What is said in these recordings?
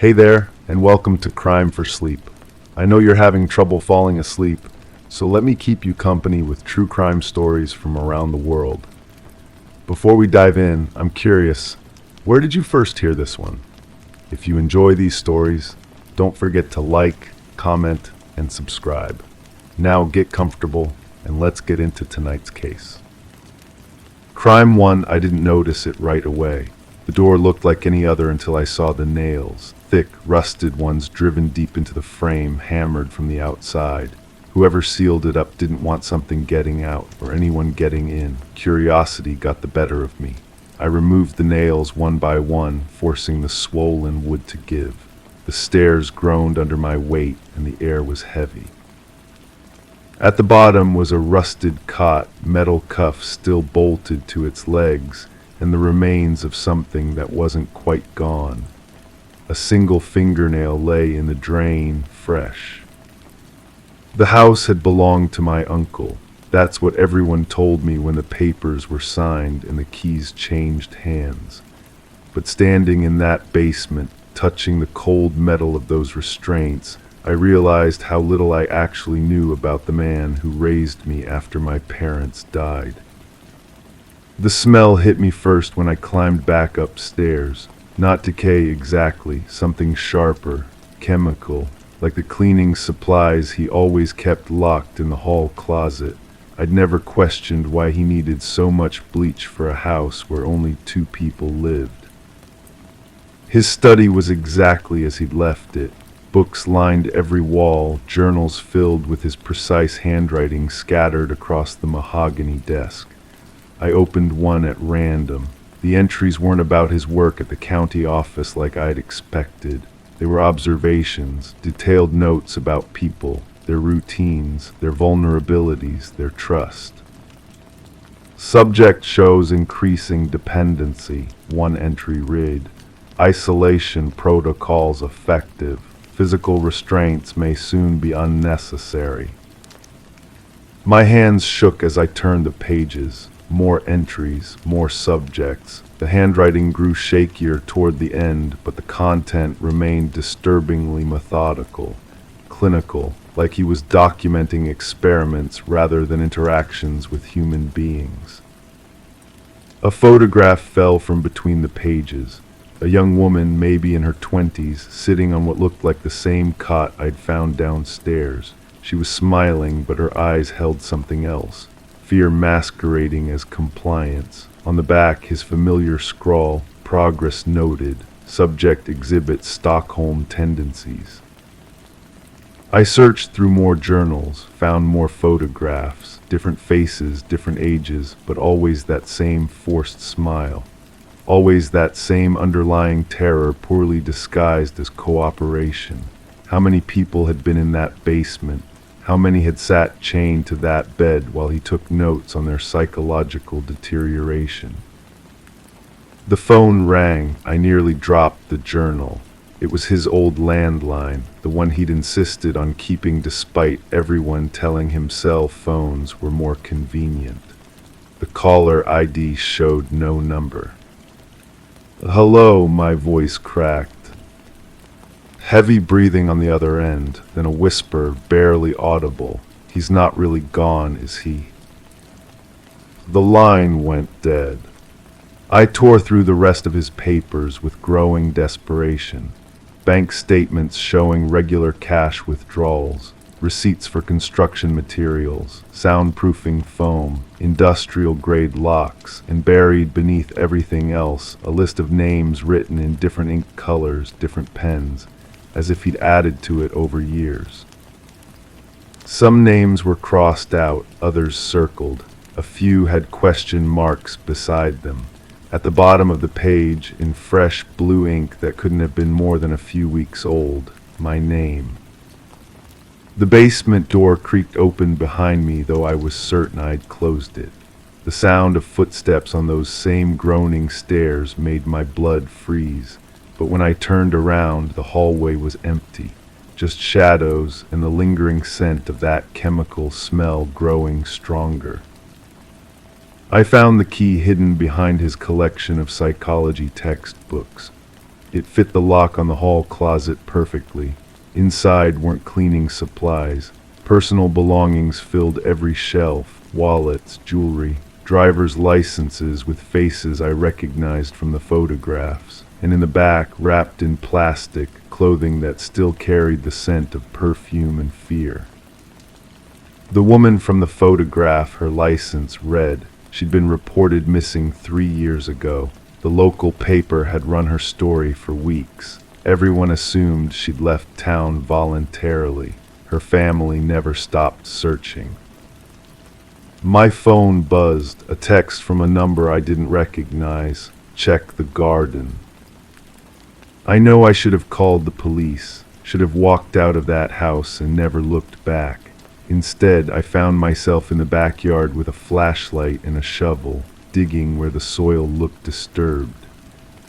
Hey there, and welcome to Crime for Sleep. I know you're having trouble falling asleep, so let me keep you company with true crime stories from around the world. Before we dive in, I'm curious, where did you first hear this one? If you enjoy these stories, don't forget to like, comment, and subscribe. Now get comfortable, and let's get into tonight's case. Crime 1, I didn't notice it right away. The door looked like any other until I saw the nails, thick, rusted ones driven deep into the frame, hammered from the outside. Whoever sealed it up didn't want something getting out or anyone getting in. Curiosity got the better of me. I removed the nails one by one, forcing the swollen wood to give. The stairs groaned under my weight and the air was heavy. At the bottom was a rusted cot, metal cuff still bolted to its legs, and the remains of something that wasn't quite gone. A single fingernail lay in the drain, fresh. The house had belonged to my uncle. That's what everyone told me when the papers were signed and the keys changed hands. But standing in that basement, touching the cold metal of those restraints, I realized how little I actually knew about the man who raised me after my parents died. The smell hit me first when I climbed back upstairs. Not decay exactly, something sharper, chemical, like the cleaning supplies he always kept locked in the hall closet. I'd never questioned why he needed so much bleach for a house where only 2 people lived. His study was exactly as he'd left it. Books lined every wall, journals filled with his precise handwriting scattered across the mahogany desk. I opened one at random. The entries weren't about his work at the county office like I'd expected. They were observations, detailed notes about people, their routines, their vulnerabilities, their trust. Subject shows increasing dependency, one entry read. Isolation protocols effective. Physical restraints may soon be unnecessary. My hands shook as I turned the pages. More entries, more subjects. The handwriting grew shakier toward the end, but the content remained disturbingly methodical, clinical, like he was documenting experiments rather than interactions with human beings. A photograph fell from between the pages. A young woman, maybe in her 20s, sitting on what looked like the same cot I'd found downstairs. She was smiling, but her eyes held something else. Fear masquerading as compliance. On the back, his familiar scrawl, progress noted, subject exhibits Stockholm tendencies. I searched through more journals, found more photographs, different faces, different ages, but always that same forced smile. Always that same underlying terror poorly disguised as cooperation. How many people had been in that basement? How many had sat chained to that bed while he took notes on their psychological deterioration? The phone rang. I nearly dropped the journal. It was his old landline, the one he'd insisted on keeping despite everyone telling him cell phones were more convenient. The caller ID showed no number. "Hello," my voice cracked. Heavy breathing on the other end, then a whisper, barely audible. "He's not really gone, is he?" The line went dead. I tore through the rest of his papers with growing desperation. Bank statements showing regular cash withdrawals, receipts for construction materials, soundproofing foam, industrial-grade locks, and buried beneath everything else, a list of names written in different ink colors, different pens, as if he'd added to it over years. Some names were crossed out, others circled. A few had question marks beside them. At the bottom of the page, in fresh blue ink that couldn't have been more than a few weeks old, my name. The basement door creaked open behind me, though I was certain I'd closed it. The sound of footsteps on those same groaning stairs made my blood freeze. But when I turned around, the hallway was empty, just shadows and the lingering scent of that chemical smell growing stronger. I found the key hidden behind his collection of psychology textbooks. It fit the lock on the hall closet perfectly. Inside weren't cleaning supplies. Personal belongings filled every shelf, wallets, jewelry, driver's licenses with faces I recognized from the photographs, and in the back, wrapped in plastic, clothing that still carried the scent of perfume and fear. The woman from the photograph, her license read. She'd been reported missing 3 years ago. The local paper had run her story for weeks. Everyone assumed she'd left town voluntarily. Her family never stopped searching. My phone buzzed, a text from a number I didn't recognize. Check the garden. I know I should have called the police, should have walked out of that house and never looked back. Instead, I found myself in the backyard with a flashlight and a shovel, digging where the soil looked disturbed,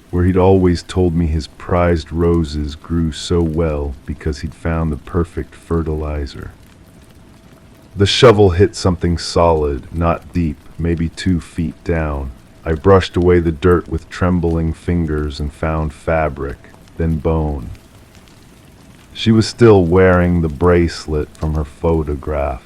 where he'd always told me his prized roses grew so well because he'd found the perfect fertilizer. The shovel hit something solid, not deep, maybe 2 feet down. I brushed away the dirt with trembling fingers and found fabric, then bone. She was still wearing the bracelet from her photograph.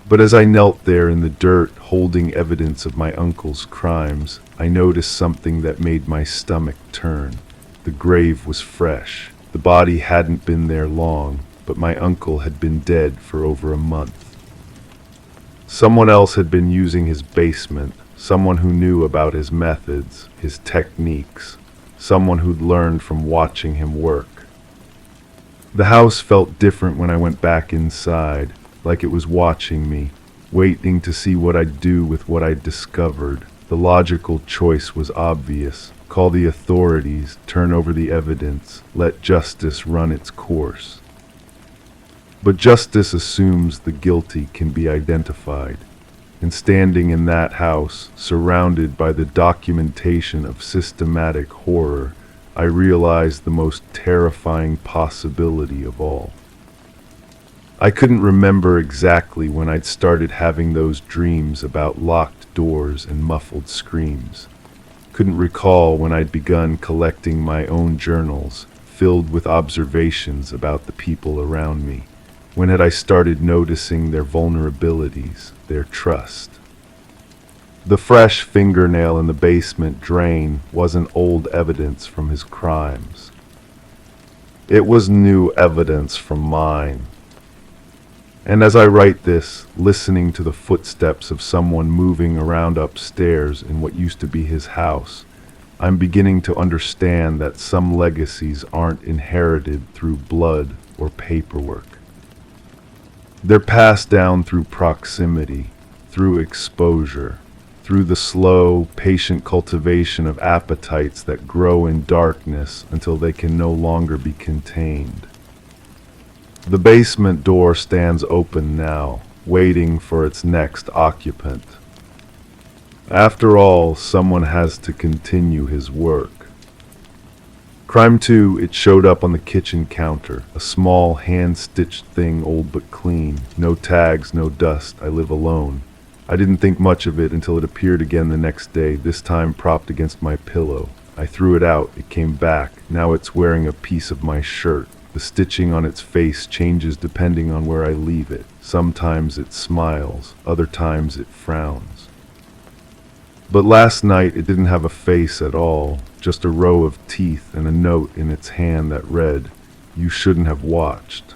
But as I knelt there in the dirt, holding evidence of my uncle's crimes, I noticed something that made my stomach turn. The grave was fresh. The body hadn't been there long, but my uncle had been dead for over a month. Someone else had been using his basement, someone who knew about his methods, his techniques, someone who'd learned from watching him work. The house felt different when I went back inside, like it was watching me, waiting to see what I'd do with what I'd discovered. The logical choice was obvious. Call the authorities, turn over the evidence, let justice run its course. But justice assumes the guilty can be identified. And standing in that house, surrounded by the documentation of systematic horror, I realized the most terrifying possibility of all. I couldn't remember exactly when I'd started having those dreams about locked doors and muffled screams. Couldn't recall when I'd begun collecting my own journals, filled with observations about the people around me. When had I started noticing their vulnerabilities, their trust? The fresh fingernail in the basement drain wasn't old evidence from his crimes. It was new evidence from mine. And as I write this, listening to the footsteps of someone moving around upstairs in what used to be his house, I'm beginning to understand that some legacies aren't inherited through blood or paperwork. They're passed down through proximity, through exposure, through the slow, patient cultivation of appetites that grow in darkness until they can no longer be contained. The basement door stands open now, waiting for its next occupant. After all, someone has to continue his work. Crime 2, it showed up on the kitchen counter, a small, hand-stitched thing, old but clean. No tags, no dust, I live alone. I didn't think much of it until it appeared again the next day, this time propped against my pillow. I threw it out, it came back. Now it's wearing a piece of my shirt. The stitching on its face changes depending on where I leave it. Sometimes it smiles, other times it frowns. But last night it didn't have a face at all, just a row of teeth and a note in its hand that read, "You shouldn't have watched."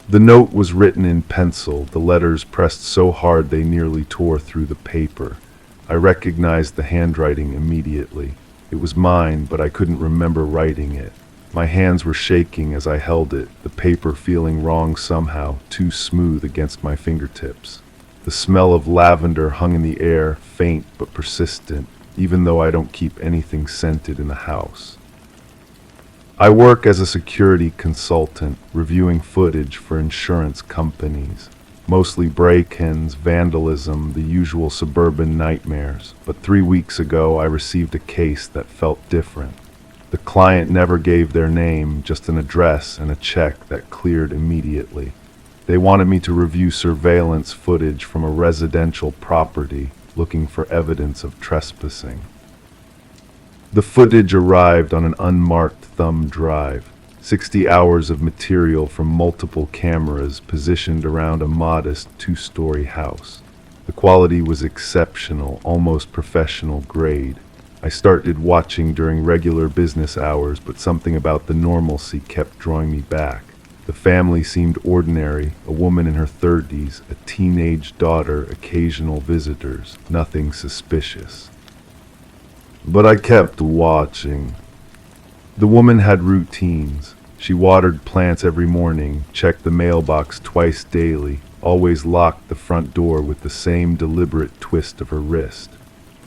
The note was written in pencil, the letters pressed so hard they nearly tore through the paper. I recognized the handwriting immediately. It was mine, but I couldn't remember writing it. My hands were shaking as I held it, the paper feeling wrong somehow, too smooth against my fingertips. The smell of lavender hung in the air, faint but persistent, even though I don't keep anything scented in the house. I work as a security consultant, reviewing footage for insurance companies. Mostly break-ins, vandalism, the usual suburban nightmares. But 3 weeks ago, I received a case that felt different. The client never gave their name, just an address and a check that cleared immediately. They wanted me to review surveillance footage from a residential property, looking for evidence of trespassing. The footage arrived on an unmarked thumb drive, 60 hours of material from multiple cameras positioned around a modest two-story house. The quality was exceptional, almost professional grade. I started watching during regular business hours, but something about the normalcy kept drawing me back. The family seemed ordinary, a woman in her 30s, a teenage daughter, occasional visitors, nothing suspicious. But I kept watching. The woman had routines. She watered plants every morning, checked the mailbox twice daily, always locked the front door with the same deliberate twist of her wrist.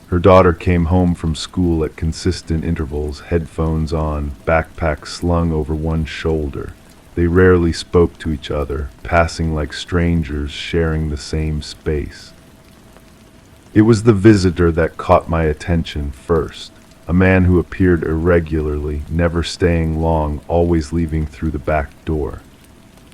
Her daughter came home from school at consistent intervals, headphones on, backpack slung over one shoulder. They rarely spoke to each other, passing like strangers sharing the same space. It was the visitor that caught my attention first, a man who appeared irregularly, never staying long, always leaving through the back door.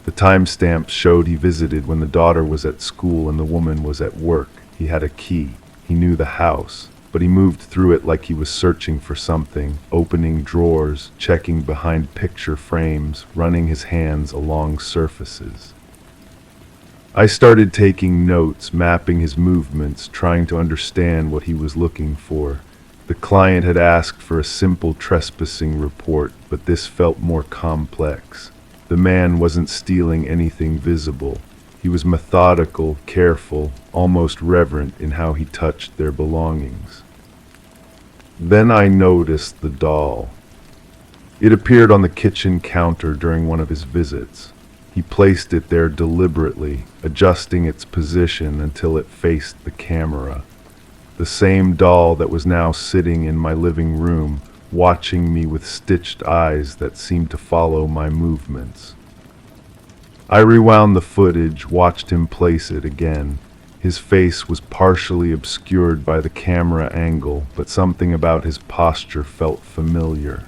The timestamps showed he visited when the daughter was at school and the woman was at work. He had a key. He knew the house, but he moved through it like he was searching for something, opening drawers, checking behind picture frames, running his hands along surfaces. I started taking notes, mapping his movements, trying to understand what he was looking for. The client had asked for a simple trespassing report, but this felt more complex. The man wasn't stealing anything visible. He was methodical, careful, almost reverent in how he touched their belongings. Then I noticed the doll. It appeared on the kitchen counter during one of his visits. He placed it there deliberately, adjusting its position until it faced the camera. The same doll that was now sitting in my living room, watching me with stitched eyes that seemed to follow my movements. I rewound the footage, watched him place it again. His face was partially obscured by the camera angle, but something about his posture felt familiar.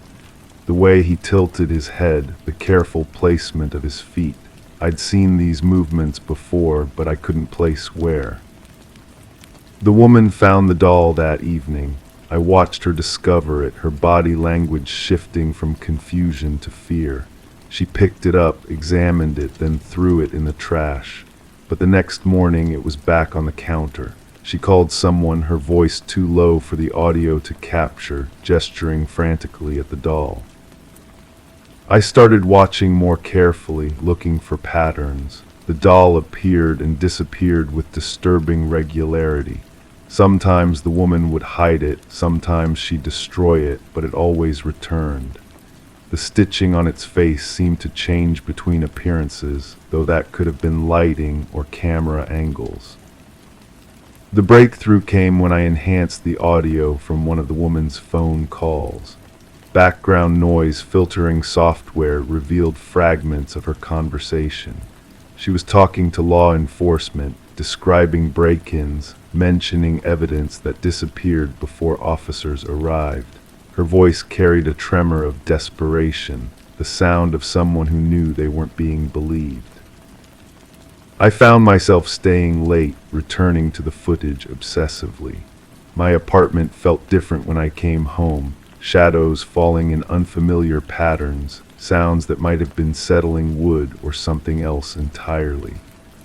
The way he tilted his head, the careful placement of his feet. I'd seen these movements before, but I couldn't place where. The woman found the doll that evening. I watched her discover it, her body language shifting from confusion to fear. She picked it up, examined it, then threw it in the trash. But the next morning it was back on the counter. She called someone, her voice too low for the audio to capture, gesturing frantically at the doll. I started watching more carefully, looking for patterns. The doll appeared and disappeared with disturbing regularity. Sometimes the woman would hide it, sometimes she'd destroy it, but it always returned. The stitching on its face seemed to change between appearances, though that could have been lighting or camera angles. The breakthrough came when I enhanced the audio from one of the woman's phone calls. Background noise filtering software revealed fragments of her conversation. She was talking to law enforcement, describing break-ins, mentioning evidence that disappeared before officers arrived. Her voice carried a tremor of desperation, the sound of someone who knew they weren't being believed. I found myself staying late, returning to the footage obsessively. My apartment felt different when I came home, shadows falling in unfamiliar patterns, sounds that might have been settling wood or something else entirely.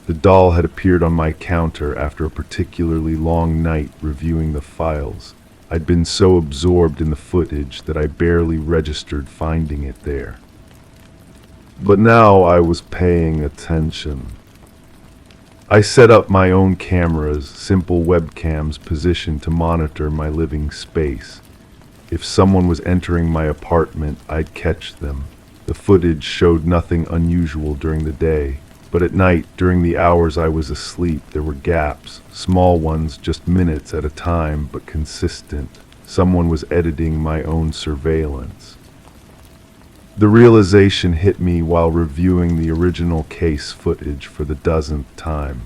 The doll had appeared on my counter after a particularly long night reviewing the files. I'd been so absorbed in the footage that I barely registered finding it there. But now I was paying attention. I set up my own cameras, simple webcams positioned to monitor my living space. If someone was entering my apartment, I'd catch them. The footage showed nothing unusual during the day, but at night, during the hours I was asleep, there were gaps, small ones, just minutes at a time, but consistent. Someone was editing my own surveillance. The realization hit me while reviewing the original case footage for the dozenth time.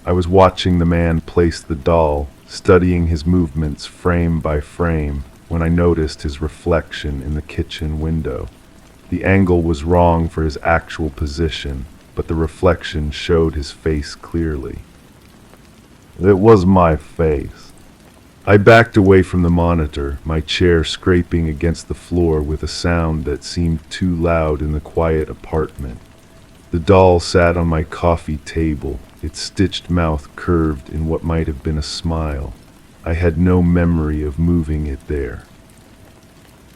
I was watching the man place the doll, studying his movements frame by frame, when I noticed his reflection in the kitchen window. The angle was wrong for his actual position, but the reflection showed his face clearly. It was my face. I backed away from the monitor, my chair scraping against the floor with a sound that seemed too loud in the quiet apartment. The doll sat on my coffee table, its stitched mouth curved in what might have been a smile. I had no memory of moving it there.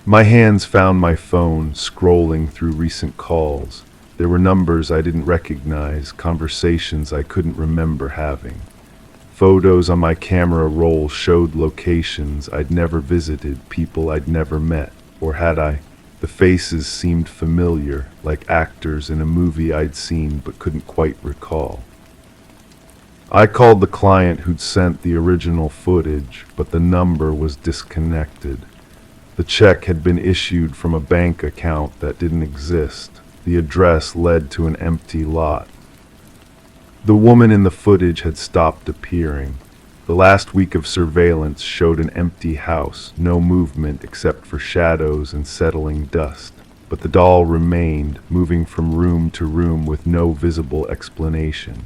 My hands found my phone, scrolling through recent calls. There were numbers I didn't recognize, conversations I couldn't remember having. Photos on my camera roll showed locations I'd never visited, people I'd never met, or had I? The faces seemed familiar, like actors in a movie I'd seen but couldn't quite recall. I called the client who'd sent the original footage, but the number was disconnected. The check had been issued from a bank account that didn't exist. The address led to an empty lot. The woman in the footage had stopped appearing. The last week of surveillance showed an empty house, no movement except for shadows and settling dust. But the doll remained, moving from room to room with no visible explanation.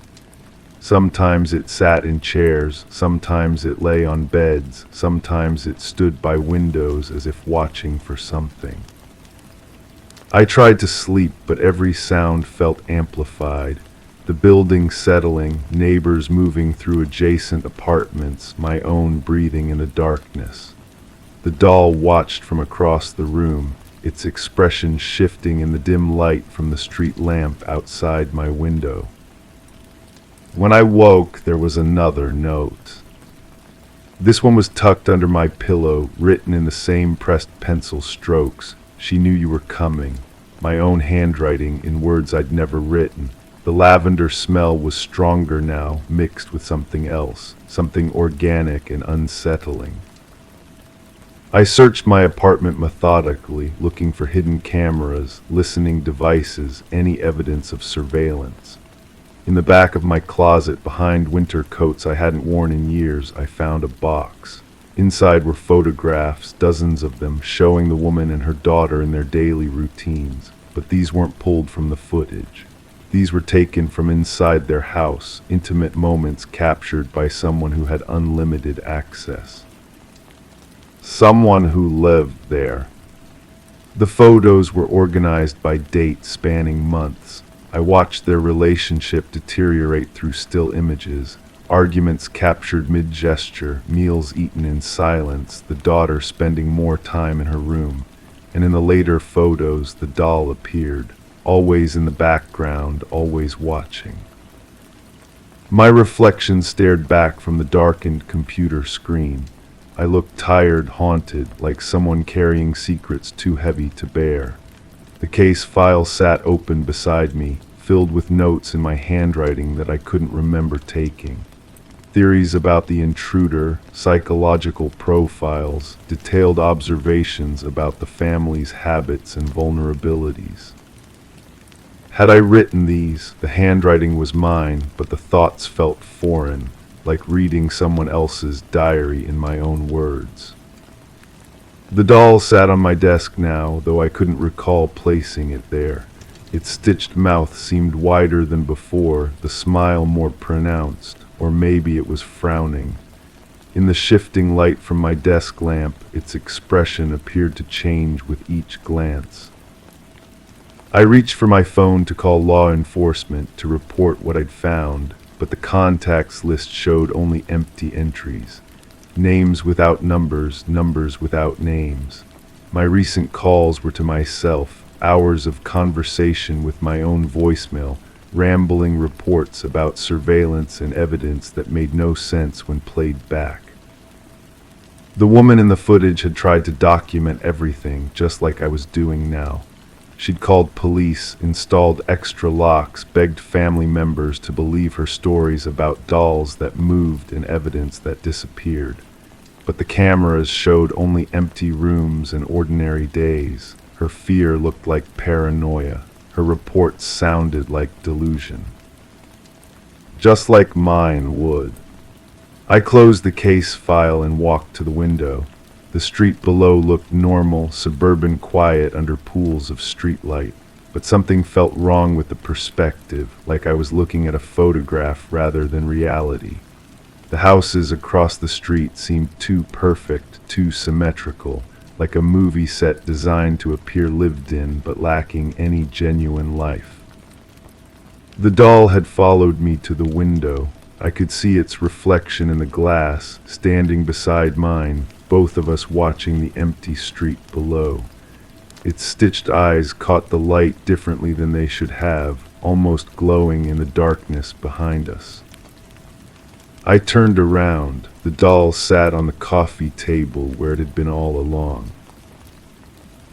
Sometimes it sat in chairs, sometimes it lay on beds, sometimes it stood by windows as if watching for something. I tried to sleep, but every sound felt amplified. The building settling, neighbors moving through adjacent apartments, my own breathing in the darkness. The doll watched from across the room, its expression shifting in the dim light from the street lamp outside my window. When I woke, there was another note. This one was tucked under my pillow, written in the same pressed pencil strokes. She knew you were coming. My own handwriting in words I'd never written. The lavender smell was stronger now, mixed with something else, something organic and unsettling. I searched my apartment methodically, looking for hidden cameras, listening devices, any evidence of surveillance. In the back of my closet, behind winter coats I hadn't worn in years, I found a box. Inside were photographs, dozens of them, showing the woman and her daughter in their daily routines. But these weren't pulled from the footage. These were taken from inside their house, intimate moments captured by someone who had unlimited access. Someone who lived there. The photos were organized by date, spanning months. I watched their relationship deteriorate through still images, arguments captured mid-gesture, meals eaten in silence, the daughter spending more time in her room. And in the later photos, the doll appeared, always in the background, always watching. My reflection stared back from the darkened computer screen. I looked tired, haunted, like someone carrying secrets too heavy to bear. The case file sat open beside me, filled with notes in my handwriting that I couldn't remember taking. Theories about the intruder, psychological profiles, detailed observations about the family's habits and vulnerabilities. Had I written these, the handwriting was mine, but the thoughts felt foreign, like reading someone else's diary in my own words. The doll sat on my desk now, though I couldn't recall placing it there. Its stitched mouth seemed wider than before, the smile more pronounced, or maybe it was frowning. In the shifting light from my desk lamp, its expression appeared to change with each glance. I reached for my phone to call law enforcement to report what I'd found, but the contacts list showed only empty entries. Names without numbers, numbers without names. My recent calls were to myself, hours of conversation with my own voicemail, rambling reports about surveillance and evidence that made no sense when played back. The woman in the footage had tried to document everything, just like I was doing now. She'd called police, installed extra locks, begged family members to believe her stories about dolls that moved and evidence that disappeared. But the cameras showed only empty rooms and ordinary days. Her fear looked like paranoia. Her reports sounded like delusion. Just like mine would. I closed the case file and walked to the window. The street below looked normal, suburban quiet under pools of streetlight, but something felt wrong with the perspective, like I was looking at a photograph rather than reality. The houses across the street seemed too perfect, too symmetrical, like a movie set designed to appear lived in but lacking any genuine life. The doll had followed me to the window. I could see its reflection in the glass, standing beside mine, both of us watching the empty street below. Its stitched eyes caught the light differently than they should have, almost glowing in the darkness behind us. I turned around. The doll sat on the coffee table where it had been all along.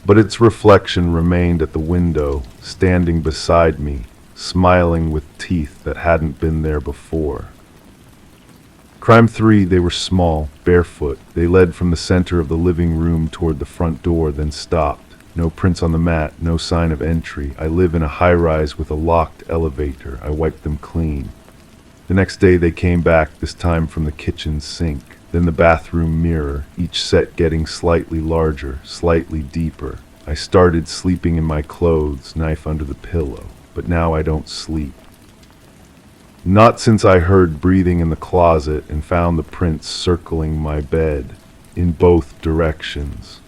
But its reflection remained at the window, standing beside me, smiling with teeth that hadn't been there before. Crime 3, they were small, barefoot. They led from the center of the living room toward the front door, then stopped. No prints on the mat, no sign of entry. I live in a high-rise with a locked elevator. I wiped them clean. The next day they came back, this time from the kitchen sink, then the bathroom mirror, each set getting slightly larger, slightly deeper. I started sleeping in my clothes, knife under the pillow, but now I don't sleep. Not since I heard breathing in the closet and found the prints circling my bed, in both directions.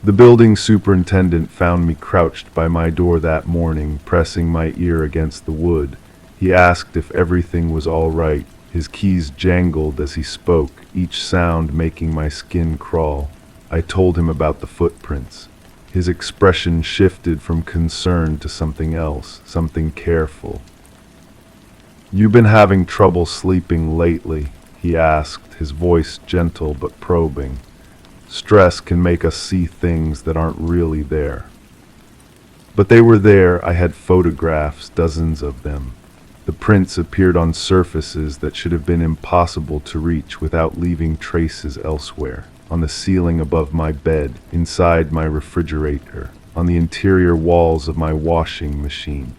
The building superintendent found me crouched by my door that morning, pressing my ear against the wood. He asked if everything was all right. His keys jangled as he spoke, each sound making my skin crawl. I told him about the footprints. His expression shifted from concern to something else, something careful. "You've been having trouble sleeping lately?" he asked, his voice gentle but probing. "Stress can make us see things that aren't really there." But they were there. I had photographs, dozens of them. The prints appeared on surfaces that should have been impossible to reach without leaving traces elsewhere. On the ceiling above my bed, inside my refrigerator, on the interior walls of my washing machine.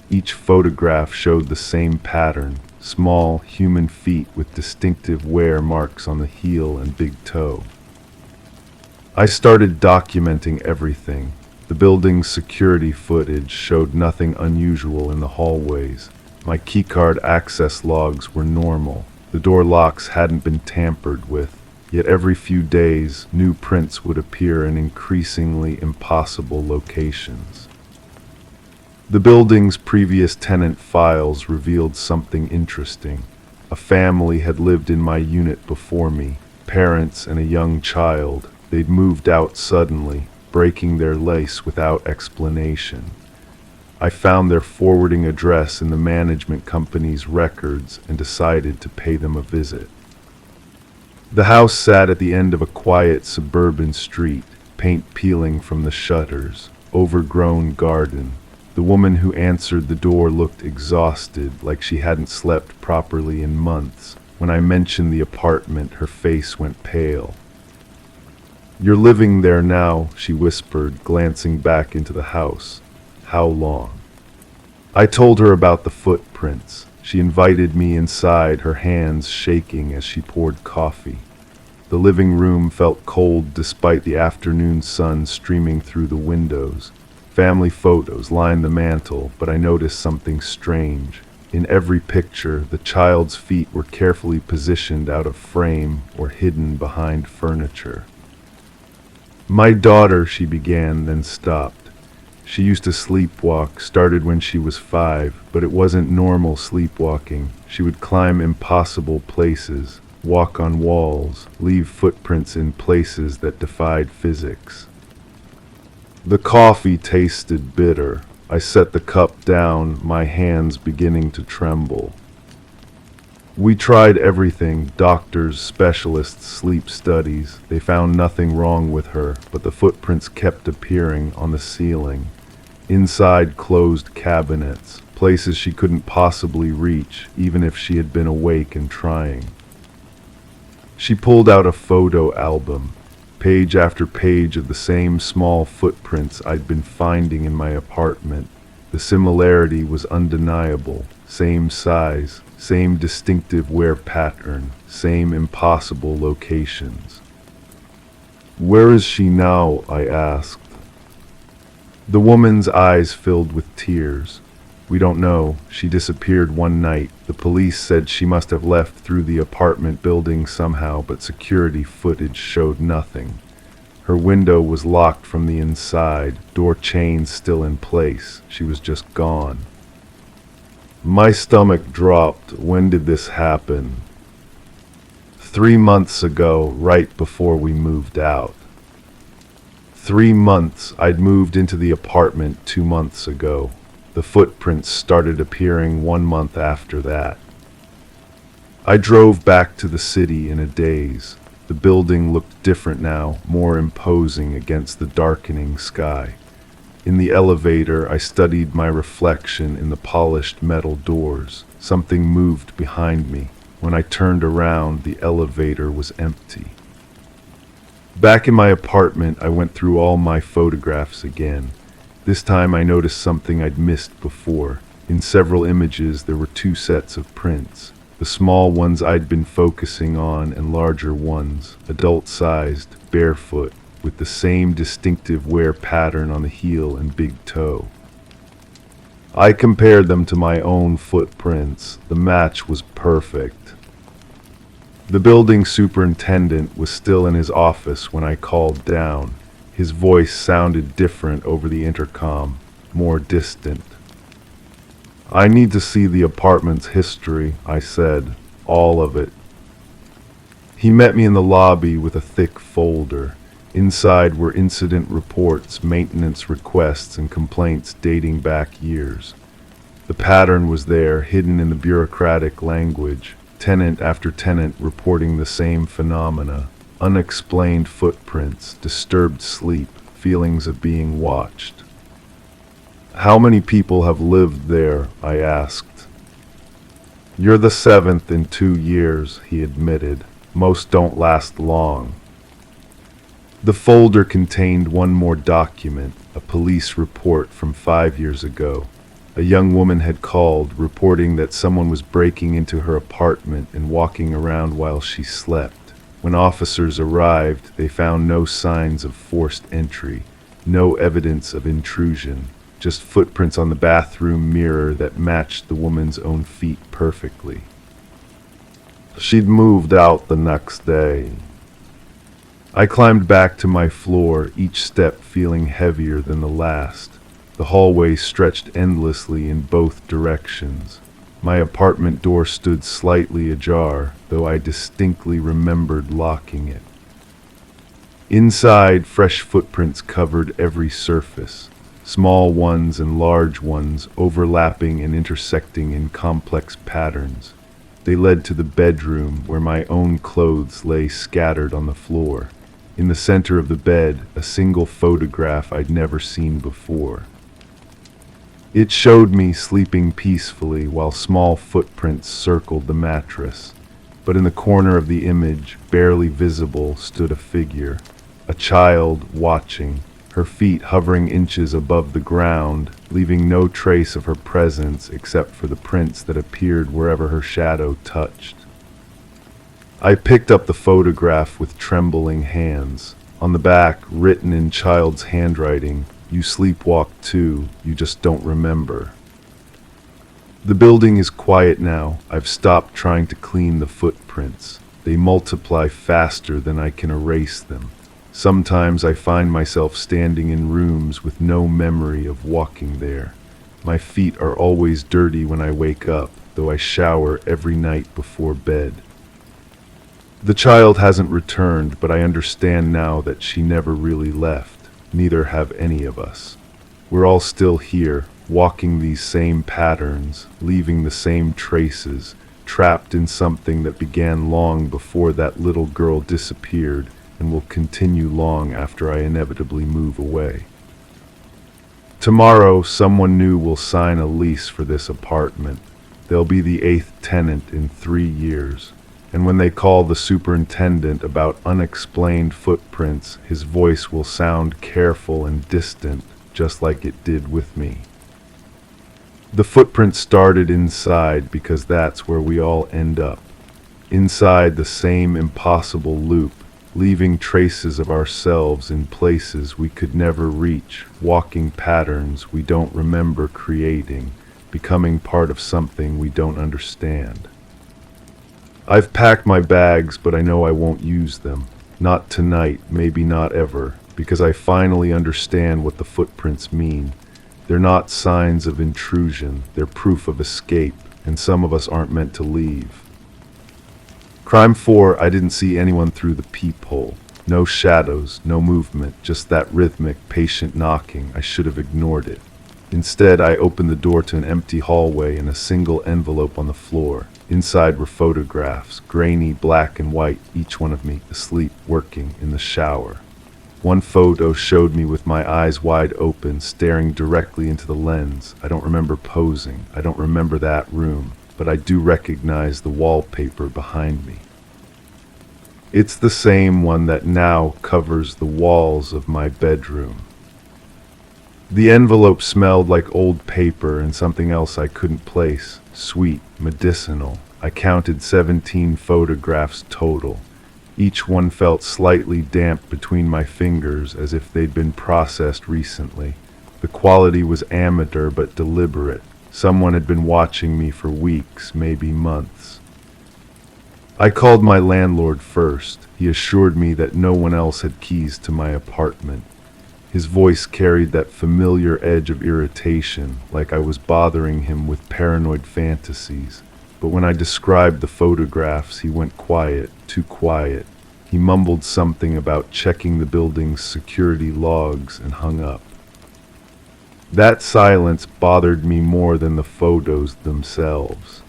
Each photograph showed the same pattern, small human feet with distinctive wear marks on the heel and big toe. I started documenting everything. The building's security footage showed nothing unusual in the hallways. My keycard access logs were normal. The door locks hadn't been tampered with. Yet every few days, new prints would appear in increasingly impossible locations. The building's previous tenant files revealed something interesting. A family had lived in my unit before me, parents and a young child. They'd moved out suddenly, breaking their lease without explanation. I found their forwarding address in the management company's records and decided to pay them a visit. The house sat at the end of a quiet suburban street, paint peeling from the shutters, overgrown garden. The woman who answered the door looked exhausted, like she hadn't slept properly in months. When I mentioned the apartment, her face went pale. "You're living there now," she whispered, glancing back into the house. "How long?" I told her about the footprints. She invited me inside, her hands shaking as she poured coffee. The living room felt cold despite the afternoon sun streaming through the windows. Family photos lined the mantel, but I noticed something strange. In every picture, the child's feet were carefully positioned out of frame or hidden behind furniture. "My daughter," she began, then stopped. She used to sleepwalk, started when she was 5, but it wasn't normal sleepwalking. She would climb impossible places, walk on walls, leave footprints in places that defied physics. The coffee tasted bitter. I set the cup down, my hands beginning to tremble. "We tried everything, doctors, specialists, sleep studies. They found nothing wrong with her, but the footprints kept appearing on the ceiling. Inside closed cabinets, places she couldn't possibly reach, even if she had been awake and trying." She pulled out a photo album, page after page of the same small footprints I'd been finding in my apartment. The similarity was undeniable. Same size, same distinctive wear pattern, same impossible locations. "Where is she now?" I asked. The woman's eyes filled with tears. We don't know. She disappeared one night. The police said she must have left through the apartment building somehow, but security footage showed nothing. Her window was locked from the inside, door chains still in place. She was just gone. My stomach dropped. When did this happen? 3 months ago, right before we moved out. 3 months. I'd moved into the apartment 2 months ago. The footprints started appearing 1 month after that. I drove back to the city in a daze. The building looked different now, more imposing against the darkening sky. In the elevator, I studied my reflection in the polished metal doors. Something moved behind me. When I turned around, the elevator was empty. Back in my apartment, I went through all my photographs again. This time I noticed something I'd missed before. In several images, there were two sets of prints. The small ones I'd been focusing on and larger ones, adult-sized, barefoot, with the same distinctive wear pattern on the heel and big toe. I compared them to my own footprints. The match was perfect. The building superintendent was still in his office when I called down. His voice sounded different over the intercom, more distant. I need to see the apartment's history, I said, all of it. He met me in the lobby with a thick folder. Inside were incident reports, maintenance requests, and complaints dating back years. The pattern was there, hidden in the bureaucratic language, tenant after tenant reporting the same phenomena. Unexplained footprints, disturbed sleep, feelings of being watched. How many people have lived there? I asked. You're the 7th in 2 years, he admitted. Most don't last long. The folder contained one more document, a police report from 5 years ago. A young woman had called, reporting that someone was breaking into her apartment and walking around while she slept. When officers arrived, they found no signs of forced entry, no evidence of intrusion, just footprints on the bathroom mirror that matched the woman's own feet perfectly. She'd moved out the next day. I climbed back to my floor, each step feeling heavier than the last. The hallway stretched endlessly in both directions. My apartment door stood slightly ajar, though I distinctly remembered locking it. Inside, fresh footprints covered every surface, small ones and large ones overlapping and intersecting in complex patterns. They led to the bedroom, where my own clothes lay scattered on the floor. In the center of the bed, a single photograph I'd never seen before. It showed me sleeping peacefully while small footprints circled the mattress. But in the corner of the image, barely visible, stood a figure. A child watching, her feet hovering inches above the ground, leaving no trace of her presence except for the prints that appeared wherever her shadow touched. I picked up the photograph with trembling hands. On the back, written in child's handwriting, "You sleepwalk too, you just don't remember." The building is quiet now. I've stopped trying to clean the footprints. They multiply faster than I can erase them. Sometimes I find myself standing in rooms with no memory of walking there. My feet are always dirty when I wake up, though I shower every night before bed. The child hasn't returned, but I understand now that she never really left. Neither have any of us. We're all still here, walking these same patterns, leaving the same traces, trapped in something that began long before that little girl disappeared and will continue long after I inevitably move away. Tomorrow, someone new will sign a lease for this apartment. They'll be the 8th tenant in 3 years. And when they call the superintendent about unexplained footprints, his voice will sound careful and distant, just like it did with me. The footprints started inside because that's where we all end up. Inside the same impossible loop, leaving traces of ourselves in places we could never reach, walking patterns we don't remember creating, becoming part of something we don't understand. I've packed my bags, but I know I won't use them. Not tonight, maybe not ever, because I finally understand what the footprints mean. They're not signs of intrusion, they're proof of escape, and some of us aren't meant to leave. Crime 4, I didn't see anyone through the peephole. No shadows, no movement, just that rhythmic, patient knocking. I should have ignored it. Instead, I opened the door to an empty hallway and a single envelope on the floor. Inside were photographs, grainy black and white, each one of me asleep, working in the shower. One photo showed me with my eyes wide open, staring directly into the lens. I don't remember posing. I don't remember that room, but I do recognize the wallpaper behind me. It's the same one that now covers the walls of my bedroom. The envelope smelled like old paper and something else I couldn't place. Sweet, medicinal. I counted 17 photographs total. Each one felt slightly damp between my fingers, as if they'd been processed recently. The quality was amateur but deliberate. Someone had been watching me for weeks, maybe months. I called my landlord first. He assured me that no one else had keys to my apartment. His voice carried that familiar edge of irritation, like I was bothering him with paranoid fantasies. But when I described the photographs, he went quiet, too quiet. He mumbled something about checking the building's security logs and hung up. That silence bothered me more than the photos themselves.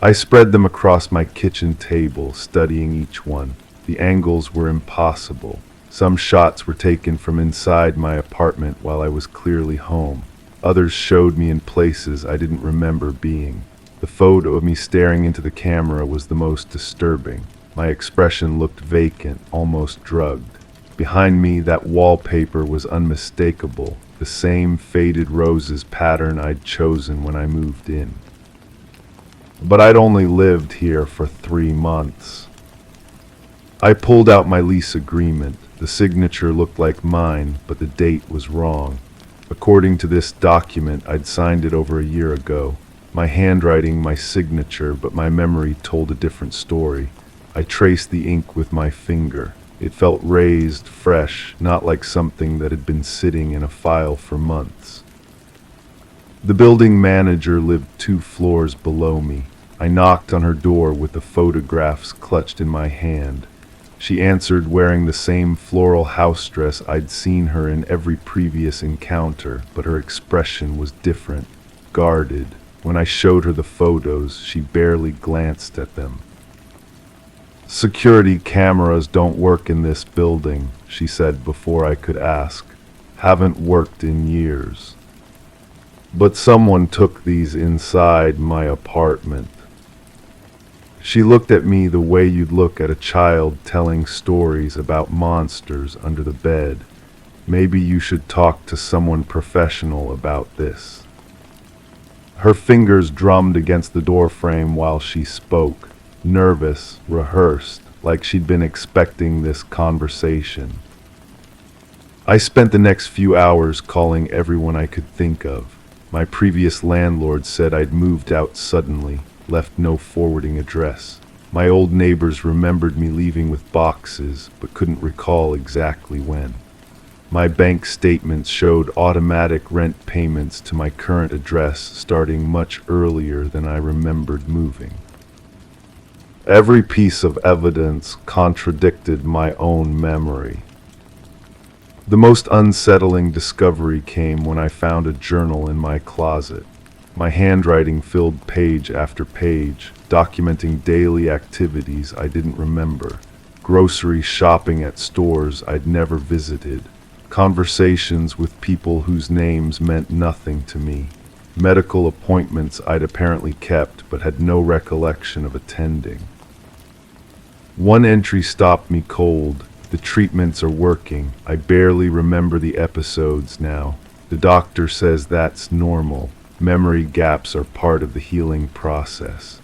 I spread them across my kitchen table, studying each one. The angles were impossible. Some shots were taken from inside my apartment while I was clearly home. Others showed me in places I didn't remember being. The photo of me staring into the camera was the most disturbing. My expression looked vacant, almost drugged. Behind me, that wallpaper was unmistakable, the same faded roses pattern I'd chosen when I moved in. But I'd only lived here for 3 months. I pulled out my lease agreement. The signature looked like mine, but the date was wrong. According to this document, I'd signed it over a year ago. My handwriting, my signature, but my memory told a different story. I traced the ink with my finger. It felt raised, fresh, not like something that had been sitting in a file for months. The building manager lived 2 floors below me. I knocked on her door with the photographs clutched in my hand. She answered wearing the same floral house dress I'd seen her in every previous encounter, but her expression was different, guarded. When I showed her the photos, she barely glanced at them. "Security cameras don't work in this building," she said before I could ask. "Haven't worked in years. But someone took these inside my apartment." She looked at me the way you'd look at a child telling stories about monsters under the bed. "Maybe you should talk to someone professional about this." Her fingers drummed against the doorframe while she spoke, nervous, rehearsed, like she'd been expecting this conversation. I spent the next few hours calling everyone I could think of. My previous landlord said I'd moved out suddenly, left no forwarding address. My old neighbors remembered me leaving with boxes, but couldn't recall exactly when. My bank statements showed automatic rent payments to my current address starting much earlier than I remembered moving. Every piece of evidence contradicted my own memory. The most unsettling discovery came when I found a journal in my closet. My handwriting filled page after page, documenting daily activities I didn't remember, grocery shopping at stores I'd never visited, conversations with people whose names meant nothing to me, medical appointments I'd apparently kept but had no recollection of attending. One entry stopped me cold. "The treatments are working. I barely remember the episodes now. The doctor says that's normal. Memory gaps are part of the healing process."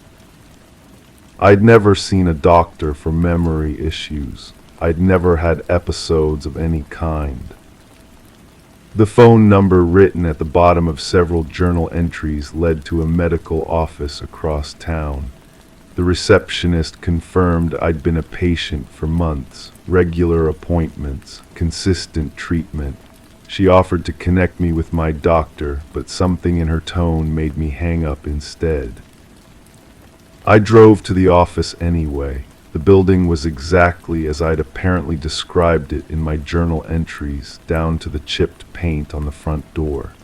I'd never seen a doctor for memory issues. I'd never had episodes of any kind. The phone number written at the bottom of several journal entries led to a medical office across town. The receptionist confirmed I'd been a patient for months, regular appointments, consistent treatment. She offered to connect me with my doctor, but something in her tone made me hang up instead. I drove to the office anyway. The building was exactly as I'd apparently described it in my journal entries, down to the chipped paint on the front door.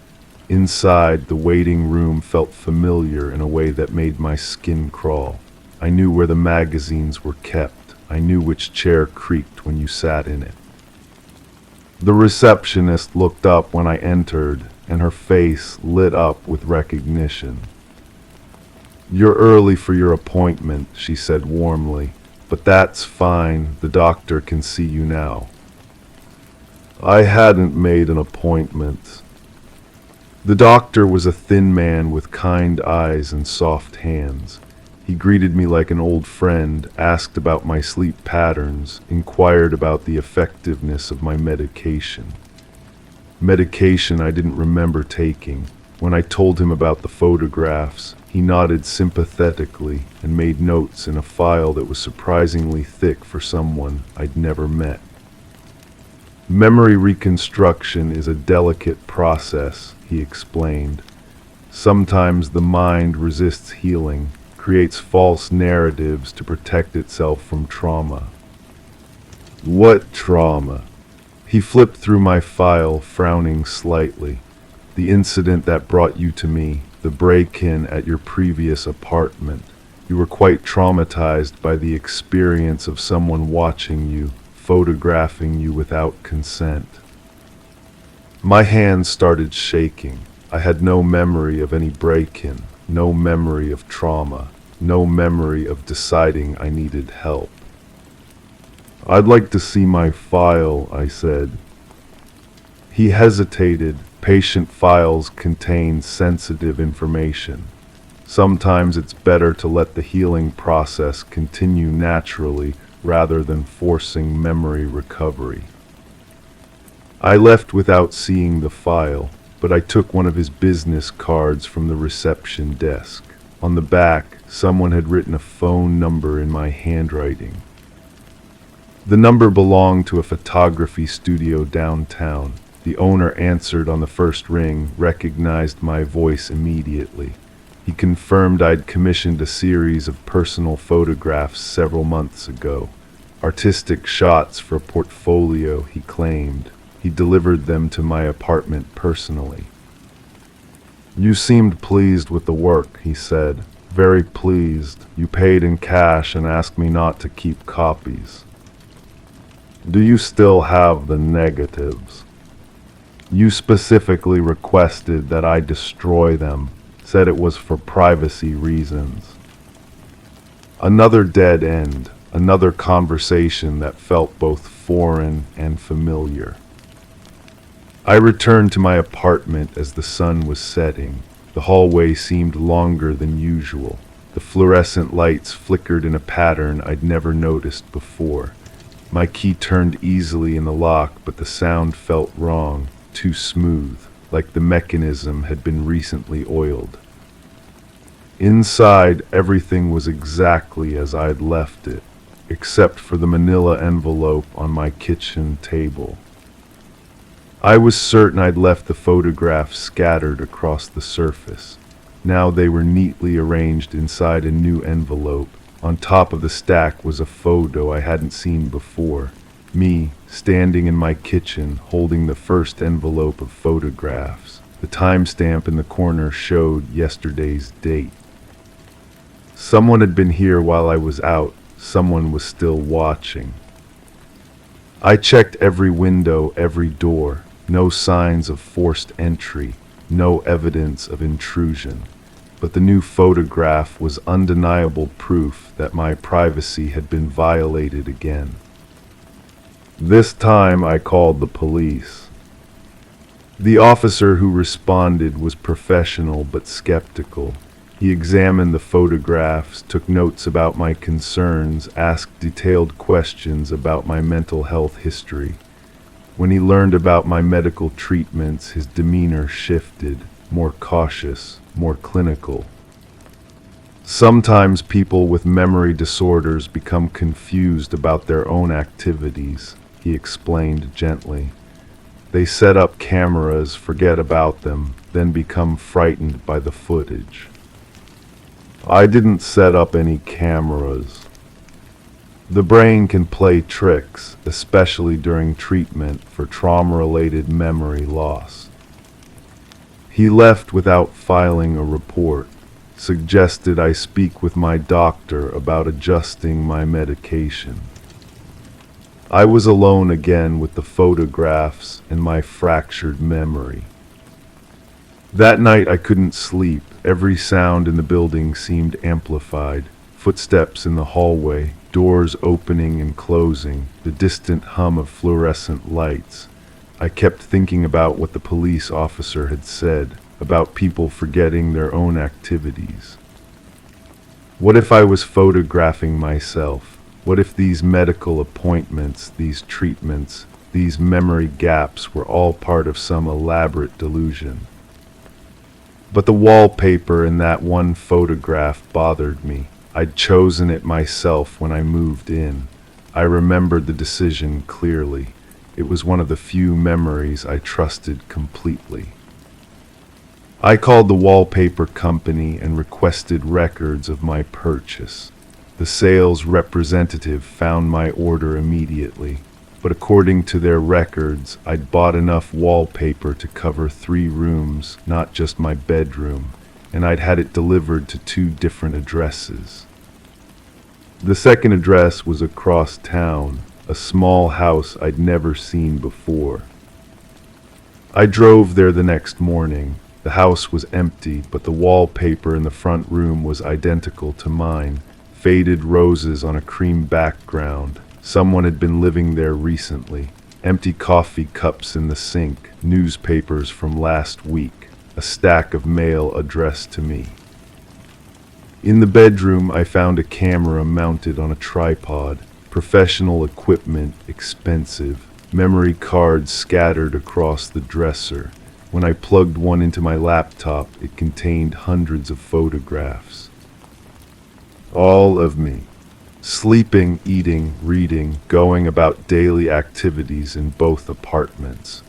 Inside, the waiting room felt familiar in a way that made my skin crawl. I knew where the magazines were kept. I knew which chair creaked when you sat in it. The receptionist looked up when I entered, and her face lit up with recognition. "You're early for your appointment," she said warmly. "But that's fine. The doctor can see you now." I hadn't made an appointment. The doctor was a thin man with kind eyes and soft hands. He greeted me like an old friend, asked about my sleep patterns, inquired about the effectiveness of my medication. Medication I didn't remember taking. When I told him about the photographs, he nodded sympathetically and made notes in a file that was surprisingly thick for someone I'd never met. "Memory reconstruction is a delicate process," he explained. "Sometimes the mind resists healing, creates false narratives to protect itself from trauma." "What trauma?" He flipped through my file, frowning slightly. "The incident that brought you to me. The break-in at your previous apartment. You were quite traumatized by the experience of someone watching you, photographing you without consent." My hands started shaking. I had no memory of any break-in, no memory of trauma, no memory of deciding I needed help. "I'd like to see my file," I said. He hesitated. Patient files contain sensitive information. Sometimes it's better to let the healing process continue naturally rather than forcing memory recovery. I left without seeing the file, but I took one of his business cards from the reception desk. On the back, someone had written a phone number in my handwriting. The number belonged to a photography studio downtown. The owner answered on the first ring, recognized my voice immediately. He confirmed I'd commissioned a series of personal photographs several months ago. Artistic shots for a portfolio, he claimed. He delivered them to my apartment personally. "You seemed pleased with the work," he said. "Very pleased. You paid in cash and asked me not to keep copies. Do you still have the negatives?" "You specifically requested that I destroy them, said it was for privacy reasons." Another dead end, another conversation that felt both foreign and familiar. I returned to my apartment as the sun was setting. The hallway seemed longer than usual. The fluorescent lights flickered in a pattern I'd never noticed before. My key turned easily in the lock, but the sound felt wrong. Too smooth, like the mechanism had been recently oiled. Inside, everything was exactly as I'd left it, except for the manila envelope on my kitchen table. I was certain I'd left the photographs scattered across the surface. Now they were neatly arranged inside a new envelope. On top of the stack was a photo I hadn't seen before. Me, standing in my kitchen, holding the first envelope of photographs. The timestamp in the corner showed yesterday's date. Someone had been here while I was out. Someone was still watching. I checked every window, every door. No signs of forced entry, no evidence of intrusion. But the new photograph was undeniable proof that my privacy had been violated again. This time I called the police. The officer who responded was professional but skeptical. He examined the photographs, took notes about my concerns, asked detailed questions about my mental health history. When he learned about my medical treatments, his demeanor shifted, more cautious, more clinical. Sometimes people with memory disorders become confused about their own activities, he explained gently. They set up cameras, forget about them, then become frightened by the footage. I didn't set up any cameras. The brain can play tricks, especially during treatment for trauma-related memory loss. He left without filing a report, suggested I speak with my doctor about adjusting my medication. I was alone again with the photographs and my fractured memory. That night I couldn't sleep. Every sound in the building seemed amplified. Footsteps in the hallway, doors opening and closing, the distant hum of fluorescent lights. I kept thinking about what the police officer had said, about people forgetting their own activities. What if I was photographing myself? What if these medical appointments, these treatments, these memory gaps were all part of some elaborate delusion? But the wallpaper in that one photograph bothered me. I'd chosen it myself when I moved in. I remembered the decision clearly. It was one of the few memories I trusted completely. I called the wallpaper company and requested records of my purchase. The sales representative found my order immediately, but according to their records, I'd bought enough wallpaper to cover 3 rooms, not just my bedroom, and I'd had it delivered to 2 different addresses. The second address was across town, a small house I'd never seen before. I drove there the next morning. The house was empty, but the wallpaper in the front room was identical to mine. Faded roses on a cream background. Someone had been living there recently. Empty coffee cups in the sink. Newspapers from last week. A stack of mail addressed to me. In the bedroom, I found a camera mounted on a tripod. Professional equipment, expensive. Memory cards scattered across the dresser. When I plugged one into my laptop, it contained hundreds of photographs. All of me. Sleeping, eating, reading, going about daily activities in both apartments.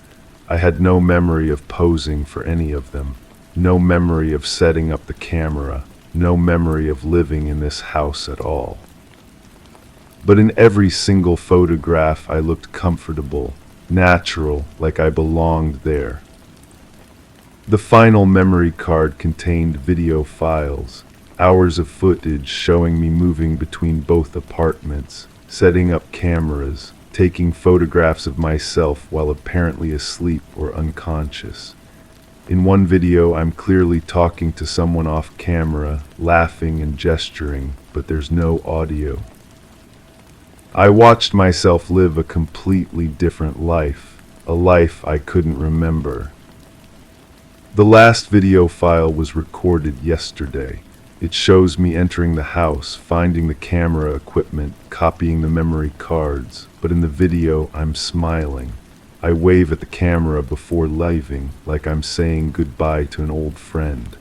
I had no memory of posing for any of them. No memory of setting up the camera. No memory of living in this house at all. But in every single photograph I looked comfortable, natural, like I belonged there. The final memory card contained video files, hours of footage showing me moving between both apartments, setting up cameras, taking photographs of myself while apparently asleep or unconscious. In one video, I'm clearly talking to someone off camera, laughing and gesturing, but there's no audio. I watched myself live a completely different life, a life I couldn't remember. The last video file was recorded yesterday. It shows me entering the house, finding the camera equipment, copying the memory cards, but in the video I'm smiling. I wave at the camera before leaving, like I'm saying goodbye to an old friend.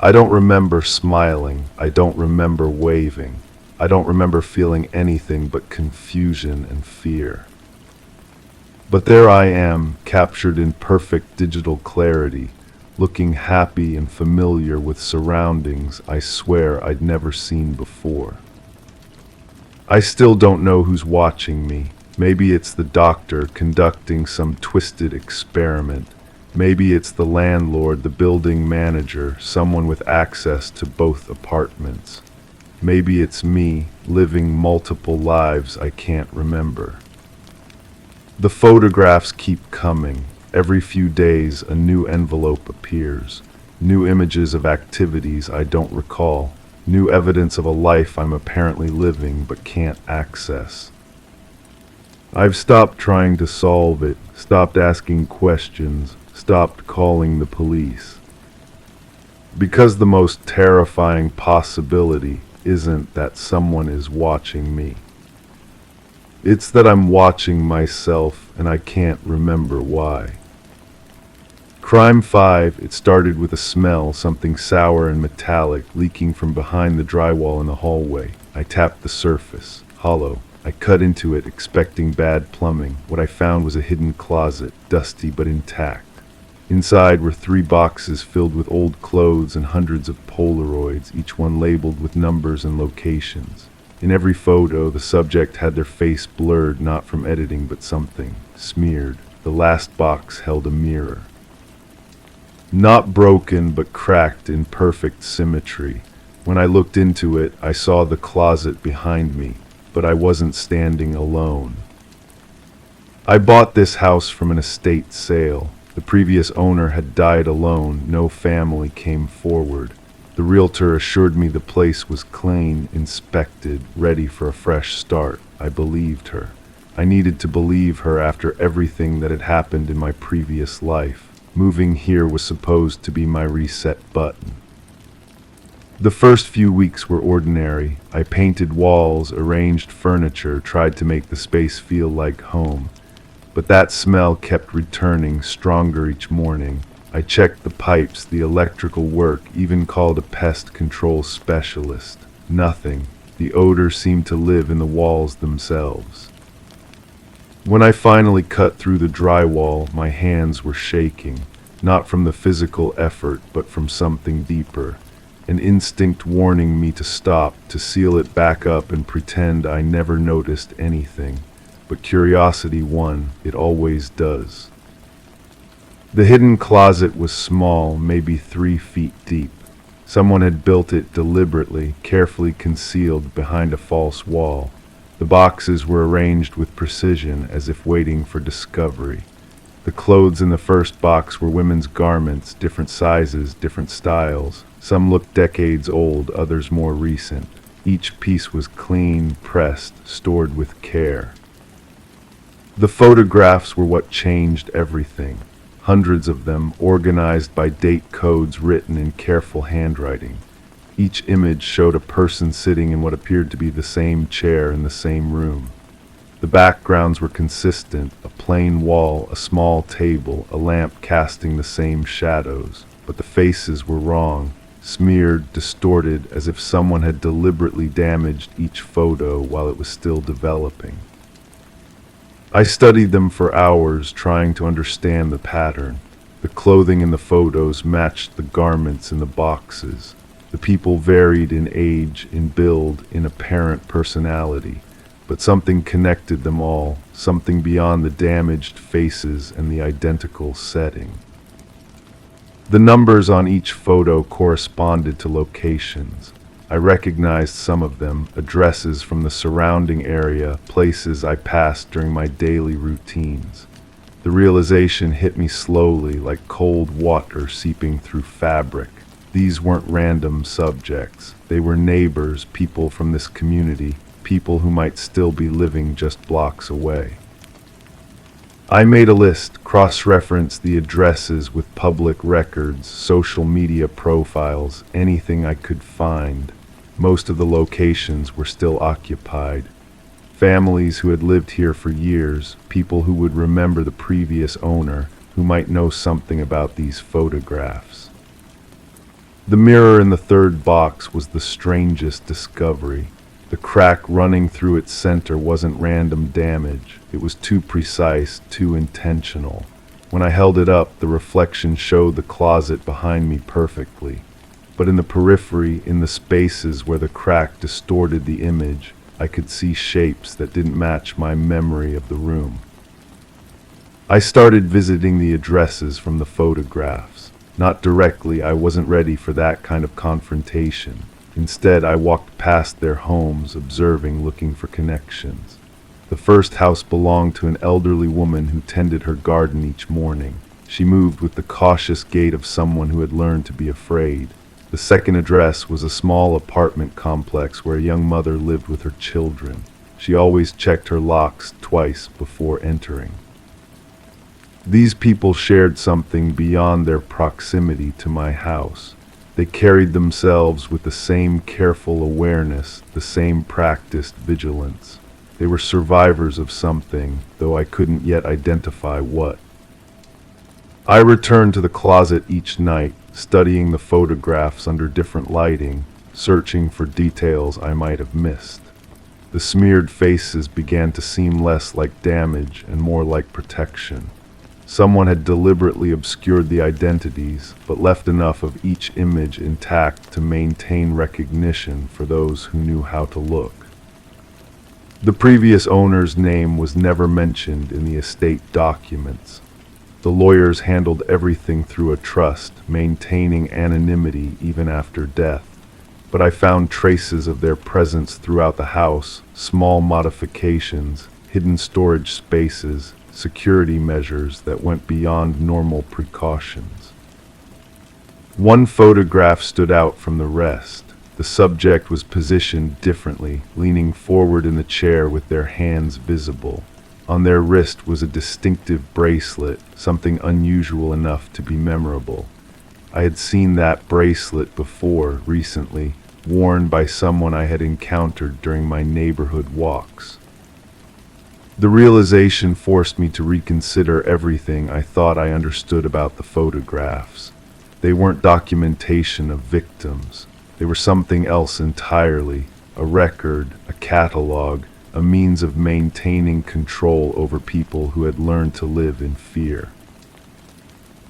I don't remember smiling. I don't remember waving. I don't remember feeling anything but confusion and fear. But there I am, captured in perfect digital clarity, looking happy and familiar with surroundings I swear I'd never seen before. I still don't know who's watching me. Maybe it's the doctor conducting some twisted experiment. Maybe it's the landlord, the building manager, someone with access to both apartments. Maybe it's me, living multiple lives I can't remember. The photographs keep coming. Every few days, a new envelope appears. New images of activities I don't recall. New evidence of a life I'm apparently living but can't access. I've stopped trying to solve it, stopped asking questions, stopped calling the police. Because the most terrifying possibility isn't that someone is watching me. It's that I'm watching myself and I can't remember why. Crime 5, it started with a smell, something sour and metallic, leaking from behind the drywall in the hallway. I tapped the surface, hollow. I cut into it, expecting bad plumbing. What I found was a hidden closet, dusty but intact. Inside were 3 boxes filled with old clothes and hundreds of Polaroids, each one labeled with numbers and locations. In every photo, the subject had their face blurred, not from editing but something smeared. The last box held a mirror. Not broken, but cracked in perfect symmetry. When I looked into it, I saw the closet behind me, but I wasn't standing alone. I bought this house from an estate sale. The previous owner had died alone. No family came forward. The realtor assured me the place was clean, inspected, ready for a fresh start. I believed her. I needed to believe her after everything that had happened in my previous life. Moving here was supposed to be my reset button. The first few weeks were ordinary. I painted walls, arranged furniture, tried to make the space feel like home. But that smell kept returning, stronger each morning. I checked the pipes, the electrical work, even called a pest control specialist. Nothing. The odor seemed to live in the walls themselves. When I finally cut through the drywall, my hands were shaking, not from the physical effort, but from something deeper. An instinct warning me to stop, to seal it back up and pretend I never noticed anything. But curiosity won. It always does. The hidden closet was small, maybe 3 feet deep. Someone had built it deliberately, carefully concealed behind a false wall. The boxes were arranged with precision, as if waiting for discovery. The clothes in the first box were women's garments, different sizes, different styles. Some looked decades old, others more recent. Each piece was clean, pressed, stored with care. The photographs were what changed everything. Hundreds of them, organized by date codes written in careful handwriting. Each image showed a person sitting in what appeared to be the same chair in the same room. The backgrounds were consistent, a plain wall, a small table, a lamp casting the same shadows. But the faces were wrong, smeared, distorted, as if someone had deliberately damaged each photo while it was still developing. I studied them for hours, trying to understand the pattern. The clothing in the photos matched the garments in the boxes. The people varied in age, in build, in apparent personality, but something connected them all, something beyond the damaged faces and the identical setting. The numbers on each photo corresponded to locations. I recognized some of them, addresses from the surrounding area, places I passed during my daily routines. The realization hit me slowly, like cold water seeping through fabric. These weren't random subjects. They were neighbors, people from this community, people who might still be living just blocks away. I made a list, cross-referenced the addresses with public records, social media profiles, anything I could find. Most of the locations were still occupied. Families who had lived here for years, people who would remember the previous owner, who might know something about these photographs. The mirror in the third box was the strangest discovery. The crack running through its center wasn't random damage. It was too precise, too intentional. When I held it up, the reflection showed the closet behind me perfectly. But in the periphery, in the spaces where the crack distorted the image, I could see shapes that didn't match my memory of the room. I started visiting the addresses from the photographs. Not directly, I wasn't ready for that kind of confrontation. Instead, I walked past their homes, observing, looking for connections. The first house belonged to an elderly woman who tended her garden each morning. She moved with the cautious gait of someone who had learned to be afraid. The second address was a small apartment complex where a young mother lived with her children. She always checked her locks twice before entering. These people shared something beyond their proximity to my house. They carried themselves with the same careful awareness, the same practiced vigilance. They were survivors of something, though I couldn't yet identify what. I returned to the closet each night, studying the photographs under different lighting, searching for details I might have missed. The smeared faces began to seem less like damage and more like protection. Someone had deliberately obscured the identities, but left enough of each image intact to maintain recognition for those who knew how to look. The previous owner's name was never mentioned in the estate documents. The lawyers handled everything through a trust, maintaining anonymity even after death. But I found traces of their presence throughout the house, small modifications, hidden storage spaces, security measures that went beyond normal precautions. One photograph stood out from the rest. The subject was positioned differently, leaning forward in the chair with their hands visible. On their wrist was a distinctive bracelet, something unusual enough to be memorable. I had seen that bracelet before, recently, worn by someone I had encountered during my neighborhood walks. The realization forced me to reconsider everything I thought I understood about the photographs. They weren't documentation of victims. They were something else entirely, a record, a catalog, a means of maintaining control over people who had learned to live in fear.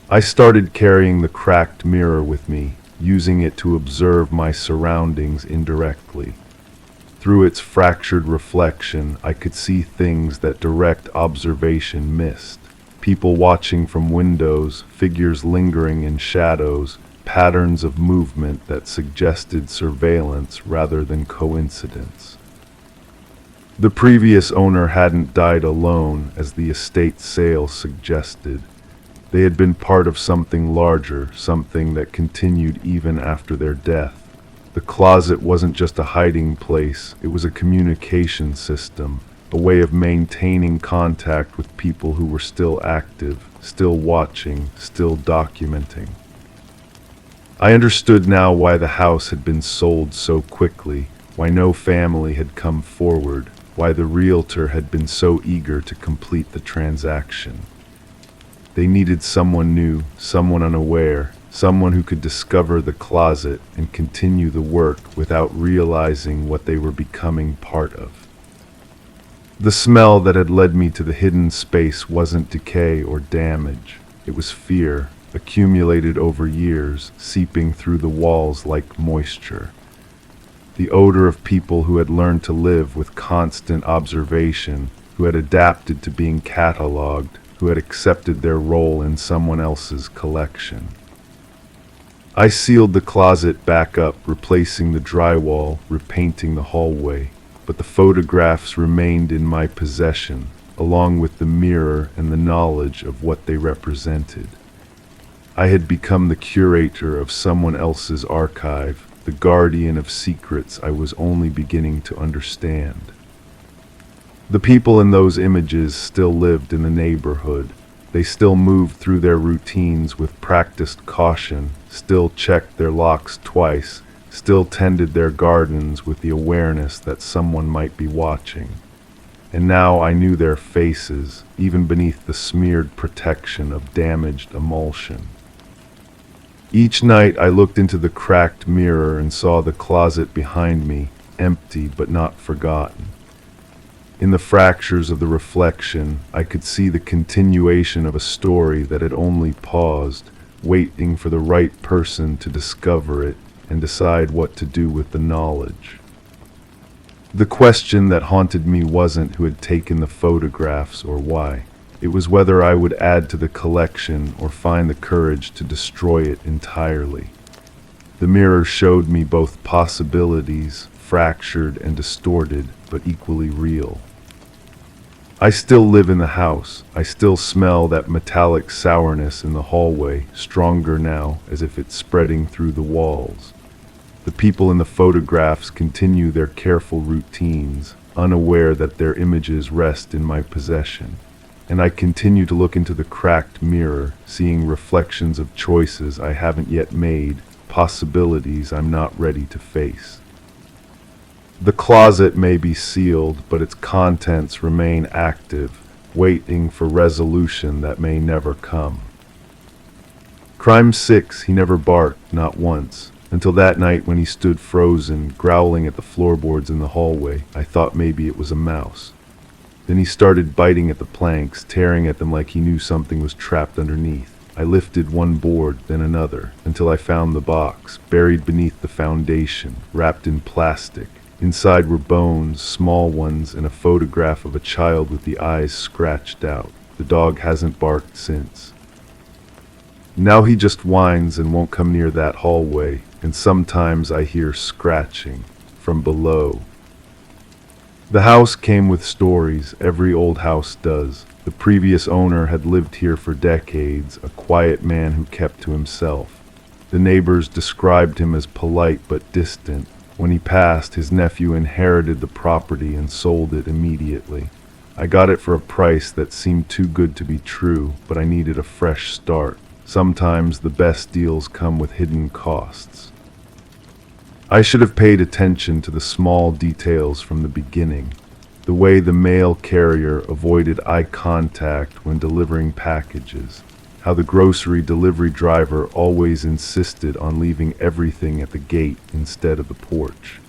I started carrying the cracked mirror with me, using it to observe my surroundings indirectly. Through its fractured reflection, I could see things that direct observation missed. People watching from windows, figures lingering in shadows, patterns of movement that suggested surveillance rather than coincidence. The previous owner hadn't died alone, as the estate sale suggested. They had been part of something larger, something that continued even after their death. The closet wasn't just a hiding place, it was a communication system, a way of maintaining contact with people who were still active, still watching, still documenting. I understood now why the house had been sold so quickly, why no family had come forward, why the realtor had been so eager to complete the transaction. They needed someone new, someone unaware, someone who could discover the closet and continue the work without realizing what they were becoming part of. The smell that had led me to the hidden space wasn't decay or damage. It was fear, accumulated over years, seeping through the walls like moisture. The odor of people who had learned to live with constant observation, who had adapted to being catalogued, who had accepted their role in someone else's collection. I sealed the closet back up, replacing the drywall, repainting the hallway, but the photographs remained in my possession, along with the mirror and the knowledge of what they represented. I had become the curator of someone else's archive, the guardian of secrets I was only beginning to understand. The people in those images still lived in the neighborhood. They still moved through their routines with practiced caution, still checked their locks twice, still tended their gardens with the awareness that someone might be watching. And now I knew their faces, even beneath the smeared protection of damaged emulsion. Each night I looked into the cracked mirror and saw the closet behind me, empty but not forgotten. In the fractures of the reflection, I could see the continuation of a story that had only paused, waiting for the right person to discover it and decide what to do with the knowledge. The question that haunted me wasn't who had taken the photographs or why. It was whether I would add to the collection or find the courage to destroy it entirely. The mirror showed me both possibilities, fractured and distorted, but equally real. I still live in the house. I still smell that metallic sourness in the hallway, stronger now, as if it's spreading through the walls. The people in the photographs continue their careful routines, unaware that their images rest in my possession. And I continue to look into the cracked mirror, seeing reflections of choices I haven't yet made, possibilities I'm not ready to face. The closet may be sealed, but its contents remain active, waiting for resolution that may never come. Crime 6, he never barked, not once. Until that night when he stood frozen, growling at the floorboards in the hallway. I thought maybe it was a mouse. Then he started biting at the planks, tearing at them like he knew something was trapped underneath. I lifted one board, then another, until I found the box, buried beneath the foundation, wrapped in plastic. Inside were bones, small ones, and a photograph of a child with the eyes scratched out. The dog hasn't barked since. Now he just whines and won't come near that hallway, and sometimes I hear scratching from below. The house came with stories, every old house does. The previous owner had lived here for decades, a quiet man who kept to himself. The neighbors described him as polite but distant. When he passed, his nephew inherited the property and sold it immediately. I got it for a price that seemed too good to be true, but I needed a fresh start. Sometimes the best deals come with hidden costs. I should have paid attention to the small details from the beginning. The way the mail carrier avoided eye contact when delivering packages. How the grocery delivery driver always insisted on leaving everything at the gate instead of the porch.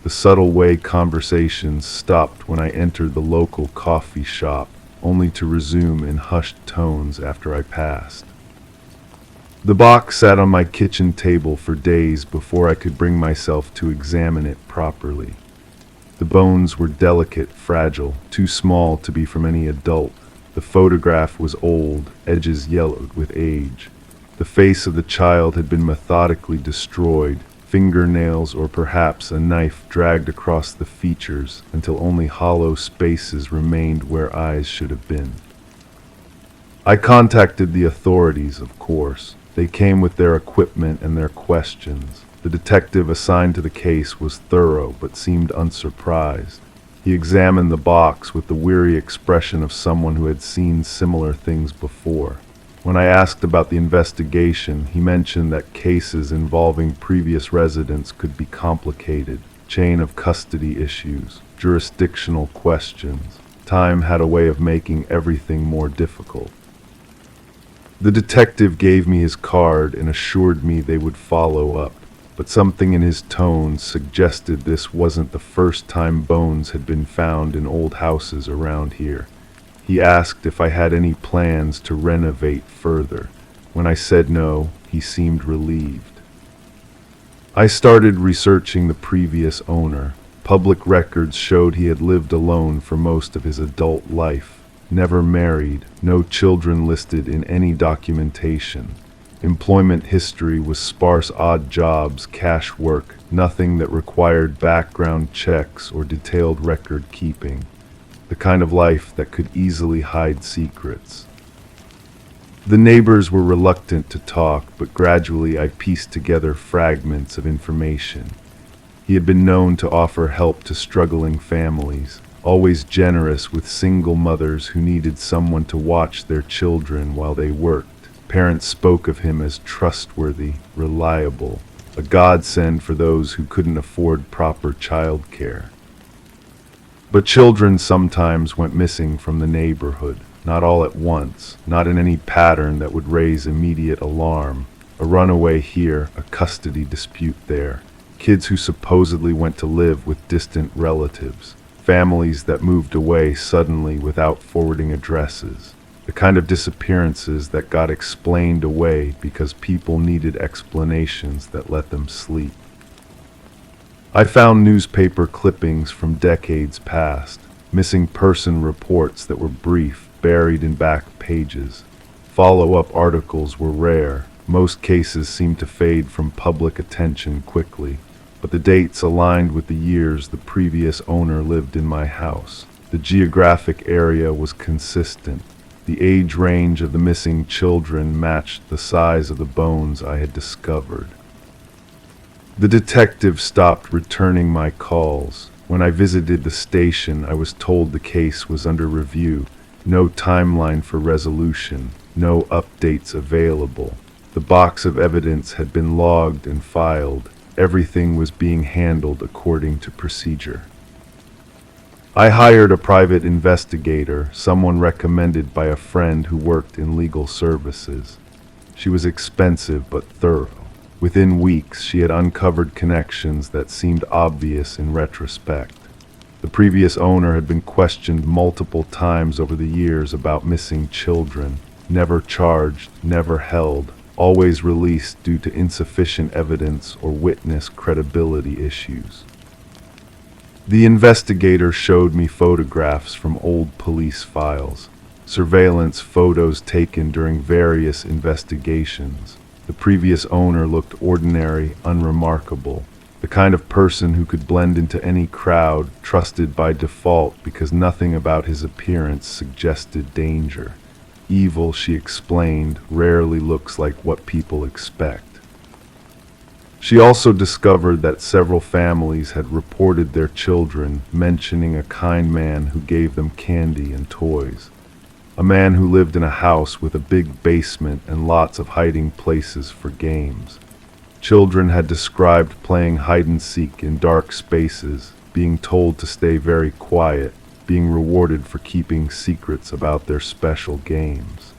The subtle way conversations stopped when I entered the local coffee shop, only to resume in hushed tones after I passed. The box sat on my kitchen table for days before I could bring myself to examine it properly. The bones were delicate, fragile, too small to be from any adult. The photograph was old, edges yellowed with age. The face of the child had been methodically destroyed, fingernails or perhaps a knife dragged across the features until only hollow spaces remained where eyes should have been. I contacted the authorities, of course. They came with their equipment and their questions. The detective assigned to the case was thorough but seemed unsurprised. He examined the box with the weary expression of someone who had seen similar things before. When I asked about the investigation, he mentioned that cases involving previous residents could be complicated, chain of custody issues, jurisdictional questions. Time had a way of making everything more difficult. The detective gave me his card and assured me they would follow up, but something in his tone suggested this wasn't the first time bones had been found in old houses around here. He asked if I had any plans to renovate further. When I said no, he seemed relieved. I started researching the previous owner. Public records showed he had lived alone for most of his adult life. Never married, no children listed in any documentation. Employment history was sparse odd jobs, cash work, nothing that required background checks or detailed record keeping. The kind of life that could easily hide secrets. The neighbors were reluctant to talk, but gradually I pieced together fragments of information. He had been known to offer help to struggling families, always generous with single mothers who needed someone to watch their children while they worked. Parents spoke of him as trustworthy, reliable, a godsend for those who couldn't afford proper child care. But children sometimes went missing from the neighborhood, not all at once, not in any pattern that would raise immediate alarm. A runaway here, a custody dispute there. Kids who supposedly went to live with distant relatives. Families that moved away suddenly without forwarding addresses. The kind of disappearances that got explained away because people needed explanations that let them sleep. I found newspaper clippings from decades past, missing person reports that were brief, buried in back pages. Follow-up articles were rare. Most cases seemed to fade from public attention quickly. But the dates aligned with the years the previous owner lived in my house. The geographic area was consistent. The age range of the missing children matched the size of the bones I had discovered. The detective stopped returning my calls. When I visited the station, I was told the case was under review. No timeline for resolution, no updates available. The box of evidence had been logged and filed. everything was being handled according to procedure. I hired a private investigator, someone recommended by a friend who worked in legal services. She was expensive but thorough. Within weeks, she had uncovered connections that seemed obvious in retrospect. The previous owner had been questioned multiple times over the years about missing children, never charged, never held, always released due to insufficient evidence or witness credibility issues. The investigator showed me photographs from old police files, surveillance photos taken during various investigations. The previous owner looked ordinary, unremarkable, the kind of person who could blend into any crowd, trusted by default because nothing about his appearance suggested danger. Evil, she explained, rarely looks like what people expect. She also discovered that several families had reported their children, mentioning a kind man who gave them candy and toys. A man who lived in a house with a big basement and lots of hiding places for games. Children had described playing hide-and-seek in dark spaces, being told to stay very quiet, being rewarded for keeping secrets about their special games.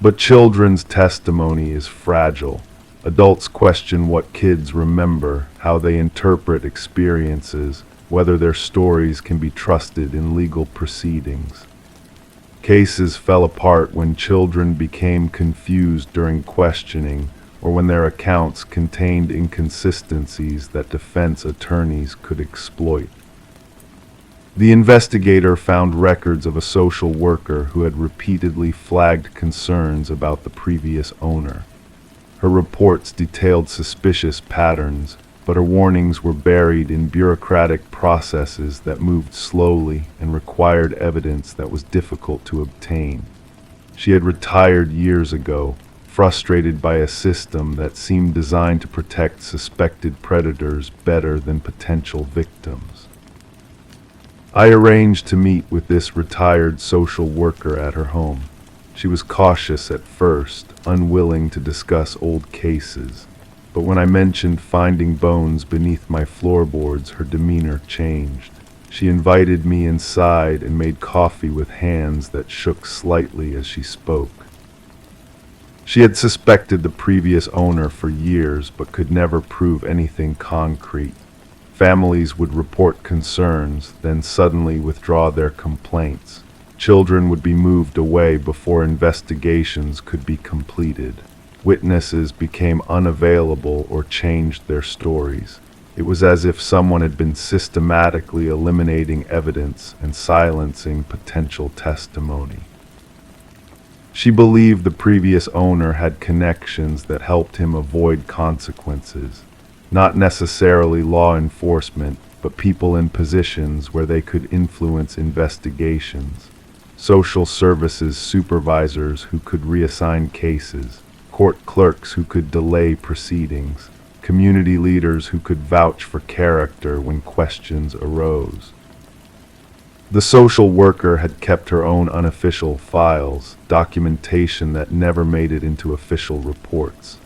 But children's testimony is fragile. Adults question what kids remember, how they interpret experiences, whether their stories can be trusted in legal proceedings. Cases fell apart when children became confused during questioning, or when their accounts contained inconsistencies that defense attorneys could exploit. The investigator found records of a social worker who had repeatedly flagged concerns about the previous owner. Her reports detailed suspicious patterns, but her warnings were buried in bureaucratic processes that moved slowly and required evidence that was difficult to obtain. She had retired years ago, frustrated by a system that seemed designed to protect suspected predators better than potential victims. I arranged to meet with this retired social worker at her home. She was cautious at first, unwilling to discuss old cases, but when I mentioned finding bones beneath my floorboards, her demeanor changed. She invited me inside and made coffee with hands that shook slightly as she spoke. She had suspected the previous owner for years, but could never prove anything concrete. Families would report concerns, then suddenly withdraw their complaints. Children would be moved away before investigations could be completed. Witnesses became unavailable or changed their stories. It was as if someone had been systematically eliminating evidence and silencing potential testimony. She believed the previous owner had connections that helped him avoid consequences, not necessarily law enforcement, but people in positions where they could influence investigations. Social services supervisors who could reassign cases, court clerks who could delay proceedings, community leaders who could vouch for character when questions arose. The social worker had kept her own unofficial files, documentation that never made it into official reports.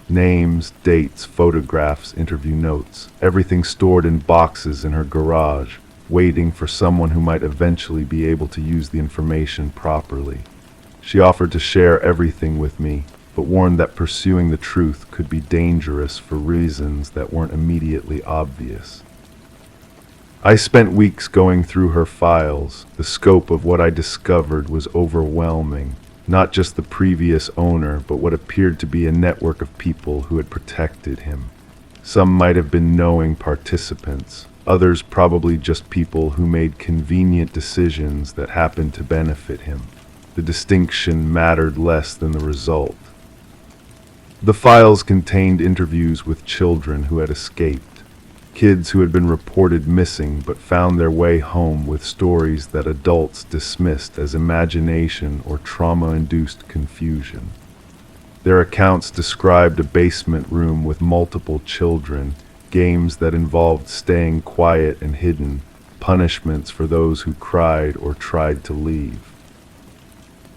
Names, dates, photographs, interview notes, everything stored in boxes in her garage, waiting for someone who might eventually be able to use the information properly. She offered to share everything with me, but warned that pursuing the truth could be dangerous for reasons that weren't immediately obvious. I spent weeks going through her files. The scope of what I discovered was overwhelming. Not just the previous owner, but what appeared to be a network of people who had protected him. Some might have been knowing participants, others probably just people who made convenient decisions that happened to benefit him. The distinction mattered less than the result. The files contained interviews with children who had escaped, kids who had been reported missing but found their way home with stories that adults dismissed as imagination or trauma-induced confusion. Their accounts described a basement room with multiple children, games that involved staying quiet and hidden, punishments for those who cried or tried to leave.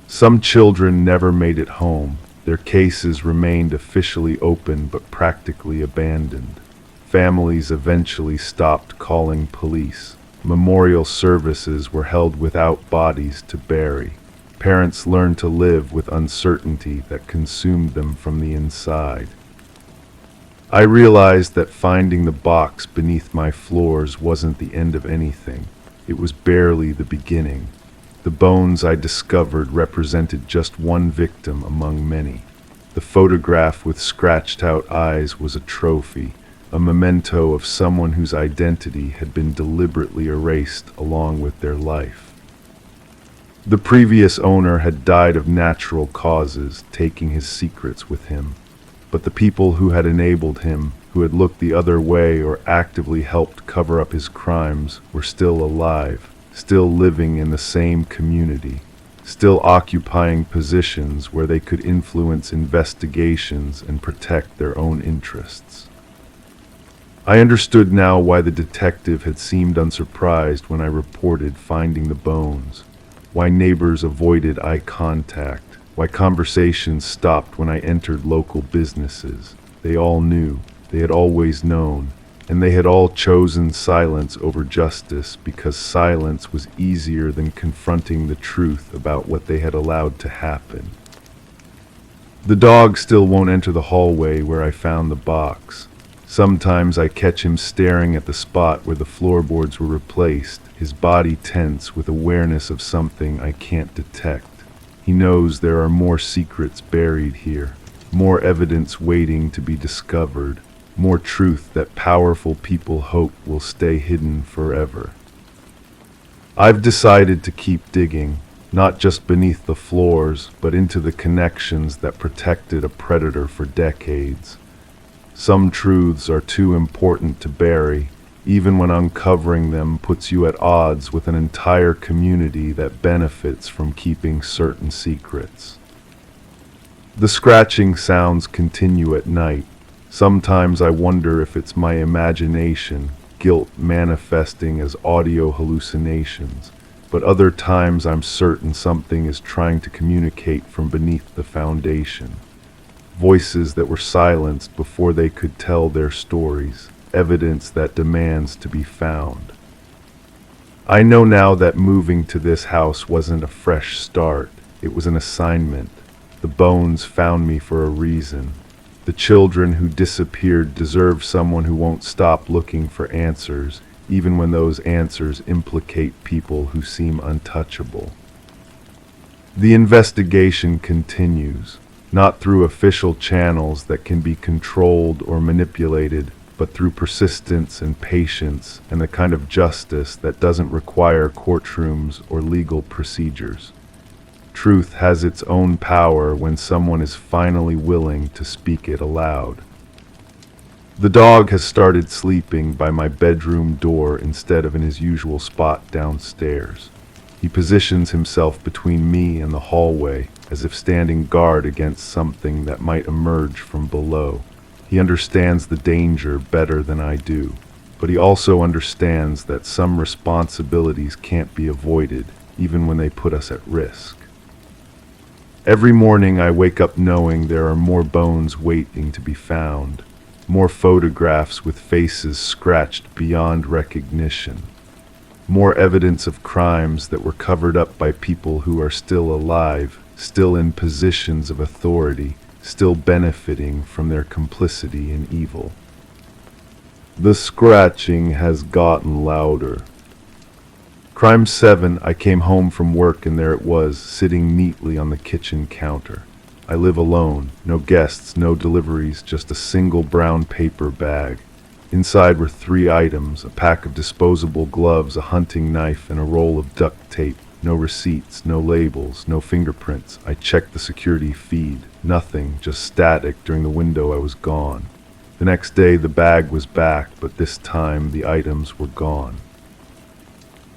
Some children never made it home. Their cases remained officially open but practically abandoned. Families eventually stopped calling police. Memorial services were held without bodies to bury. Parents learned to live with uncertainty that consumed them from the inside. I realized that finding the box beneath my floors wasn't the end of anything. It was barely the beginning. The bones I discovered represented just one victim among many. The photograph with scratched-out eyes was a trophy, a memento of someone whose identity had been deliberately erased along with their life. The previous owner had died of natural causes, taking his secrets with him. But the people who had enabled him, who had looked the other way or actively helped cover up his crimes, were still alive, still living in the same community, still occupying positions where they could influence investigations and protect their own interests. I understood now why the detective had seemed unsurprised when I reported finding the bones, why neighbors avoided eye contact, why conversations stopped when I entered local businesses. They all knew, they had always known, and they had all chosen silence over justice because silence was easier than confronting the truth about what they had allowed to happen. The dog still won't enter the hallway where I found the box. Sometimes I catch him staring at the spot where the floorboards were replaced, his body tense with awareness of something I can't detect. He knows there are more secrets buried here, more evidence waiting to be discovered, more truth that powerful people hope will stay hidden forever. I've decided to keep digging, not just beneath the floors, but into the connections that protected a predator for decades. Some truths are too important to bury, even when uncovering them puts you at odds with an entire community that benefits from keeping certain secrets. The scratching sounds continue at night. Sometimes I wonder if it's my imagination, guilt manifesting as audio hallucinations, but other times I'm certain something is trying to communicate from beneath the foundation. Voices that were silenced before they could tell their stories, evidence that demands to be found. I know now that moving to this house wasn't a fresh start, it was an assignment. The bones found me for a reason. The children who disappeared deserve someone who won't stop looking for answers, even when those answers implicate people who seem untouchable. The investigation continues, not through official channels that can be controlled or manipulated, but through persistence and patience and the kind of justice that doesn't require courtrooms or legal procedures. Truth has its own power when someone is finally willing to speak it aloud. The dog has started sleeping by my bedroom door instead of in his usual spot downstairs. He positions himself between me and the hallway, as if standing guard against something that might emerge from below. He understands the danger better than I do, but he also understands that some responsibilities can't be avoided, even when they put us at risk. Every morning I wake up knowing there are more bones waiting to be found, more photographs with faces scratched beyond recognition, more evidence of crimes that were covered up by people who are still alive, still in positions of authority, still benefiting from their complicity in evil. The scratching has gotten louder. Crime 7, I came home from work and there it was, sitting neatly on the kitchen counter. I live alone, no guests, no deliveries, just a single brown paper bag. Inside were 3 items, a pack of disposable gloves, a hunting knife, and a roll of duct tape. No receipts, no labels, no fingerprints. I checked the security feed. Nothing, just static during the window I was gone. The next day the bag was back, but this time the items were gone.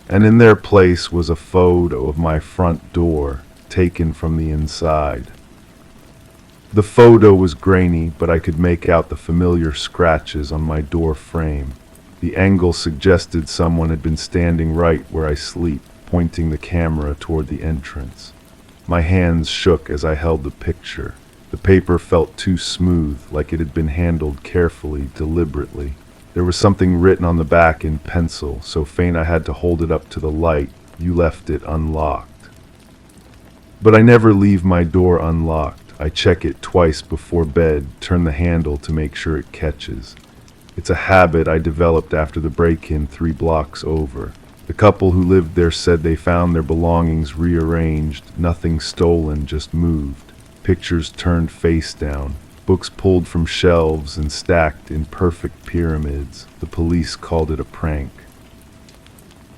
And in their place was a photo of my front door, taken from the inside. The photo was grainy, but I could make out the familiar scratches on my door frame. The angle suggested someone had been standing right where I sleep, pointing the camera toward the entrance. My hands shook as I held the picture. The paper felt too smooth, like it had been handled carefully, deliberately. There was something written on the back in pencil, so faint I had to hold it up to the light. You left it unlocked. But I never leave my door unlocked. I check it twice before bed, turn the handle to make sure it catches. It's a habit I developed after the break-in 3 blocks over. The couple who lived there said they found their belongings rearranged, nothing stolen, just moved. Pictures turned face down, books pulled from shelves and stacked in perfect pyramids. The police called it a prank.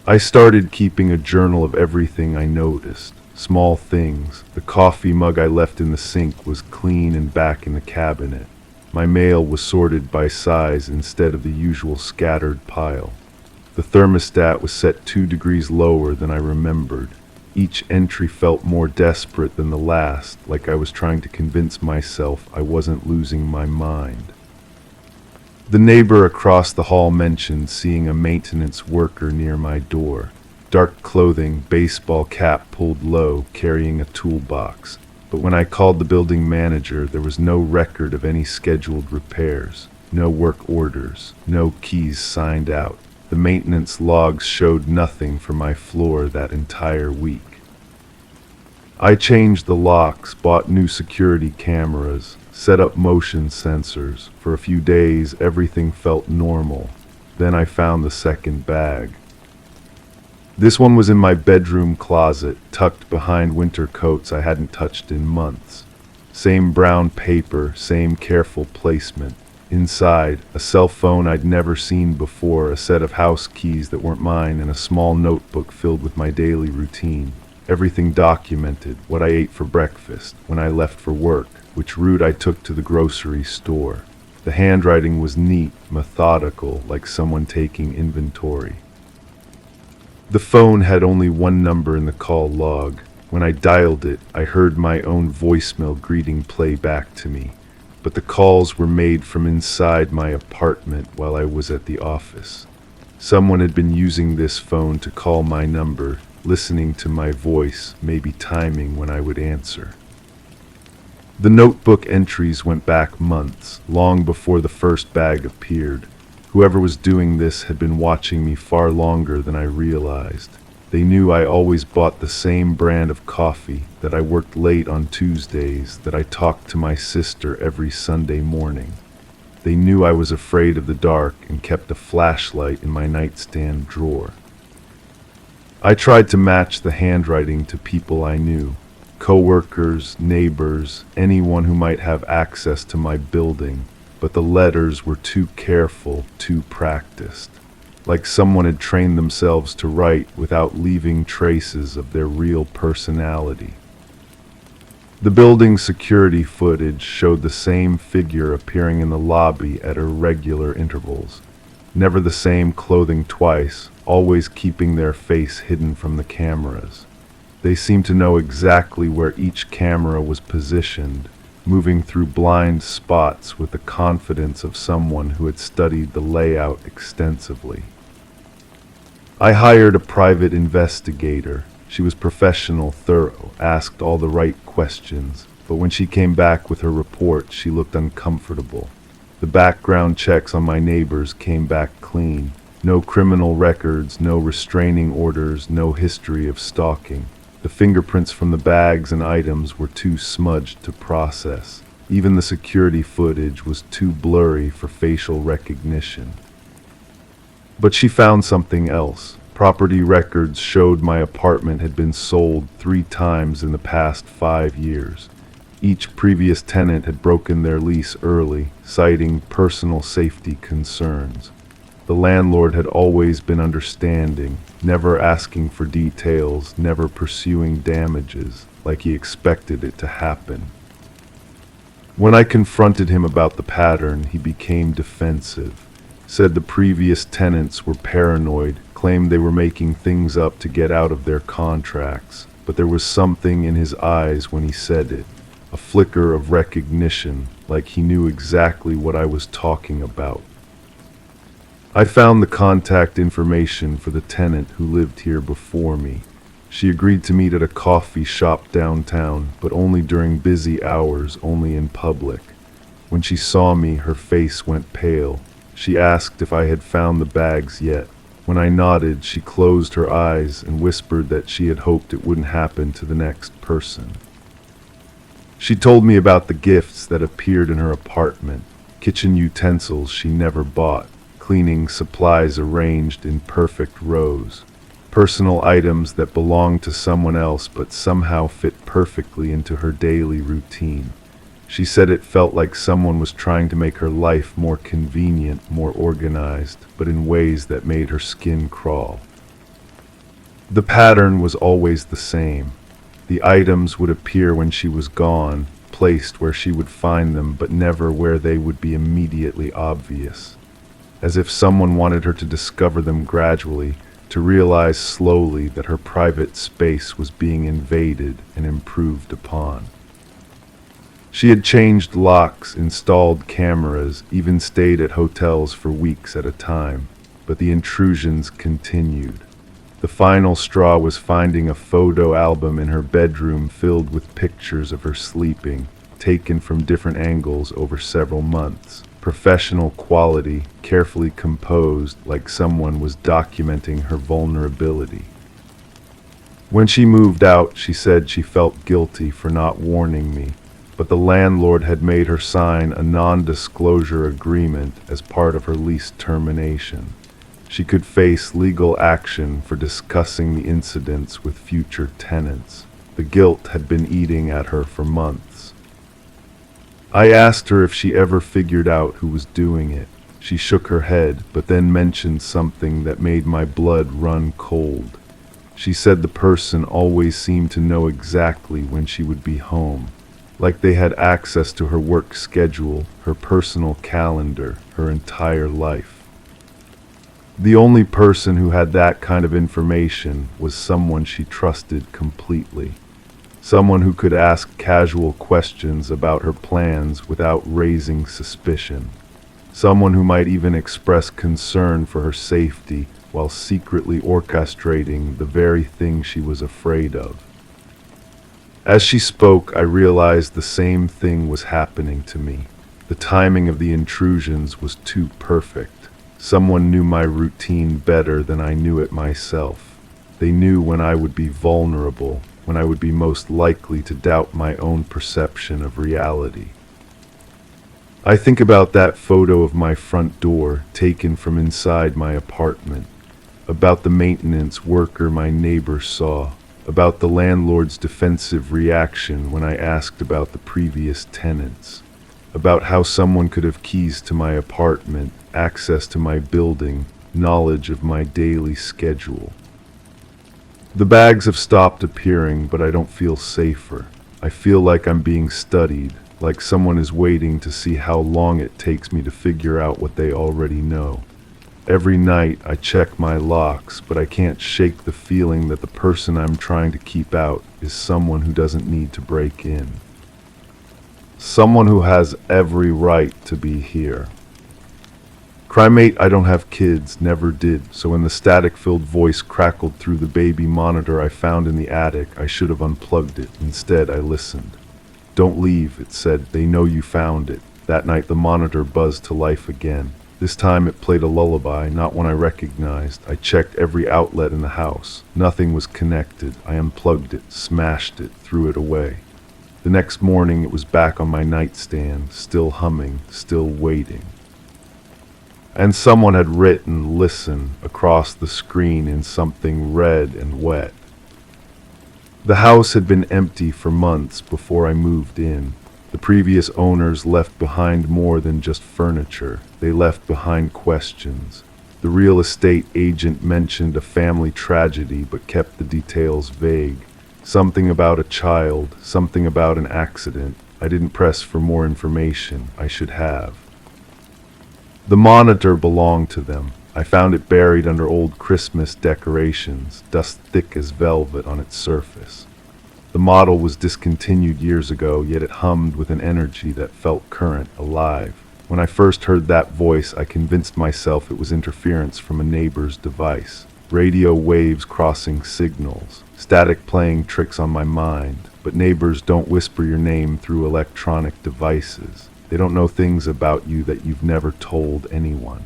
I started keeping a journal of everything I noticed. Small things. The coffee mug I left in the sink was clean and back in the cabinet. My mail was sorted by size instead of the usual scattered pile. The thermostat was set 2 degrees lower than I remembered. Each entry felt more desperate than the last, like I was trying to convince myself I wasn't losing my mind. The neighbor across the hall mentioned seeing a maintenance worker near my door. Dark clothing, baseball cap pulled low, carrying a toolbox. But when I called the building manager, there was no record of any scheduled repairs, no work orders, no keys signed out. The maintenance logs showed nothing for my floor that entire week. I changed the locks, bought new security cameras, set up motion sensors. For a few days, everything felt normal. Then I found the second bag. This one was in my bedroom closet, tucked behind winter coats I hadn't touched in months. Same brown paper, same careful placement. Inside, a cell phone I'd never seen before, a set of house keys that weren't mine, and a small notebook filled with my daily routine. Everything documented: what I ate for breakfast, when I left for work, which route I took to the grocery store. The handwriting was neat, methodical, like someone taking inventory. The phone had only one number in the call log. When I dialed it, I heard my own voicemail greeting play back to me. But the calls were made from inside my apartment while I was at the office. Someone had been using this phone to call my number, listening to my voice, maybe timing when I would answer. The notebook entries went back months, long before the first bag appeared. Whoever was doing this had been watching me far longer than I realized. They knew I always bought the same brand of coffee, that I worked late on Tuesdays, that I talked to my sister every Sunday morning. They knew I was afraid of the dark and kept a flashlight in my nightstand drawer. I tried to match the handwriting to people I knew, coworkers, neighbors, anyone who might have access to my building, but the letters were too careful, too practiced. Like someone had trained themselves to write without leaving traces of their real personality. The building's security footage showed the same figure appearing in the lobby at irregular intervals. Never the same clothing twice, always keeping their face hidden from the cameras. They seemed to know exactly where each camera was positioned, moving through blind spots with the confidence of someone who had studied the layout extensively. I hired a private investigator. She was professional, thorough, asked all the right questions, but when she came back with her report, she looked uncomfortable. The background checks on my neighbors came back clean. No criminal records, no restraining orders, no history of stalking. The fingerprints from the bags and items were too smudged to process. Even the security footage was too blurry for facial recognition. But she found something else. Property records showed my apartment had been sold 3 times in the past 5 years. Each previous tenant had broken their lease early, citing personal safety concerns. The landlord had always been understanding, never asking for details, never pursuing damages, like he expected it to happen. When I confronted him about the pattern, he became defensive, said the previous tenants were paranoid, claimed they were making things up to get out of their contracts, but there was something in his eyes when he said it, a flicker of recognition, like he knew exactly what I was talking about. I found the contact information for the tenant who lived here before me. She agreed to meet at a coffee shop downtown, but only during busy hours, only in public. When she saw me, her face went pale. She asked if I had found the bags yet. When I nodded, she closed her eyes and whispered that she had hoped it wouldn't happen to the next person. She told me about the gifts that appeared in her apartment, kitchen utensils she never bought, cleaning supplies arranged in perfect rows, personal items that belonged to someone else but somehow fit perfectly into her daily routine. She said it felt like someone was trying to make her life more convenient, more organized, but in ways that made her skin crawl. The pattern was always the same. The items would appear when she was gone, placed where she would find them, but never where they would be immediately obvious. As if someone wanted her to discover them gradually, to realize slowly that her private space was being invaded and improved upon. She had changed locks, installed cameras, even stayed at hotels for weeks at a time, but the intrusions continued. The final straw was finding a photo album in her bedroom filled with pictures of her sleeping, taken from different angles over several months. Professional quality, carefully composed, like someone was documenting her vulnerability. When she moved out, she said she felt guilty for not warning me, but the landlord had made her sign a non-disclosure agreement as part of her lease termination. She could face legal action for discussing the incidents with future tenants. The guilt had been eating at her for months. I asked her if she ever figured out who was doing it. She shook her head, but then mentioned something that made my blood run cold. She said the person always seemed to know exactly when she would be home, like they had access to her work schedule, her personal calendar, her entire life. The only person who had that kind of information was someone she trusted completely. Someone who could ask casual questions about her plans without raising suspicion. Someone who might even express concern for her safety while secretly orchestrating the very thing she was afraid of. As she spoke, I realized the same thing was happening to me. The timing of the intrusions was too perfect. Someone knew my routine better than I knew it myself. They knew when I would be vulnerable, when I would be most likely to doubt my own perception of reality. I think about that photo of my front door taken from inside my apartment, about the maintenance worker my neighbor saw, about the landlord's defensive reaction when I asked about the previous tenants, about how someone could have keys to my apartment, access to my building, knowledge of my daily schedule. The bags have stopped appearing, but I don't feel safer. I feel like I'm being studied, like someone is waiting to see how long it takes me to figure out what they already know. Every night I check my locks, but I can't shake the feeling that the person I'm trying to keep out is someone who doesn't need to break in. Someone who has every right to be here. Crymate, I don't have kids, never did, so when the static-filled voice crackled through the baby monitor I found in the attic, I should have unplugged it. Instead, I listened. "Don't leave," it said. "They know you found it." That night, the monitor buzzed to life again. This time it played a lullaby, not one I recognized. I checked every outlet in the house. Nothing was connected. I unplugged it, smashed it, threw it away. The next morning it was back on my nightstand, still humming, still waiting. And someone had written "listen" across the screen in something red and wet. The house had been empty for months before I moved in. The previous owners left behind more than just furniture. They left behind questions. The real estate agent mentioned a family tragedy but kept the details vague. Something about a child, something about an accident. I didn't press for more information. I should have. The monitor belonged to them. I found it buried under old Christmas decorations, dust thick as velvet on its surface. The model was discontinued years ago, yet it hummed with an energy that felt current, alive. When I first heard that voice, I convinced myself it was interference from a neighbor's device. radio waves crossing signals, static playing tricks on my mind. But neighbors don't whisper your name through electronic devices. They don't know things about you that you've never told anyone.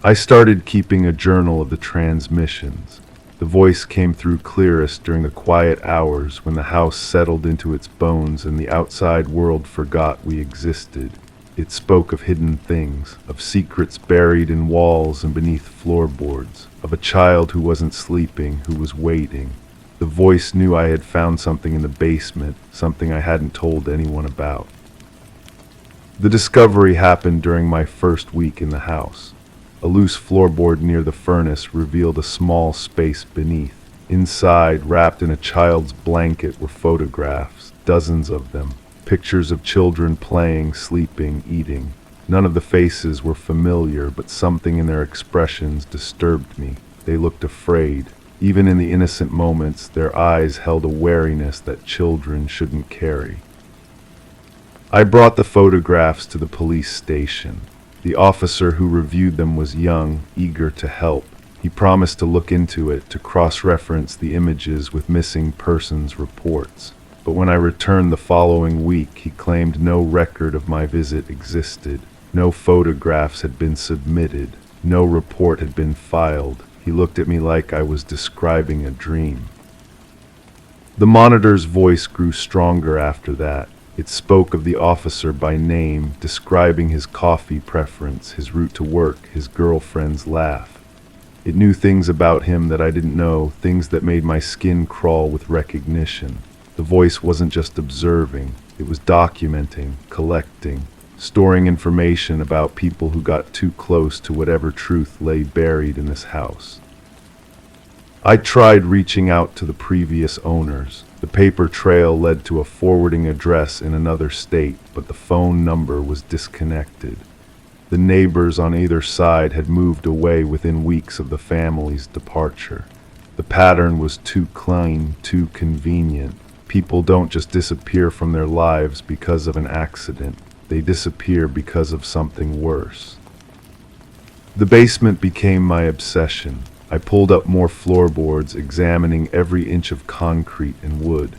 I started keeping a journal of the transmissions. The voice came through clearest during the quiet hours when the house settled into its bones and the outside world forgot we existed. It spoke of hidden things, of secrets buried in walls and beneath floorboards, of a child who wasn't sleeping, who was waiting. The voice knew I had found something in the basement, something I hadn't told anyone about. The discovery happened during my first week in the house. A loose floorboard near the furnace revealed a small space beneath. Inside, wrapped in a child's blanket, were photographs, dozens of them. Pictures of children playing, sleeping, eating. None of the faces were familiar, but something in their expressions disturbed me. They looked afraid. Even in the innocent moments, their eyes held a wariness that children shouldn't carry. I brought the photographs to the police station. The officer who reviewed them was young, eager to help. He promised to look into it, to cross-reference the images with missing persons reports. But when I returned the following week, he claimed no record of my visit existed. No photographs had been submitted. No report had been filed. He looked at me like I was describing a dream. The monitor's voice grew stronger after that. It spoke of the officer by name, describing his coffee preference, his route to work, his girlfriend's laugh. It knew things about him that I didn't know, things that made my skin crawl with recognition. The voice wasn't just observing, it was documenting, collecting, storing information about people who got too close to whatever truth lay buried in this house. I tried reaching out to the previous owners. The paper trail led to a forwarding address in another state, but the phone number was disconnected. The neighbors on either side had moved away within weeks of the family's departure. The pattern was too clean, too convenient. People don't just disappear from their lives because of an accident. They disappear because of something worse. The basement became my obsession. I pulled up more floorboards, examining every inch of concrete and wood.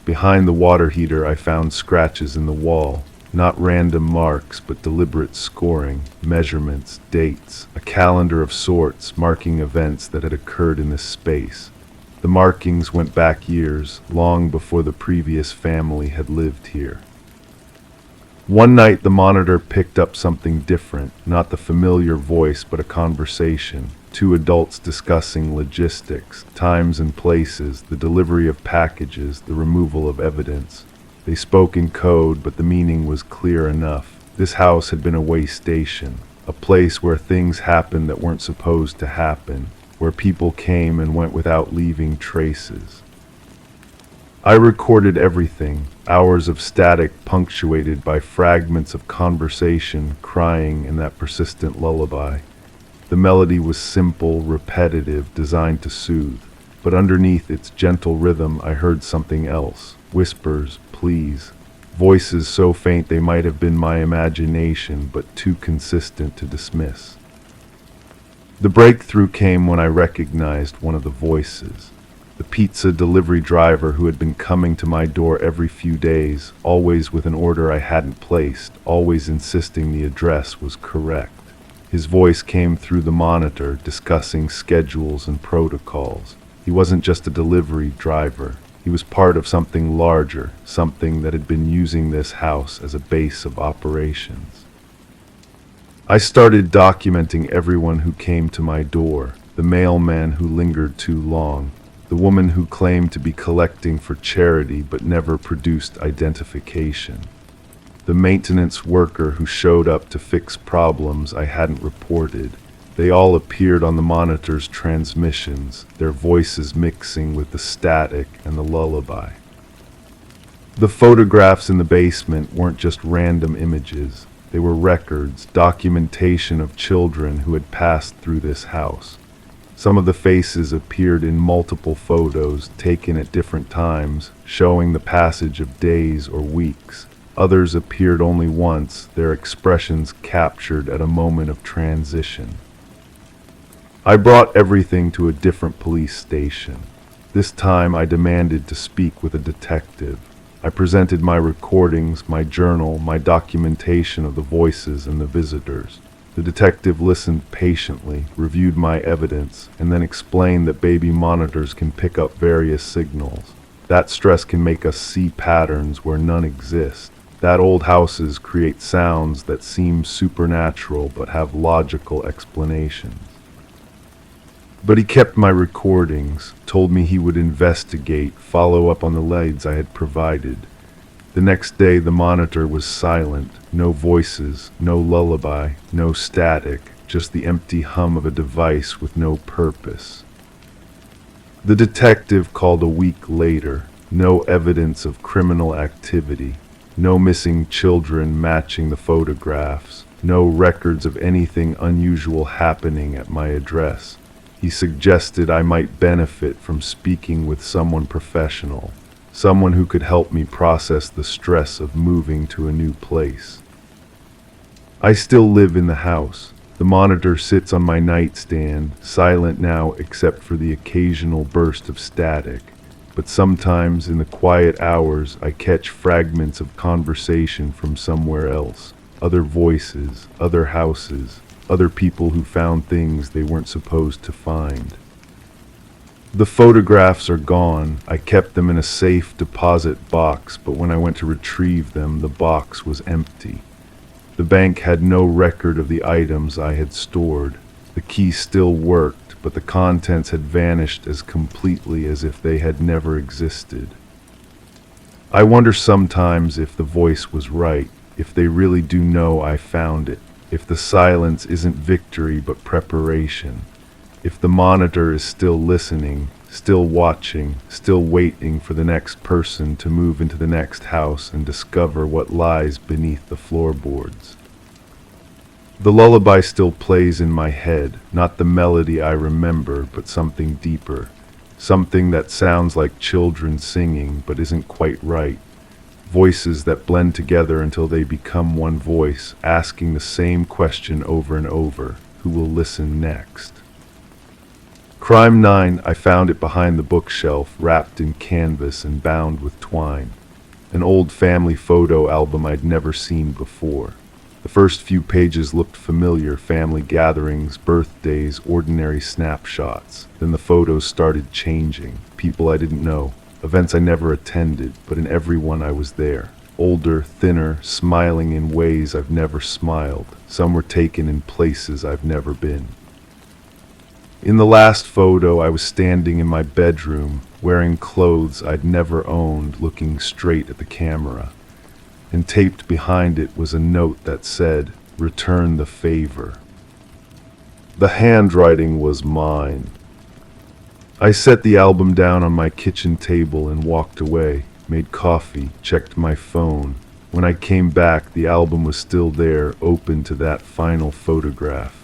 Behind the water heater, I found scratches in the wall. Not random marks, but deliberate scoring, measurements, dates, a calendar of sorts marking events that had occurred in this space. The markings went back years, long before the previous family had lived here. One night, the monitor picked up something different, not the familiar voice, but a conversation. Two adults discussing logistics, times and places, the delivery of packages, the removal of evidence. They spoke in code, but the meaning was clear enough. This house had been a way station, a place where things happened that weren't supposed to happen, where people came and went without leaving traces. I recorded everything, hours of static punctuated by fragments of conversation, crying, and that persistent lullaby. The melody was simple, repetitive, designed to soothe, but underneath its gentle rhythm I heard something else. Whispers, pleas, voices so faint they might have been my imagination, but too consistent to dismiss. The breakthrough came when I recognized one of the voices. The pizza delivery driver who had been coming to my door every few days, always with an order I hadn't placed, always insisting the address was correct. His voice came through the monitor, discussing schedules and protocols. He wasn't just a delivery driver. He was part of something larger, something that had been using this house as a base of operations. I started documenting everyone who came to my door, the mailman who lingered too long, the woman who claimed to be collecting for charity but never produced identification, the maintenance worker who showed up to fix problems I hadn't reported. They all appeared on the monitor's transmissions, their voices mixing with the static and the lullaby. The photographs in the basement weren't just random images. They were records, documentation of children who had passed through this house. Some of the faces appeared in multiple photos taken at different times, showing the passage of days or weeks. Others appeared only once, their expressions captured at a moment of transition. I brought everything to a different police station. This time I demanded to speak with a detective. I presented my recordings, my journal, my documentation of the voices and the visitors. The detective listened patiently, reviewed my evidence, and then explained that baby monitors can pick up various signals. That stress can make us see patterns where none exist. That old houses create sounds that seem supernatural but have logical explanations. But he kept my recordings, told me he would investigate, follow up on the leads I had provided. The next day the monitor was silent, no voices, no lullaby, no static, just the empty hum of a device with no purpose. The detective called a week later, no evidence of criminal activity, no missing children matching the photographs, no records of anything unusual happening at my address. He suggested I might benefit from speaking with someone professional, someone who could help me process the stress of moving to a new place. I still live in the house. The monitor sits on my nightstand, silent now except for the occasional burst of static. But sometimes in the quiet hours I catch fragments of conversation from somewhere else, other voices, other houses, other people who found things they weren't supposed to find. The photographs are gone. I kept them in a safe deposit box, but when I went to retrieve them, the box was empty. The bank had no record of the items I had stored. The key still worked, but the contents had vanished as completely as if they had never existed. I wonder sometimes if the voice was right, if they really do know I found it. If the silence isn't victory but preparation, if the monitor is still listening, still watching, still waiting for the next person to move into the next house and discover what lies beneath the floorboards. The lullaby still plays in my head, not the melody I remember, but something deeper, something that sounds like children singing but isn't quite right. Voices that blend together until they become one voice, asking the same question over and over: who will listen next? Crime 9, I found it behind the bookshelf, wrapped in canvas and bound with twine. An old family photo album I'd never seen before. The first few pages looked familiar: family gatherings, birthdays, ordinary snapshots. Then the photos started changing. People I didn't know. Events I never attended, but in every one I was there. Older, thinner, smiling in ways I've never smiled. Some were taken in places I've never been. In the last photo, I was standing in my bedroom, wearing clothes I'd never owned, looking straight at the camera. And taped behind it was a note that said, "Return the favor." The handwriting was mine. I set the album down on my kitchen table and walked away, made coffee, checked my phone. When I came back, the album was still there, open to that final photograph.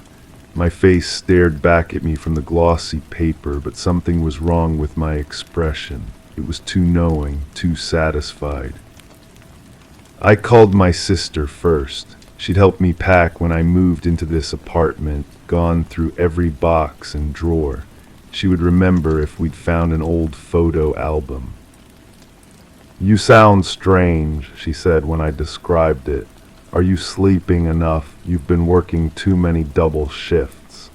My face stared back at me from the glossy paper, but something was wrong with my expression. It was too knowing, too satisfied. I called my sister first. She'd helped me pack when I moved into this apartment, gone through every box and drawer. She would remember if we'd found an old photo album. "You sound strange," she said when I described it. "Are you sleeping enough? You've been working too many double shifts."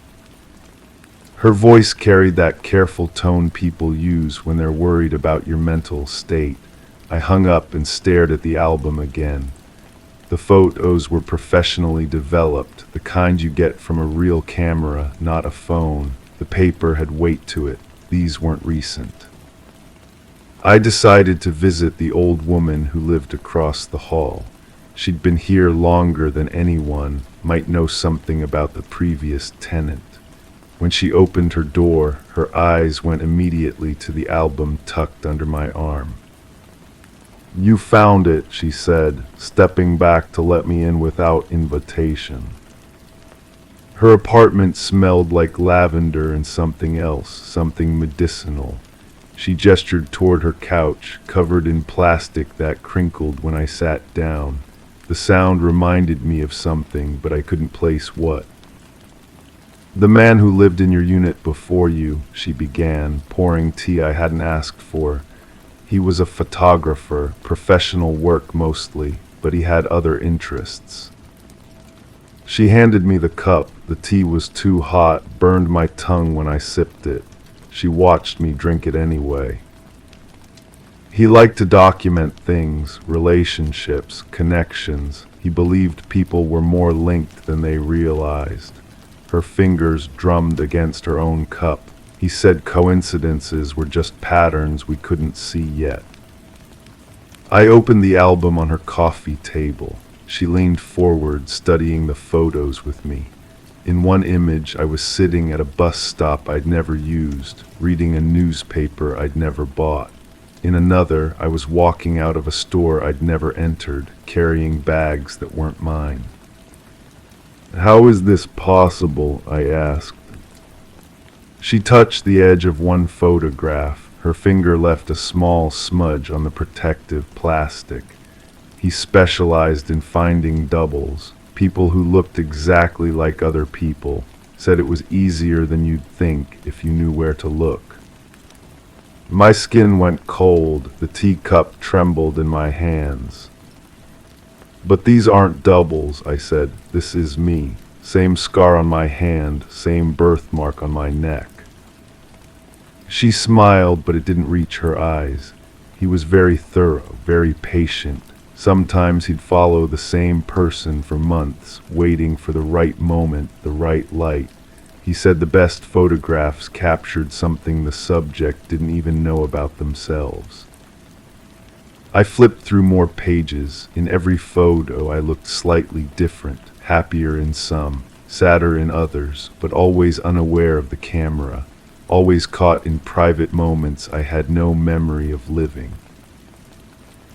Her voice carried that careful tone people use when they're worried about your mental state. I hung up and stared at the album again. The photos were professionally developed, the kind you get from a real camera, not a phone. The paper had weight to it. These weren't recent. I decided to visit the old woman who lived across the hall. She'd been here longer than anyone, might know something about the previous tenant. When she opened her door, her eyes went immediately to the album tucked under my arm. "You found it," she said, stepping back to let me in without invitation. Her apartment smelled like lavender and something else, something medicinal. She gestured toward her couch, covered in plastic that crinkled when I sat down. The sound reminded me of something, but I couldn't place what. "The man who lived in your unit before you," she began, pouring tea I hadn't asked for. "He was a photographer, professional work mostly, but he had other interests." She handed me the cup. The tea was too hot, burned my tongue when I sipped it. She watched me drink it anyway. "He liked to document things, relationships, connections. He believed people were more linked than they realized." Her fingers drummed against her own cup. "He said coincidences were just patterns we couldn't see yet." I opened the album on her coffee table. She leaned forward, studying the photos with me. In one image, I was sitting at a bus stop I'd never used, reading a newspaper I'd never bought. In another, I was walking out of a store I'd never entered, carrying bags that weren't mine. "How is this possible?" I asked. She touched the edge of one photograph. Her finger left a small smudge on the protective plastic. He specialized in finding doubles, people who looked exactly like other people. Said it was easier than you'd think if you knew where to look. My skin went cold. The teacup trembled in my hands. "But these aren't doubles," I said. "This is me. Same scar on my hand, same birthmark on my neck." She smiled, but it didn't reach her eyes. He was very thorough, very patient. Sometimes he'd follow the same person for months, waiting for the right moment, the right light. He said the best photographs captured something the subject didn't even know about themselves. I flipped through more pages. In every photo I looked slightly different, happier in some, sadder in others, but always unaware of the camera, always caught in private moments I had no memory of living.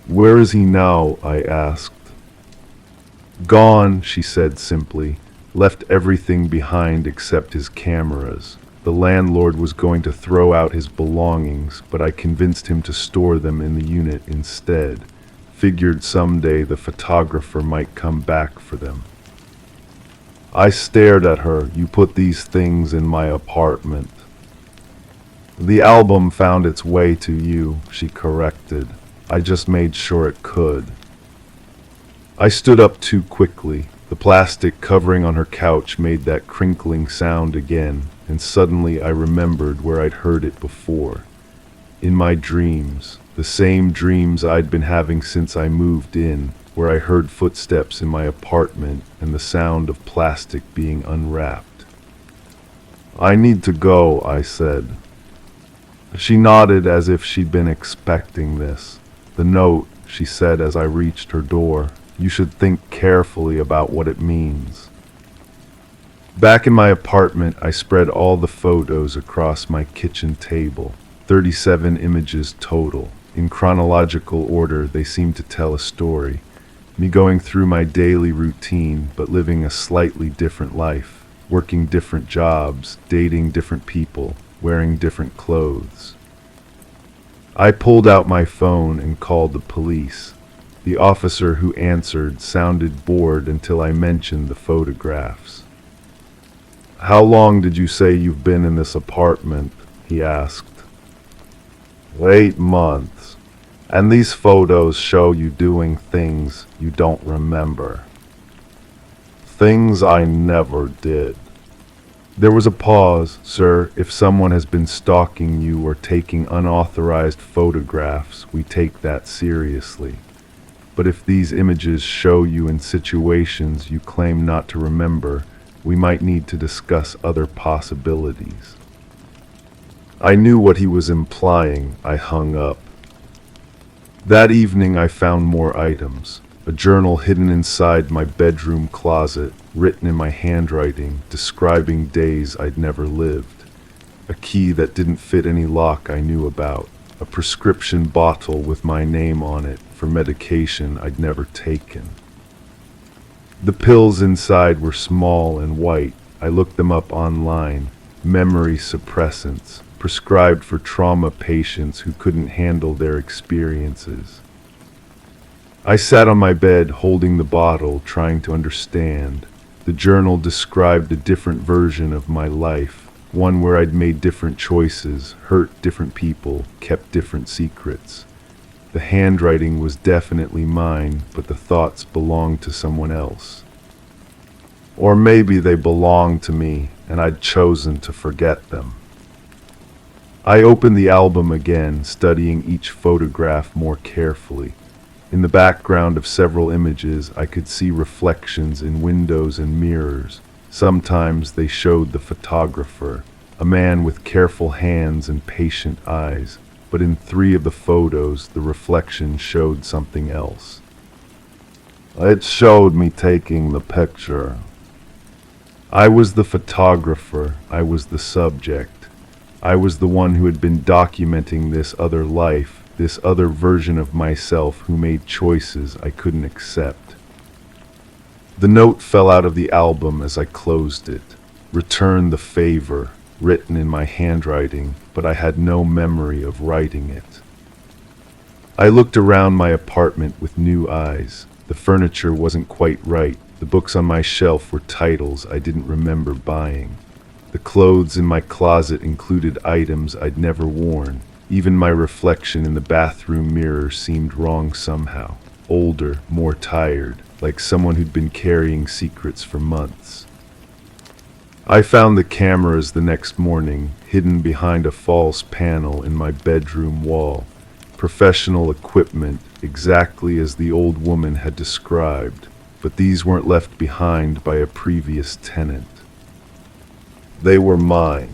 "Where is he now?" I asked. "Gone," she said simply. "Left everything behind except his cameras. The landlord was going to throw out his belongings, but I convinced him to store them in the unit instead. Figured someday the photographer might come back for them." I stared at her. "You put these things in my apartment." "The album found its way to you," she corrected. "I just made sure it could." I stood up too quickly. The plastic covering on her couch made that crinkling sound again, and suddenly I remembered where I'd heard it before. In my dreams, the same dreams I'd been having since I moved in, where I heard footsteps in my apartment and the sound of plastic being unwrapped. "I need to go," I said. She nodded as if she'd been expecting this. "The note," she said as I reached her door. "You should think carefully about what it means." Back in my apartment, I spread all the photos across my kitchen table. 37 images total. In chronological order, they seemed to tell a story. Me going through my daily routine, but living a slightly different life. Working different jobs, dating different people, wearing different clothes. I pulled out my phone and called the police. The officer who answered sounded bored until I mentioned the photographs. "How long did you say you've been in this apartment?" he asked. 8 months. And these photos show you doing things you don't remember." "Things I never did." There was a pause. "Sir, if someone has been stalking you or taking unauthorized photographs, we take that seriously. But if these images show you in situations you claim not to remember, we might need to discuss other possibilities." I knew what he was implying. I hung up. That evening I found more items. A journal hidden inside my bedroom closet, written in my handwriting, describing days I'd never lived. A key that didn't fit any lock I knew about. A prescription bottle with my name on it for medication I'd never taken. The pills inside were small and white. I looked them up online. Memory suppressants, prescribed for trauma patients who couldn't handle their experiences. I sat on my bed holding the bottle, trying to understand. The journal described a different version of my life, one where I'd made different choices, hurt different people, kept different secrets. The handwriting was definitely mine, but the thoughts belonged to someone else. Or maybe they belonged to me, and I'd chosen to forget them. I opened the album again, studying each photograph more carefully. In the background of several images, I could see reflections in windows and mirrors. Sometimes they showed the photographer, a man with careful hands and patient eyes, but in 3 of the photos, the reflection showed something else. It showed me taking the picture. I was the photographer, I was the subject. I was the one who had been documenting this other life, this other version of myself who made choices I couldn't accept. The note fell out of the album as I closed it. Return the favor, written in my handwriting, but I had no memory of writing it. I looked around my apartment with new eyes. The furniture wasn't quite right. The books on my shelf were titles I didn't remember buying. The clothes in my closet included items I'd never worn. Even my reflection in the bathroom mirror seemed wrong somehow. Older, more tired, like someone who'd been carrying secrets for months. I found the cameras the next morning, hidden behind a false panel in my bedroom wall. Professional equipment, exactly as the old woman had described, but these weren't left behind by a previous tenant. They were mine.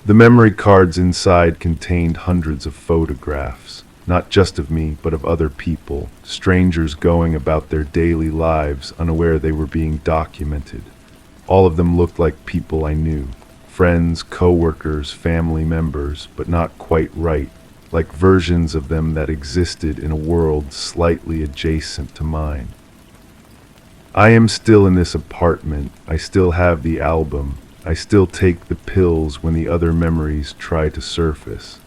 The memory cards inside contained hundreds of photographs, not just of me, but of other people, strangers going about their daily lives, unaware they were being documented. All of them looked like people I knew, friends, co-workers, family members, but not quite right, like versions of them that existed in a world slightly adjacent to mine. I am still in this apartment. I still have the album. I still take the pills when the other memories try to surface.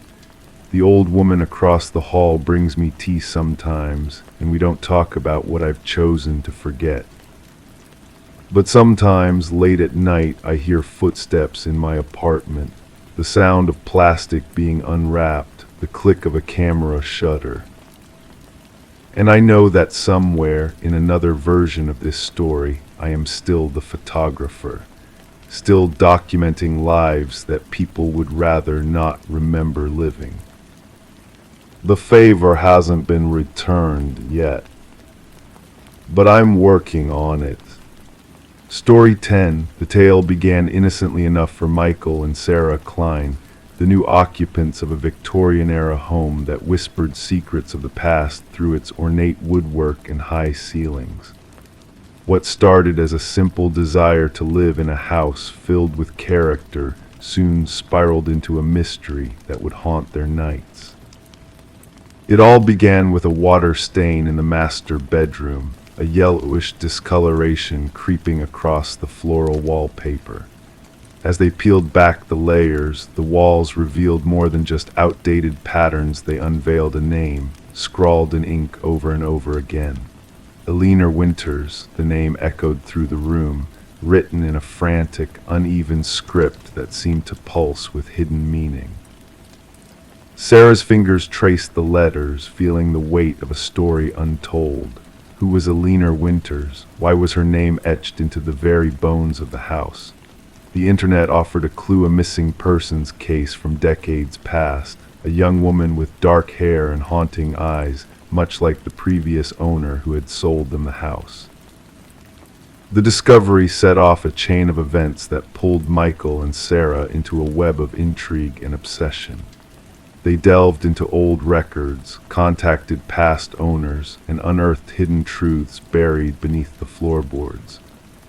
The old woman across the hall brings me tea sometimes, and we don't talk about what I've chosen to forget. But sometimes, late at night, I hear footsteps in my apartment, the sound of plastic being unwrapped, the click of a camera shutter. And I know that somewhere, in another version of this story, I am still the photographer, still documenting lives that people would rather not remember living. The favor hasn't been returned yet, but I'm working on it. Story 10, the tale began innocently enough for Michael and Sarah Klein, the new occupants of a Victorian-era home that whispered secrets of the past through its ornate woodwork and high ceilings. What started as a simple desire to live in a house filled with character soon spiraled into a mystery that would haunt their nights. It all began with a water stain in the master bedroom, a yellowish discoloration creeping across the floral wallpaper. As they peeled back the layers, the walls revealed more than just outdated patterns. They unveiled a name, scrawled in ink over and over again. Eleanor Winters, the name echoed through the room, written in a frantic, uneven script that seemed to pulse with hidden meaning. Sarah's fingers traced the letters, feeling the weight of a story untold. Who was Eleanor Winters? Why was her name etched into the very bones of the house? The internet offered a clue, a missing persons case from decades past, a young woman with dark hair and haunting eyes, much like the previous owner who had sold them the house. The discovery set off a chain of events that pulled Michael and Sarah into a web of intrigue and obsession. They delved into old records, contacted past owners, and unearthed hidden truths buried beneath the floorboards.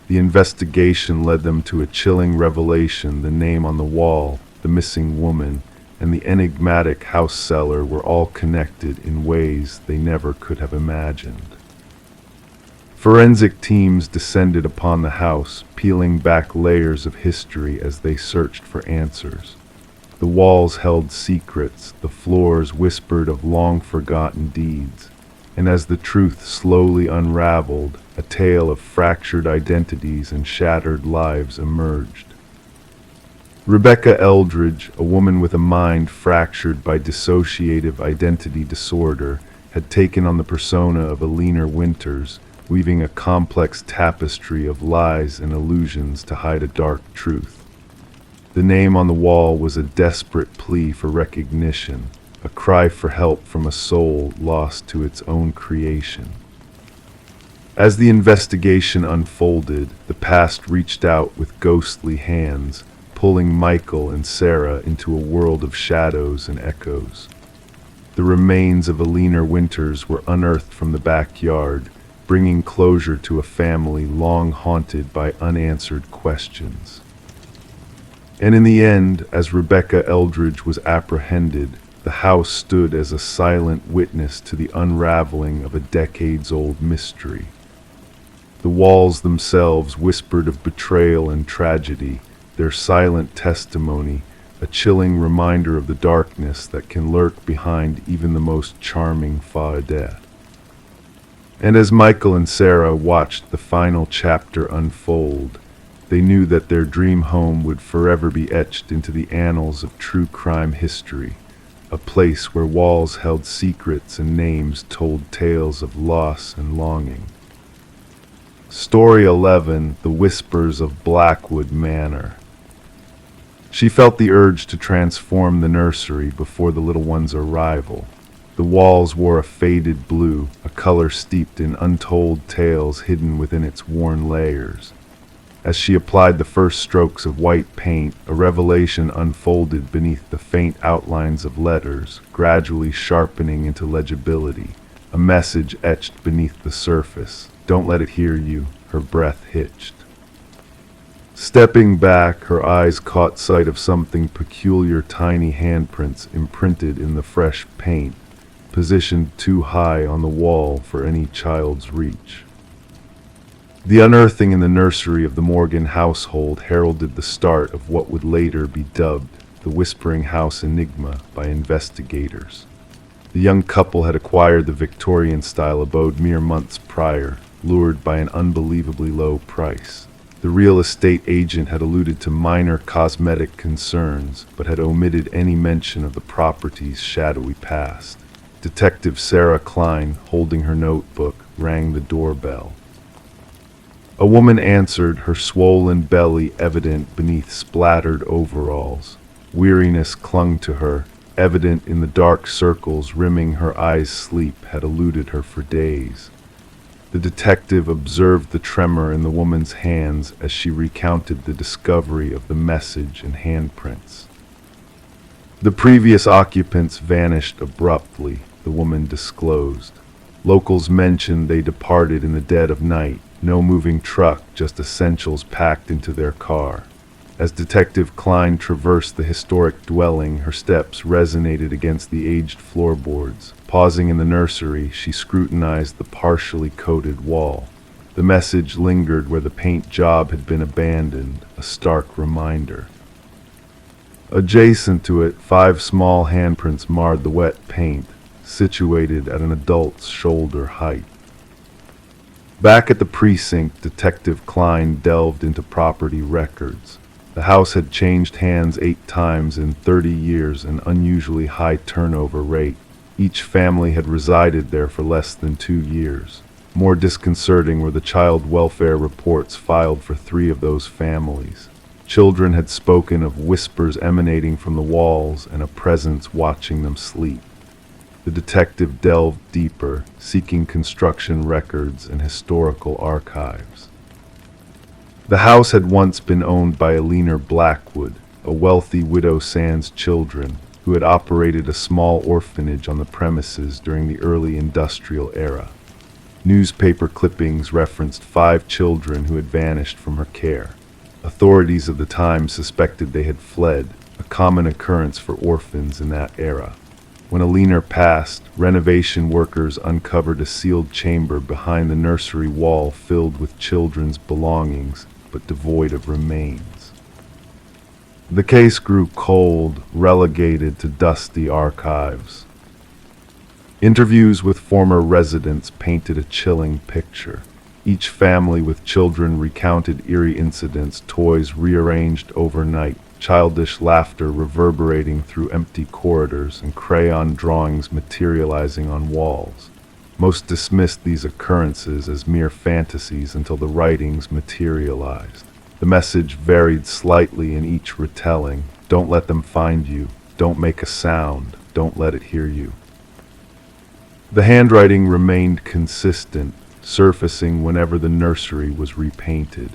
The investigation led them to a chilling revelation. The name on the wall, the missing woman, and the enigmatic house seller were all connected in ways they never could have imagined. Forensic teams descended upon the house, peeling back layers of history as they searched for answers. The walls held secrets, the floors whispered of long-forgotten deeds, and as the truth slowly unraveled, a tale of fractured identities and shattered lives emerged. Rebecca Eldridge, a woman with a mind fractured by dissociative identity disorder, had taken on the persona of Alina Winters, weaving a complex tapestry of lies and illusions to hide a dark truth. The name on the wall was a desperate plea for recognition, a cry for help from a soul lost to its own creation. As the investigation unfolded, the past reached out with ghostly hands, pulling Michael and Sarah into a world of shadows and echoes. The remains of Alina Winters were unearthed from the backyard, bringing closure to a family long haunted by unanswered questions. And in the end, as Rebecca Eldridge was apprehended, the house stood as a silent witness to the unraveling of a decades-old mystery. The walls themselves whispered of betrayal and tragedy, their silent testimony, a chilling reminder of the darkness that can lurk behind even the most charming façade. And as Michael and Sarah watched the final chapter unfold, they knew that their dream home would forever be etched into the annals of true crime history, a place where walls held secrets and names told tales of loss and longing. Story 11: The Whispers of Blackwood Manor. She felt the urge to transform the nursery before the little one's arrival. The walls wore a faded blue, a color steeped in untold tales hidden within its worn layers. As she applied the first strokes of white paint, a revelation unfolded beneath the faint outlines of letters, gradually sharpening into legibility. A message etched beneath the surface. "Don't let it hear you," her breath hitched. Stepping back, her eyes caught sight of something peculiar, tiny handprints imprinted in the fresh paint, positioned too high on the wall for any child's reach. The unearthing in the nursery of the Morgan household heralded the start of what would later be dubbed the Whispering House Enigma by investigators. The young couple had acquired the Victorian-style abode mere months prior, lured by an unbelievably low price. The real estate agent had alluded to minor cosmetic concerns, but had omitted any mention of the property's shadowy past. Detective Sarah Klein, holding her notebook, rang the doorbell. A woman answered, her swollen belly evident beneath splattered overalls. Weariness clung to her, evident in the dark circles rimming her eyes. Sleep had eluded her for days. The detective observed the tremor in the woman's hands as she recounted the discovery of the message and handprints. The previous occupants vanished abruptly, the woman disclosed. Locals mentioned they departed in the dead of night. No moving truck, just essentials packed into their car. As Detective Klein traversed the historic dwelling, her steps resonated against the aged floorboards. Pausing in the nursery, she scrutinized the partially coated wall. The message lingered where the paint job had been abandoned, a stark reminder. Adjacent to it, 5 small handprints marred the wet paint, situated at an adult's shoulder height. Back at the precinct, Detective Klein delved into property records. The house had changed hands 8 times in 30 years, an unusually high turnover rate. Each family had resided there for less than 2 years. More disconcerting were the child welfare reports filed for 3 of those families. Children had spoken of whispers emanating from the walls and a presence watching them sleep. The detective delved deeper, seeking construction records and historical archives. The house had once been owned by Alina Blackwood, a wealthy widow sans children, who had operated a small orphanage on the premises during the early industrial era. Newspaper clippings referenced 5 children who had vanished from her care. Authorities of the time suspected they had fled, a common occurrence for orphans in that era. When Alina passed, renovation workers uncovered a sealed chamber behind the nursery wall filled with children's belongings, but devoid of remains. The case grew cold, relegated to dusty archives. Interviews with former residents painted a chilling picture. Each family with children recounted eerie incidents, toys rearranged overnight, childish laughter reverberating through empty corridors, and crayon drawings materializing on walls. Most dismissed these occurrences as mere fantasies until the writings materialized. The message varied slightly in each retelling. Don't let them find you. Don't make a sound. Don't let it hear you. The handwriting remained consistent, surfacing whenever the nursery was repainted.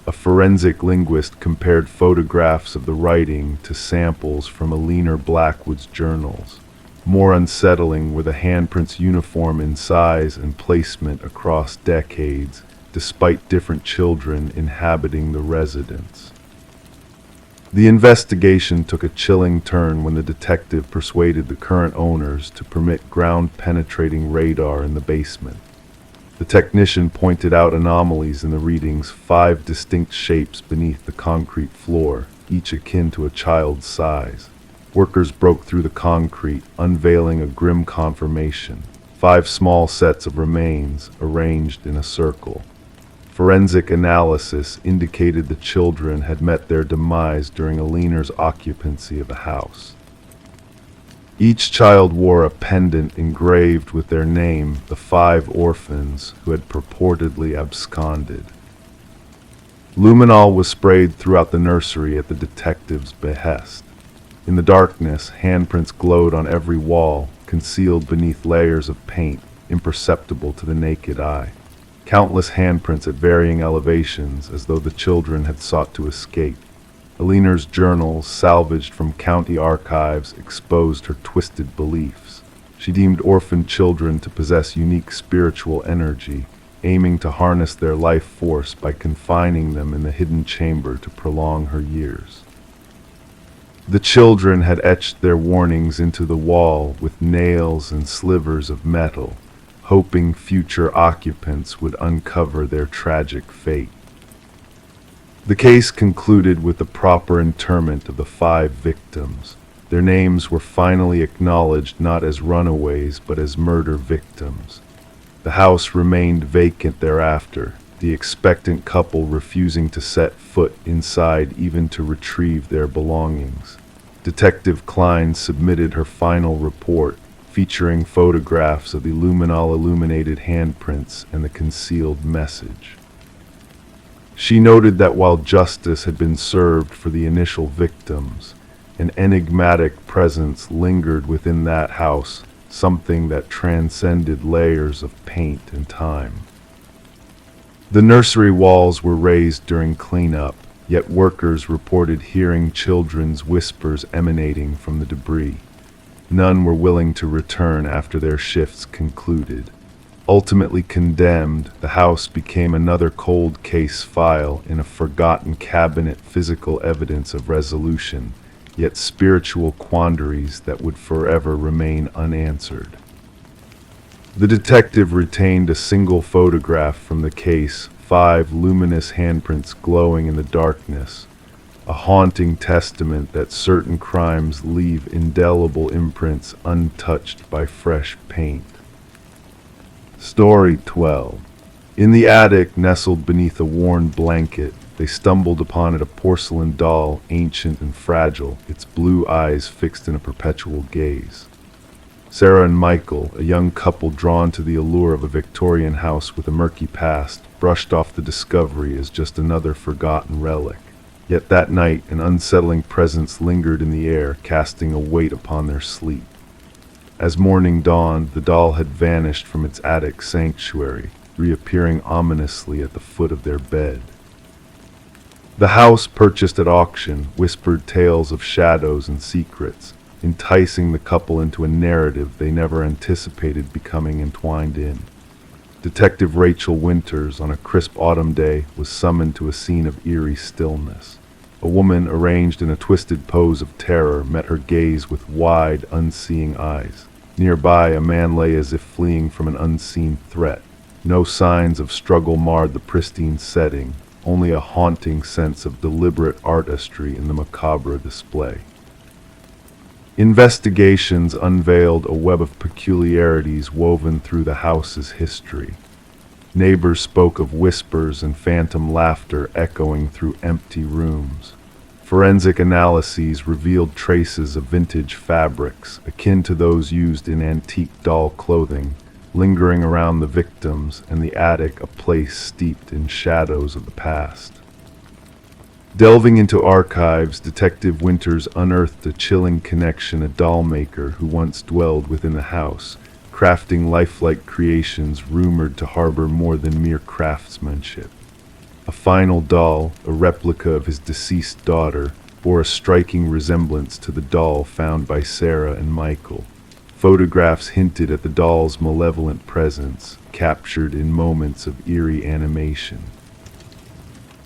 A forensic linguist compared photographs of the writing to samples from Alina Blackwood's journals. More unsettling were the handprints uniform in size and placement across decades, despite different children inhabiting the residence. The investigation took a chilling turn when the detective persuaded the current owners to permit ground-penetrating radar in the basement. The technician pointed out anomalies in the readings, 5 distinct shapes beneath the concrete floor, each akin to a child's size. Workers broke through the concrete, unveiling a grim confirmation. 5 small sets of remains arranged in a circle. Forensic analysis indicated the children had met their demise during Alina's occupancy of the house. Each child wore a pendant engraved with their name, the 5 orphans who had purportedly absconded. Luminol was sprayed throughout the nursery at the detective's behest. In the darkness, handprints glowed on every wall, concealed beneath layers of paint, imperceptible to the naked eye. Countless handprints at varying elevations, as though the children had sought to escape. Alina's journals, salvaged from county archives, exposed her twisted beliefs. She deemed orphan children to possess unique spiritual energy, aiming to harness their life force by confining them in the hidden chamber to prolong her years. The children had etched their warnings into the wall with nails and slivers of metal, hoping future occupants would uncover their tragic fate. The case concluded with the proper interment of the 5 victims. Their names were finally acknowledged not as runaways but as murder victims. The house remained vacant thereafter, the expectant couple refusing to set foot inside even to retrieve their belongings. Detective Klein submitted her final report, featuring photographs of the luminol illuminated handprints and the concealed message. She noted that while justice had been served for the initial victims, an enigmatic presence lingered within that house, something that transcended layers of paint and time. The nursery walls were raised during cleanup, yet workers reported hearing children's whispers emanating from the debris. None were willing to return after their shifts concluded. Ultimately condemned, the house became another cold case file in a forgotten cabinet, physical evidence of resolution, yet spiritual quandaries that would forever remain unanswered. The detective retained a single photograph from the case, 5 luminous handprints glowing in the darkness, a haunting testament that certain crimes leave indelible imprints untouched by fresh paint. Story 12. In the attic, nestled beneath a worn blanket, they stumbled upon a porcelain doll, ancient and fragile, its blue eyes fixed in a perpetual gaze. Sarah and Michael, a young couple drawn to the allure of a Victorian house with a murky past, brushed off the discovery as just another forgotten relic. Yet that night, an unsettling presence lingered in the air, casting a weight upon their sleep. As morning dawned, the doll had vanished from its attic sanctuary, reappearing ominously at the foot of their bed. The house, purchased at auction, whispered tales of shadows and secrets, enticing the couple into a narrative they never anticipated becoming entwined in. Detective Rachel Winters, on a crisp autumn day, was summoned to a scene of eerie stillness. A woman arranged in a twisted pose of terror met her gaze with wide, unseeing eyes. Nearby, a man lay as if fleeing from an unseen threat. No signs of struggle marred the pristine setting, only a haunting sense of deliberate artistry in the macabre display. Investigations unveiled a web of peculiarities woven through the house's history. Neighbors spoke of whispers and phantom laughter echoing through empty rooms. Forensic analyses revealed traces of vintage fabrics, akin to those used in antique doll clothing, lingering around the victims, and the attic a place steeped in shadows of the past. Delving into archives, Detective Winters unearthed a chilling connection: a doll maker who once dwelled within the house, crafting lifelike creations rumored to harbor more than mere craftsmanship. A final doll, a replica of his deceased daughter, bore a striking resemblance to the doll found by Sarah and Michael. Photographs hinted at the doll's malevolent presence, captured in moments of eerie animation.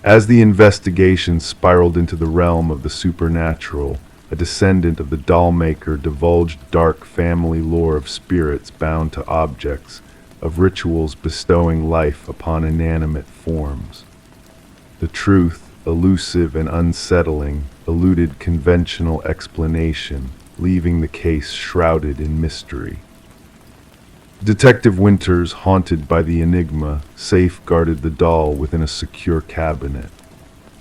As the investigation spiraled into the realm of the supernatural, a descendant of the doll maker divulged dark family lore of spirits bound to objects, of rituals bestowing life upon inanimate forms. The truth, elusive and unsettling, eluded conventional explanation, leaving the case shrouded in mystery. Detective Winters, haunted by the enigma, safeguarded the doll within a secure cabinet.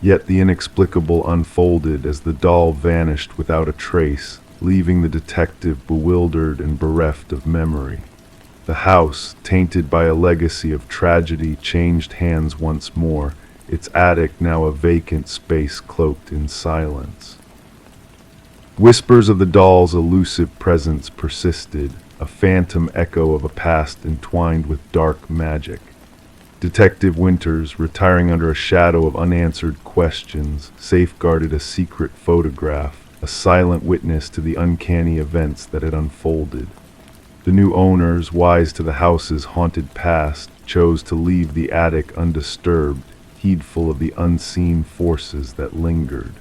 Yet the inexplicable unfolded as the doll vanished without a trace, leaving the detective bewildered and bereft of memory. The house, tainted by a legacy of tragedy, changed hands once more, its attic now a vacant space cloaked in silence. Whispers of the doll's elusive presence persisted, a phantom echo of a past entwined with dark magic. Detective Winters, retiring under a shadow of unanswered questions, safeguarded a secret photograph, a silent witness to the uncanny events that had unfolded. The new owners, wise to the house's haunted past, chose to leave the attic undisturbed, heedful of the unseen forces that lingered.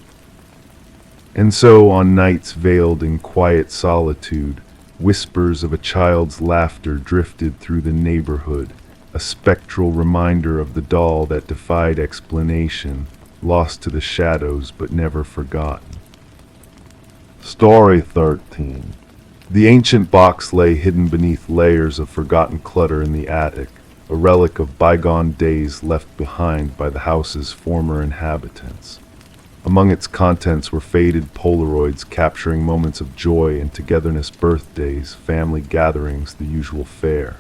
And so, on nights veiled in quiet solitude, whispers of a child's laughter drifted through the neighborhood, a spectral reminder of the doll that defied explanation, lost to the shadows but never forgotten. Story 13. The ancient box lay hidden beneath layers of forgotten clutter in the attic, a relic of bygone days left behind by the house's former inhabitants. Among its contents were faded Polaroids capturing moments of joy and togetherness, birthdays, family gatherings, the usual fare.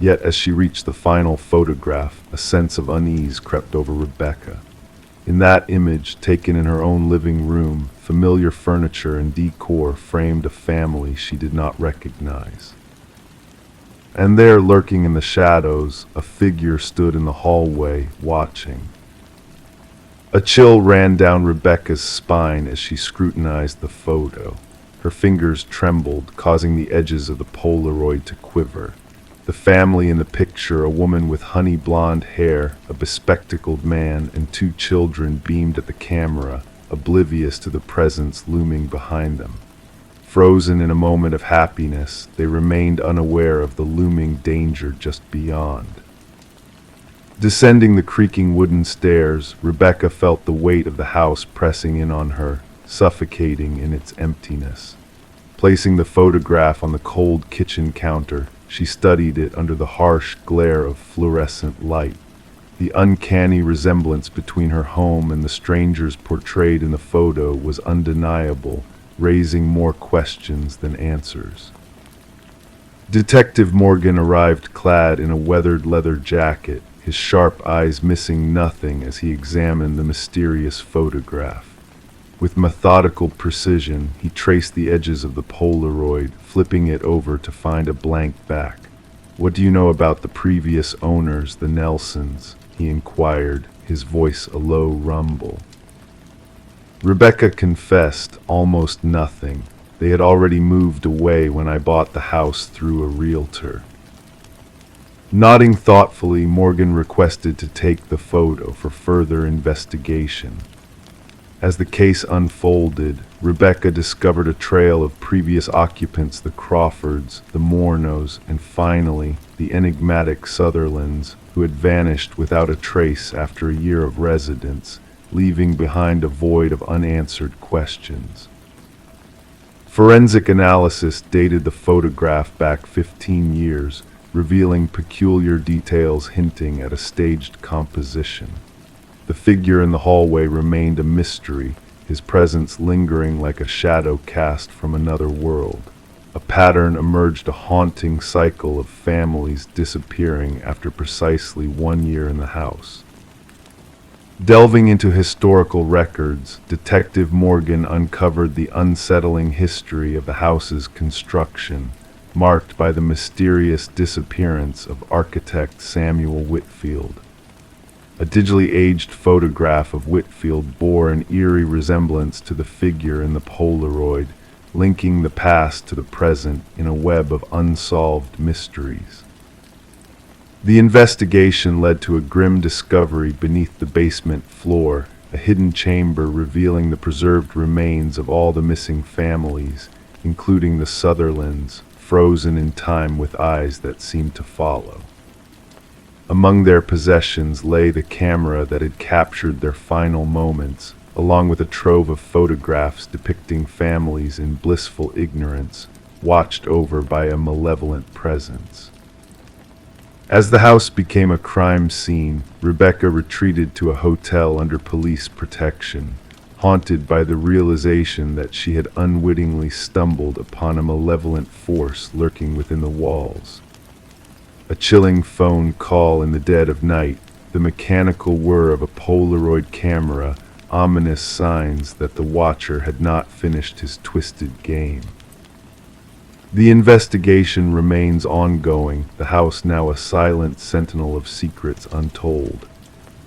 Yet as she reached the final photograph, a sense of unease crept over Rebecca. In that image, taken in her own living room, familiar furniture and decor framed a family she did not recognize. And there, lurking in the shadows, a figure stood in the hallway, watching. A chill ran down Rebecca's spine as she scrutinized the photo. Her fingers trembled, causing the edges of the Polaroid to quiver. The family in the picture, a woman with honey blonde hair, a bespectacled man, and two children, beamed at the camera, oblivious to the presence looming behind them. Frozen in a moment of happiness, they remained unaware of the looming danger just beyond. Descending the creaking wooden stairs, Rebecca felt the weight of the house pressing in on her, suffocating in its emptiness. Placing the photograph on the cold kitchen counter, she studied it under the harsh glare of fluorescent light. The uncanny resemblance between her home and the strangers portrayed in the photo was undeniable, raising more questions than answers. Detective Morgan arrived clad in a weathered leather jacket, his sharp eyes missing nothing as he examined the mysterious photograph. With methodical precision, he traced the edges of the Polaroid, flipping it over to find a blank back. "What do you know about the previous owners, the Nelsons?" he inquired, his voice a low rumble. Rebecca confessed, "Almost nothing. They had already moved away when I bought the house through a realtor." Nodding thoughtfully, Morgan requested to take the photo for further investigation. As the case unfolded, Rebecca discovered a trail of previous occupants: the Crawfords, the Mornos, and finally, the enigmatic Sutherlands, who had vanished without a trace after a year of residence, leaving behind a void of unanswered questions. Forensic analysis dated the photograph back 15 years, revealing peculiar details hinting at a staged composition. The figure in the hallway remained a mystery, his presence lingering like a shadow cast from another world. A pattern emerged, a haunting cycle of families disappearing after precisely 1 year in the house. Delving into historical records, Detective Morgan uncovered the unsettling history of the house's construction, marked by the mysterious disappearance of architect Samuel Whitfield. A digitally aged photograph of Whitfield bore an eerie resemblance to the figure in the Polaroid, linking the past to the present in a web of unsolved mysteries. The investigation led to a grim discovery beneath the basement floor, a hidden chamber revealing the preserved remains of all the missing families, including the Sutherlands, frozen in time with eyes that seemed to follow. Among their possessions lay the camera that had captured their final moments, along with a trove of photographs depicting families in blissful ignorance, watched over by a malevolent presence. As the house became a crime scene, Rebecca retreated to a hotel under police protection, haunted by the realization that she had unwittingly stumbled upon a malevolent force lurking within the walls. A chilling phone call in the dead of night, the mechanical whir of a Polaroid camera, ominous signs that the watcher had not finished his twisted game. The investigation remains ongoing, the house now a silent sentinel of secrets untold.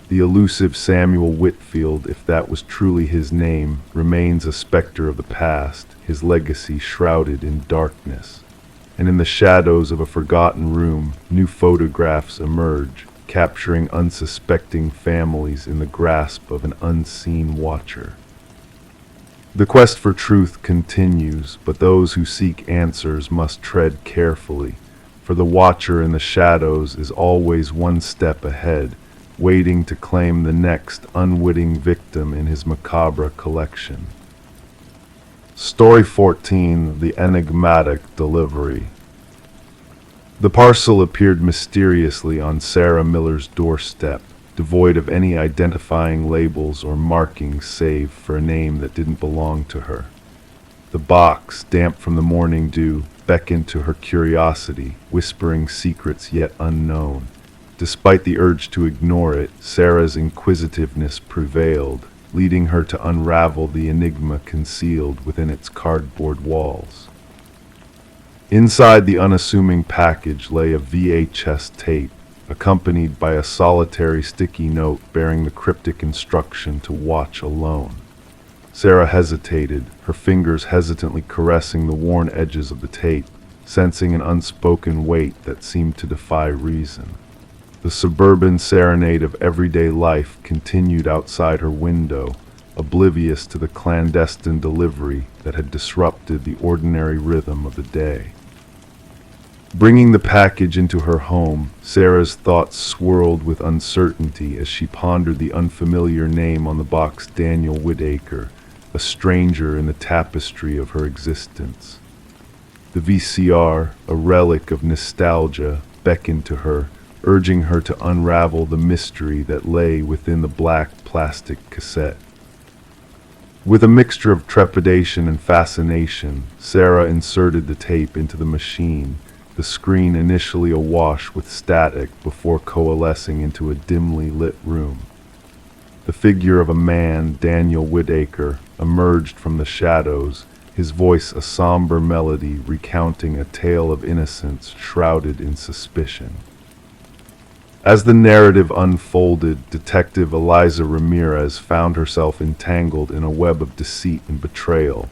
The elusive Samuel Whitfield, if that was truly his name, remains a specter of the past, his legacy shrouded in darkness. And in the shadows of a forgotten room, new photographs emerge, capturing unsuspecting families in the grasp of an unseen watcher. The quest for truth continues, but those who seek answers must tread carefully, for the watcher in the shadows is always one step ahead, waiting to claim the next unwitting victim in his macabre collection. Story 14: The Enigmatic Delivery. The parcel appeared mysteriously on Sarah Miller's doorstep, devoid of any identifying labels or markings save for a name that didn't belong to her. The box, damp from the morning dew, beckoned to her curiosity, whispering secrets yet unknown. Despite the urge to ignore it, Sarah's inquisitiveness prevailed, leading her to unravel the enigma concealed within its cardboard walls. Inside the unassuming package lay a VHS tape, accompanied by a solitary sticky note bearing the cryptic instruction to watch alone. Sarah hesitated, her fingers hesitantly caressing the worn edges of the tape, sensing an unspoken weight that seemed to defy reason. The suburban serenade of everyday life continued outside her window, oblivious to the clandestine delivery that had disrupted the ordinary rhythm of the day. Bringing the package into her home, Sarah's thoughts swirled with uncertainty as she pondered the unfamiliar name on the box: Daniel Whitaker, a stranger in the tapestry of her existence. The VCR, a relic of nostalgia, beckoned to her, urging her to unravel the mystery that lay within the black plastic cassette. With a mixture of trepidation and fascination, Sarah inserted the tape into the machine, the screen initially awash with static before coalescing into a dimly lit room. The figure of a man, Daniel Whitaker, emerged from the shadows, his voice a somber melody recounting a tale of innocence shrouded in suspicion. As the narrative unfolded, Detective Eliza Ramirez found herself entangled in a web of deceit and betrayal,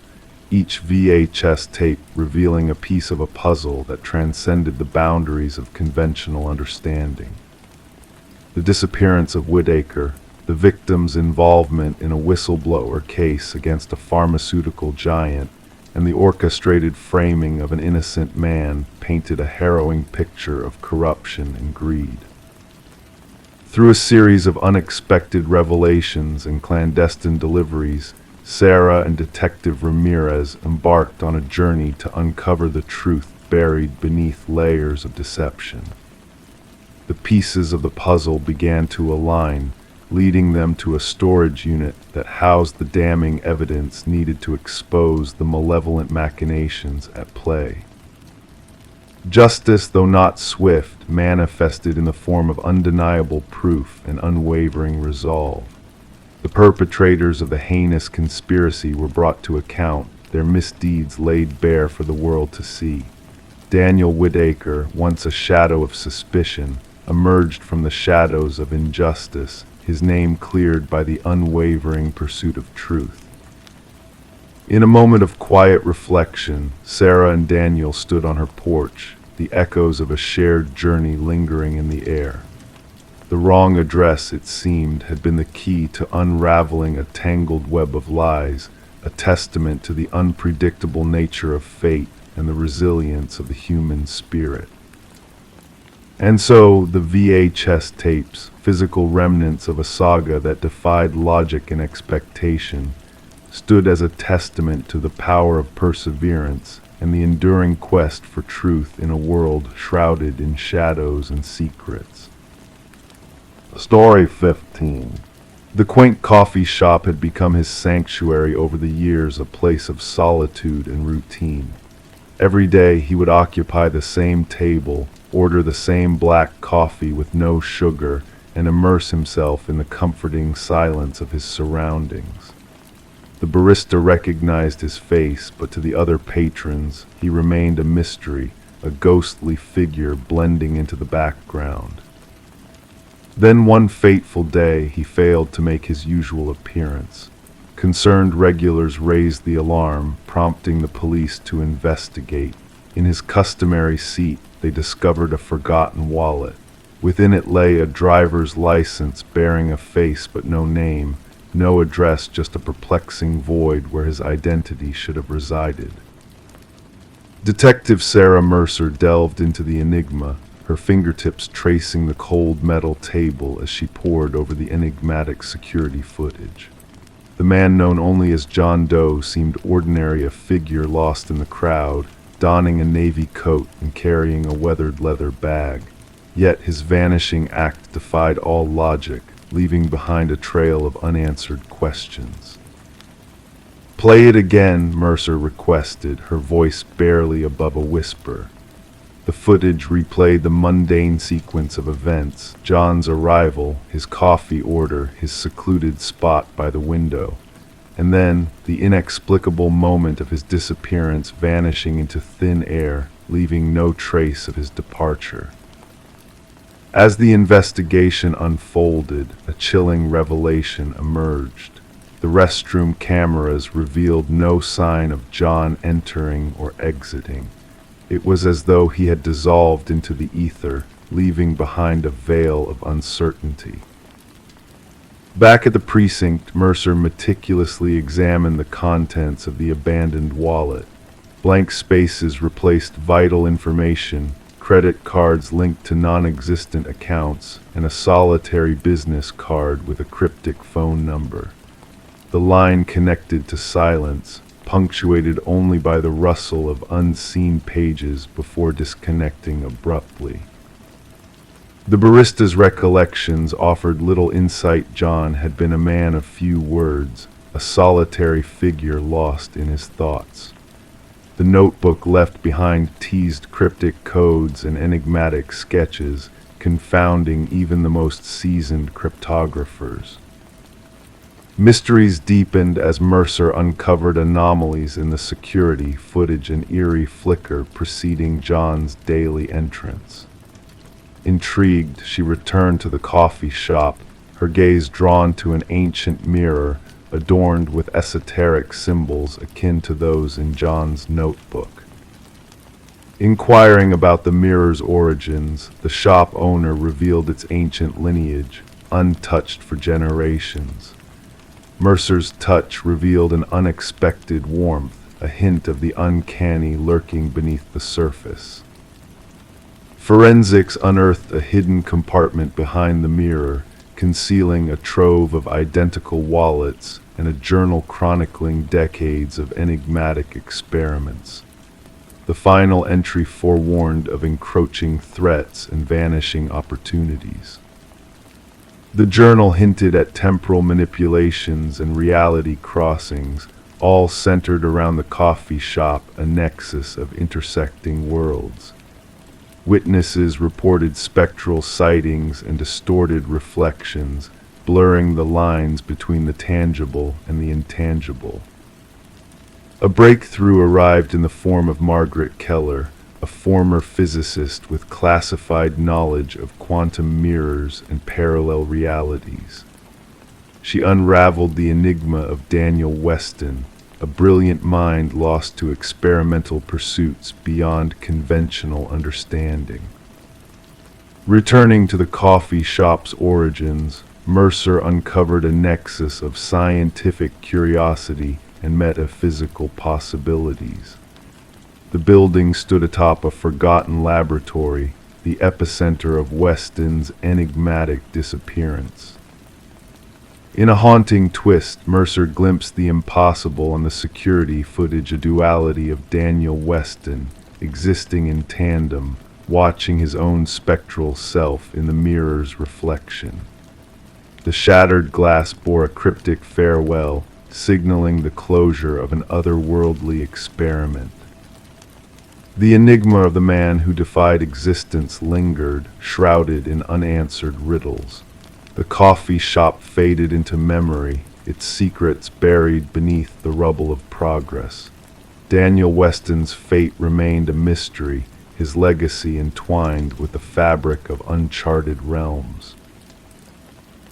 each VHS tape revealing a piece of a puzzle that transcended the boundaries of conventional understanding. The disappearance of Whitaker, the victim's involvement in a whistleblower case against a pharmaceutical giant, and the orchestrated framing of an innocent man painted a harrowing picture of corruption and greed. Through a series of unexpected revelations and clandestine deliveries, Sarah and Detective Ramirez embarked on a journey to uncover the truth buried beneath layers of deception. The pieces of the puzzle began to align, leading them to a storage unit that housed the damning evidence needed to expose the malevolent machinations at play. Justice, though not swift, manifested in the form of undeniable proof and unwavering resolve. The perpetrators of the heinous conspiracy were brought to account, their misdeeds laid bare for the world to see. Daniel Whitaker, once a shadow of suspicion, emerged from the shadows of injustice, his name cleared by the unwavering pursuit of truth. In a moment of quiet reflection, Sarah and Daniel stood on her porch, the echoes of a shared journey lingering in the air. The wrong address, it seemed, had been the key to unraveling a tangled web of lies, a testament to the unpredictable nature of fate and the resilience of the human spirit. And so, the VHS tapes, physical remnants of a saga that defied logic and expectation, stood as a testament to the power of perseverance and the enduring quest for truth in a world shrouded in shadows and secrets. Story 15. The quaint coffee shop had become his sanctuary over the years, a place of solitude and routine. Every day he would occupy the same table, order the same black coffee with no sugar, and immerse himself in the comforting silence of his surroundings. The barista recognized his face, but to the other patrons he remained a mystery, a ghostly figure blending into the background. Then one fateful day he failed to make his usual appearance. Concerned regulars raised the alarm, prompting the police to investigate. In his customary seat, they discovered a forgotten wallet. Within it lay a driver's license bearing a face but no name, no address, just a perplexing void where his identity should have resided. Detective Sarah Mercer delved into the enigma, her fingertips tracing the cold metal table as she pored over the enigmatic security footage. The man known only as John Doe seemed ordinary, a figure lost in the crowd, donning a navy coat and carrying a weathered leather bag. Yet his vanishing act defied all logic, leaving behind a trail of unanswered questions. "Play it again," Mercer requested, her voice barely above a whisper. The footage replayed the mundane sequence of events: John's arrival, his coffee order, his secluded spot by the window, and then the inexplicable moment of his disappearance, vanishing into thin air, leaving no trace of his departure. As the investigation unfolded, a chilling revelation emerged. The restroom cameras revealed no sign of John entering or exiting. It was as though he had dissolved into the ether, leaving behind a veil of uncertainty. Back at the precinct, Mercer meticulously examined the contents of the abandoned wallet. Blank spaces replaced vital information, credit cards linked to non-existent accounts, and a solitary business card with a cryptic phone number. The line connected to silence, punctuated only by the rustle of unseen pages before disconnecting abruptly. The barista's recollections offered little insight. John had been a man of few words, a solitary figure lost in his thoughts. The notebook left behind teased cryptic codes and enigmatic sketches, confounding even the most seasoned cryptographers. Mysteries deepened as Mercer uncovered anomalies in the security footage, an eerie flicker preceding John's daily entrance. Intrigued, she returned to the coffee shop, her gaze drawn to an ancient mirror adorned with esoteric symbols akin to those in John's notebook. Inquiring about the mirror's origins, the shop owner revealed its ancient lineage, untouched for generations. Mercer's touch revealed an unexpected warmth, a hint of the uncanny lurking beneath the surface. Forensics unearthed a hidden compartment behind the mirror, concealing a trove of identical wallets and a journal chronicling decades of enigmatic experiments. The final entry forewarned of encroaching threats and vanishing opportunities. The journal hinted at temporal manipulations and reality crossings, all centered around the coffee shop, a nexus of intersecting worlds. Witnesses reported spectral sightings and distorted reflections, blurring the lines between the tangible and the intangible. A breakthrough arrived in the form of Margaret Keller, a former physicist with classified knowledge of quantum mirrors and parallel realities. She unraveled the enigma of Daniel Weston, a brilliant mind lost to experimental pursuits beyond conventional understanding. Returning to the coffee shop's origins, Mercer uncovered a nexus of scientific curiosity and metaphysical possibilities. The building stood atop a forgotten laboratory, the epicenter of Weston's enigmatic disappearance. In a haunting twist, Mercer glimpsed the impossible on the security footage, a duality of Daniel Weston, existing in tandem, watching his own spectral self in the mirror's reflection. The shattered glass bore a cryptic farewell, signaling the closure of an otherworldly experiment. The enigma of the man who defied existence lingered, shrouded in unanswered riddles. The coffee shop faded into memory, its secrets buried beneath the rubble of progress. Daniel Weston's fate remained a mystery, his legacy entwined with the fabric of uncharted realms.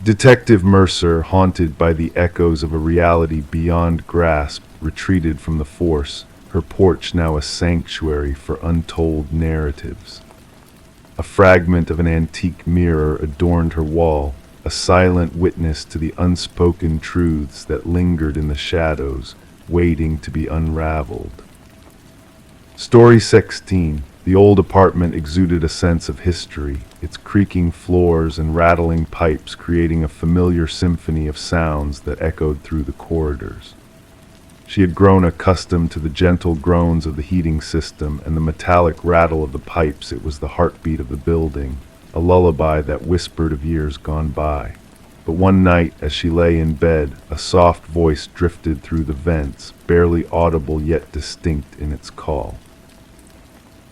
Detective Mercer, haunted by the echoes of a reality beyond grasp, retreated from the force, her porch now a sanctuary for untold narratives. A fragment of an antique mirror adorned her wall, a silent witness to the unspoken truths that lingered in the shadows, waiting to be unraveled. Story 16. The old apartment exuded a sense of history, its creaking floors and rattling pipes creating a familiar symphony of sounds that echoed through the corridors. She had grown accustomed to the gentle groans of the heating system and the metallic rattle of the pipes. It was the heartbeat of the building, a lullaby that whispered of years gone by. But one night, as she lay in bed, a soft voice drifted through the vents, barely audible yet distinct in its call.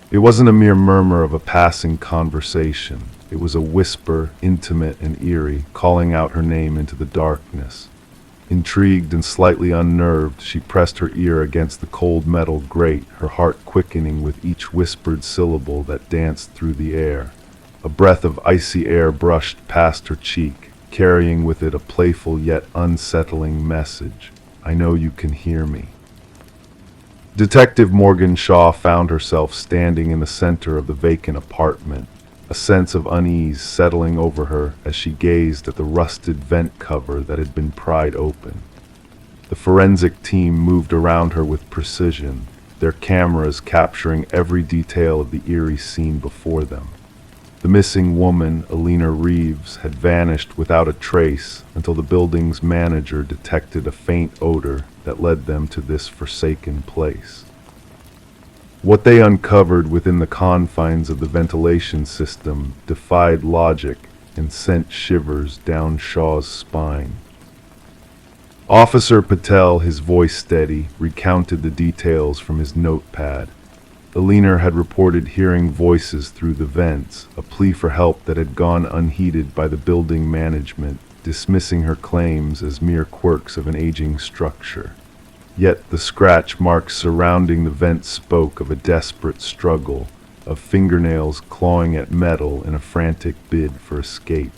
It wasn't a mere murmur of a passing conversation. It was a whisper, intimate and eerie, calling out her name into the darkness. Intrigued and slightly unnerved, she pressed her ear against the cold metal grate, her heart quickening with each whispered syllable that danced through the air. A breath of icy air brushed past her cheek, carrying with it a playful yet unsettling message. I know you can hear me. Detective Morgan Shaw found herself standing in the center of the vacant apartment, a sense of unease settling over her as she gazed at the rusted vent cover that had been pried open. The forensic team moved around her with precision, their cameras capturing every detail of the eerie scene before them. The missing woman, Alina Reeves, had vanished without a trace until the building's manager detected a faint odor that led them to this forsaken place. What they uncovered within the confines of the ventilation system defied logic and sent shivers down Shaw's spine. Officer Patel, his voice steady, recounted the details from his notepad. Alina had reported hearing voices through the vents, a plea for help that had gone unheeded by the building management, dismissing her claims as mere quirks of an aging structure. Yet the scratch marks surrounding the vent spoke of a desperate struggle, of fingernails clawing at metal in a frantic bid for escape.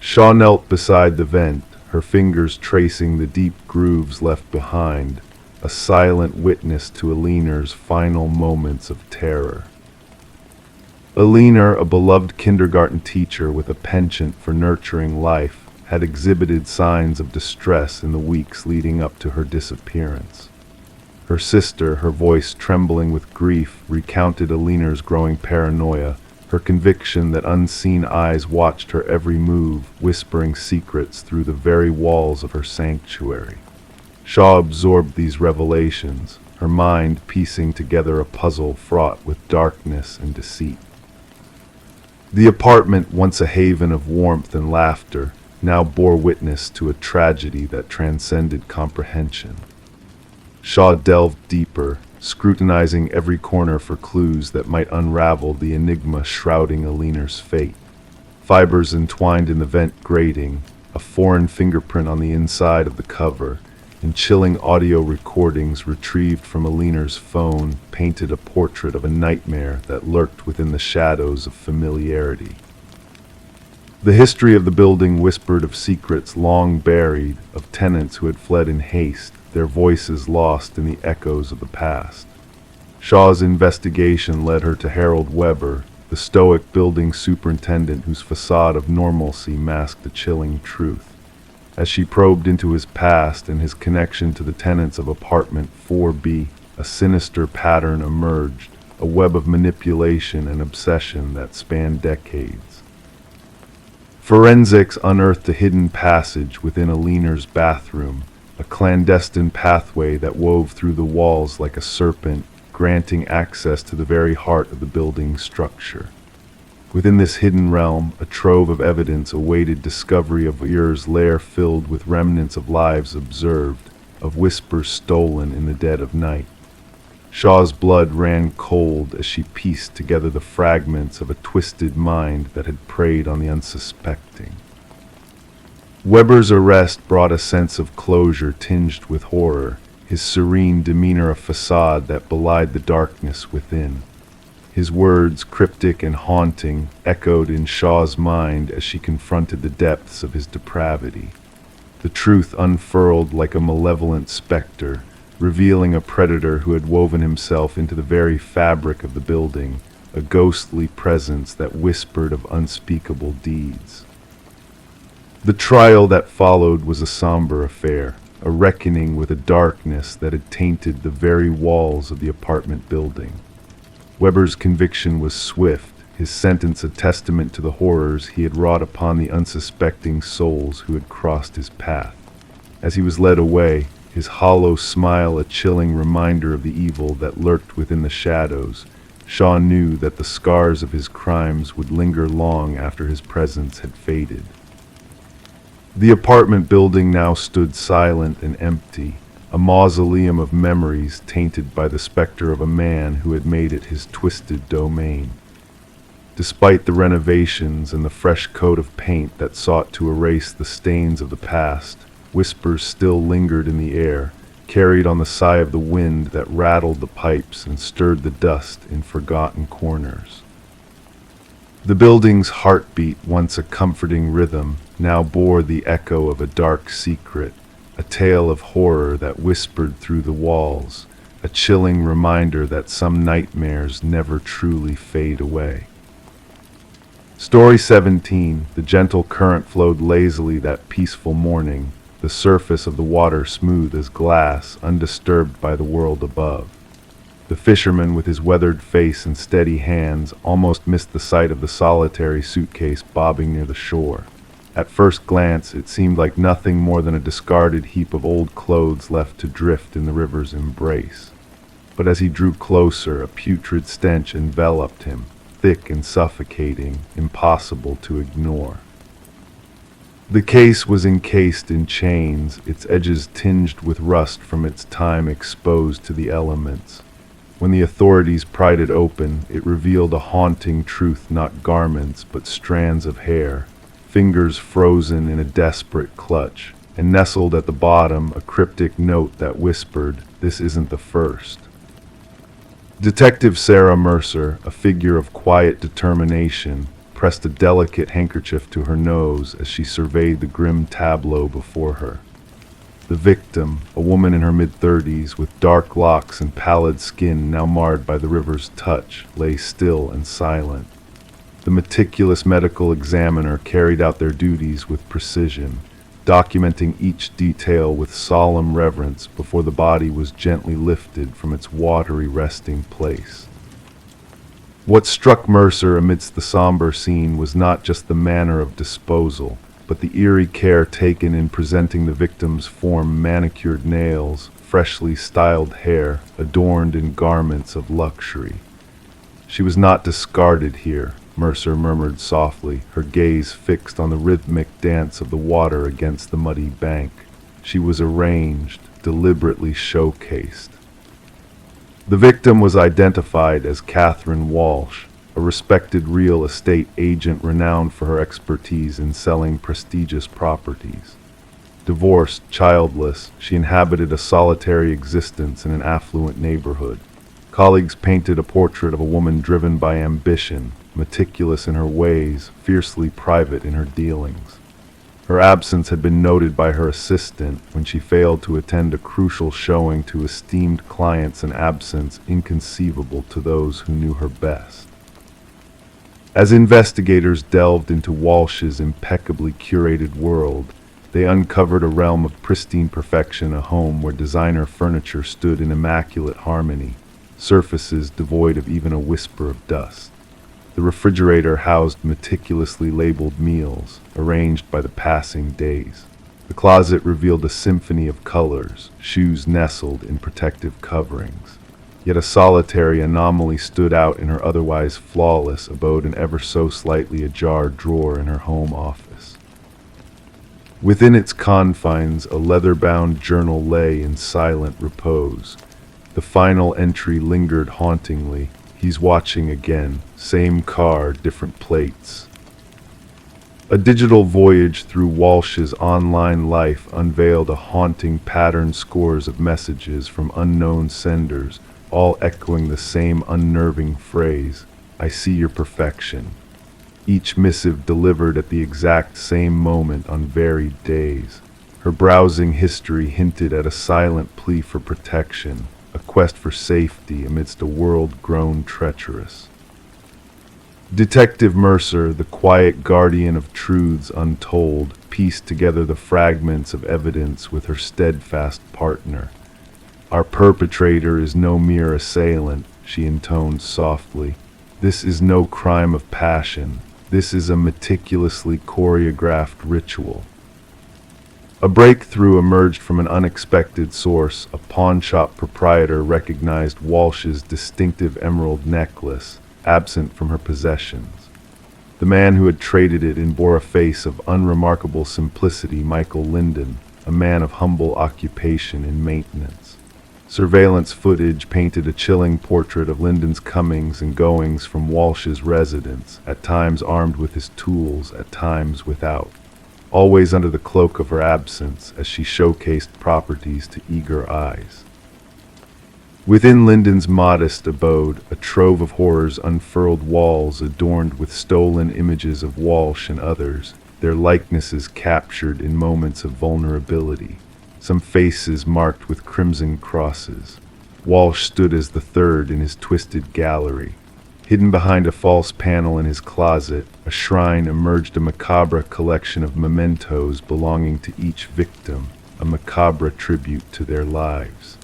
Shaw knelt beside the vent, her fingers tracing the deep grooves left behind, a silent witness to Alina's final moments of terror. Alina, a beloved kindergarten teacher with a penchant for nurturing life, had exhibited signs of distress in the weeks leading up to her disappearance. Her sister, her voice trembling with grief, recounted Alina's growing paranoia, her conviction that unseen eyes watched her every move, whispering secrets through the very walls of her sanctuary. Shaw absorbed these revelations, her mind piecing together a puzzle fraught with darkness and deceit. The apartment, once a haven of warmth and laughter, now bore witness to a tragedy that transcended comprehension. Shaw delved deeper, scrutinizing every corner for clues that might unravel the enigma shrouding Aliner's fate. Fibers entwined in the vent grating, a foreign fingerprint on the inside of the cover, and chilling audio recordings retrieved from Aliner's phone painted a portrait of a nightmare that lurked within the shadows of familiarity. The history of the building whispered of secrets long buried, of tenants who had fled in haste, their voices lost in the echoes of the past. Shaw's investigation led her to Harold Weber, the stoic building superintendent whose facade of normalcy masked a chilling truth. As she probed into his past and his connection to the tenants of apartment 4B, a sinister pattern emerged, a web of manipulation and obsession that spanned decades. Forensics unearthed a hidden passage within Aliner's bathroom, a clandestine pathway that wove through the walls like a serpent, granting access to the very heart of the building's structure. Within this hidden realm, a trove of evidence awaited discovery of Ur's lair filled with remnants of lives observed, of whispers stolen in the dead of night. Shaw's blood ran cold as she pieced together the fragments of a twisted mind that had preyed on the unsuspecting. Weber's arrest brought a sense of closure tinged with horror, his serene demeanor a facade that belied the darkness within. His words, cryptic and haunting, echoed in Shaw's mind as she confronted the depths of his depravity. The truth unfurled like a malevolent specter, revealing a predator who had woven himself into the very fabric of the building, a ghostly presence that whispered of unspeakable deeds. The trial that followed was a somber affair, a reckoning with a darkness that had tainted the very walls of the apartment building. Weber's conviction was swift, his sentence a testament to the horrors he had wrought upon the unsuspecting souls who had crossed his path. As he was led away, his hollow smile a chilling reminder of the evil that lurked within the shadows, Shaw knew that the scars of his crimes would linger long after his presence had faded. The apartment building now stood silent and empty, a mausoleum of memories tainted by the specter of a man who had made it his twisted domain. Despite the renovations and the fresh coat of paint that sought to erase the stains of the past, whispers still lingered in the air, carried on the sigh of the wind that rattled the pipes and stirred the dust in forgotten corners. The building's heartbeat, once a comforting rhythm, now bore the echo of a dark secret, a tale of horror that whispered through the walls, a chilling reminder that some nightmares never truly fade away. Story 17. The gentle current flowed lazily that peaceful morning, the surface of the water smooth as glass, undisturbed by the world above. The fisherman, with his weathered face and steady hands, almost missed the sight of the solitary suitcase bobbing near the shore. At first glance, it seemed like nothing more than a discarded heap of old clothes left to drift in the river's embrace. But as he drew closer, a putrid stench enveloped him, thick and suffocating, impossible to ignore. The case was encased in chains, its edges tinged with rust from its time exposed to the elements. When the authorities pried it open, it revealed a haunting truth, not garments, but strands of hair, fingers frozen in a desperate clutch, and nestled at the bottom a cryptic note that whispered, "This isn't the first." Detective Sarah Mercer, a figure of quiet determination, pressed a delicate handkerchief to her nose as she surveyed the grim tableau before her. The victim, a woman in her mid-30s with dark locks and pallid skin now marred by the river's touch, lay still and silent. The meticulous medical examiner carried out their duties with precision, documenting each detail with solemn reverence before the body was gently lifted from its watery resting place. What struck Mercer amidst the somber scene was not just the manner of disposal. but the eerie care taken in presenting the victim's form, manicured nails, freshly styled hair, adorned in garments of luxury. She was not discarded here, Mercer murmured softly, her gaze fixed on the rhythmic dance of the water against the muddy bank. She was arranged, deliberately showcased. The victim was identified as Catherine Walsh, a respected real estate agent renowned for her expertise in selling prestigious properties. Divorced, childless, she inhabited a solitary existence in an affluent neighborhood. Colleagues painted a portrait of a woman driven by ambition, meticulous in her ways, fiercely private in her dealings. Her absence had been noted by her assistant when she failed to attend a crucial showing to esteemed clients, an absence inconceivable to those who knew her best. As investigators delved into Walsh's impeccably curated world, they uncovered a realm of pristine perfection, a home where designer furniture stood in immaculate harmony, surfaces devoid of even a whisper of dust. The refrigerator housed meticulously labeled meals, arranged by the passing days. The closet revealed a symphony of colors, shoes nestled in protective coverings. Yet a solitary anomaly stood out in her otherwise flawless abode, an ever so slightly ajar drawer in her home office. Within its confines, a leather-bound journal lay in silent repose. The final entry lingered hauntingly. He's watching again. Same car, different plates. A digital voyage through Walsh's online life unveiled a haunting pattern, scores of messages from unknown senders, all echoing the same unnerving phrase, "I see your perfection." Each missive delivered at the exact same moment on varied days. Her browsing history hinted at a silent plea for protection, a quest for safety amidst a world grown treacherous. Detective Mercer, the quiet guardian of truths untold, pieced together the fragments of evidence with her steadfast partner. "Our perpetrator is no mere assailant," she intoned softly. "This is no crime of passion. This is a meticulously choreographed ritual." A breakthrough emerged from an unexpected source. A pawnshop proprietor recognized Walsh's distinctive emerald necklace, absent from her possessions. The man who had traded it in bore a face of unremarkable simplicity, Michael Linden, a man of humble occupation and maintenance. Surveillance footage painted a chilling portrait of Linden's comings and goings from Walsh's residence, at times armed with his tools, at times without. Always under the cloak of her absence, as she showcased properties to eager eyes. Within Linden's modest abode, a trove of horrors unfurled, walls adorned with stolen images of Walsh and others, their likenesses captured in moments of vulnerability, some faces marked with crimson crosses. Walsh stood as the third in his twisted gallery. Hidden behind a false panel in his closet, a shrine emerged, a macabre collection of mementos belonging to each victim, a macabre tribute to their lives.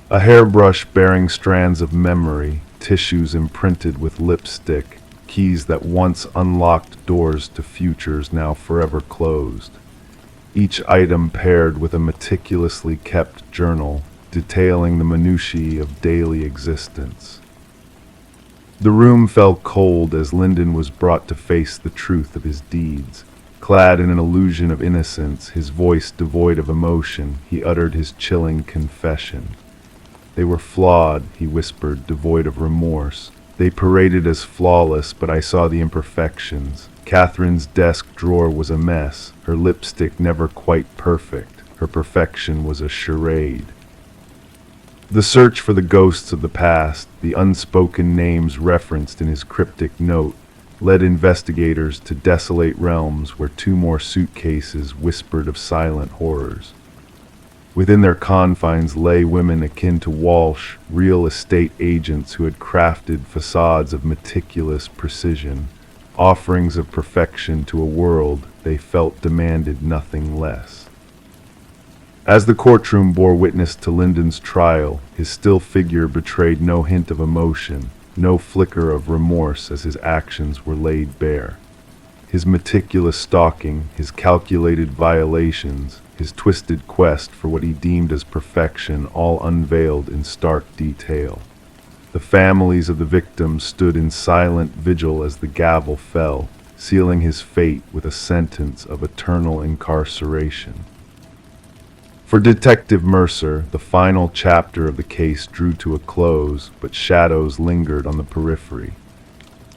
A hairbrush bearing strands of memory, tissues imprinted with lipstick, keys that once unlocked doors to futures now forever closed. Each item paired with a meticulously kept journal, detailing the minutiae of daily existence. The room fell cold as Linden was brought to face the truth of his deeds. Clad in an illusion of innocence, his voice devoid of emotion, he uttered his chilling confession. "They were flawed," he whispered, devoid of remorse. "They paraded as flawless, but I saw the imperfections. Catherine's desk drawer was a mess, her lipstick never quite perfect, her perfection was a charade." The search for the ghosts of the past, the unspoken names referenced in his cryptic note, led investigators to desolate realms where two more suitcases whispered of silent horrors. Within their confines lay women akin to Walsh, real estate agents who had crafted facades of meticulous precision, offerings of perfection to a world they felt demanded nothing less. As the courtroom bore witness to Linden's trial, his still figure betrayed no hint of emotion, no flicker of remorse as his actions were laid bare. His meticulous stalking, his calculated violations, his twisted quest for what he deemed as perfection, all unveiled in stark detail. The families of the victims stood in silent vigil as the gavel fell, sealing his fate with a sentence of eternal incarceration. For Detective Mercer, the final chapter of the case drew to a close, but shadows lingered on the periphery.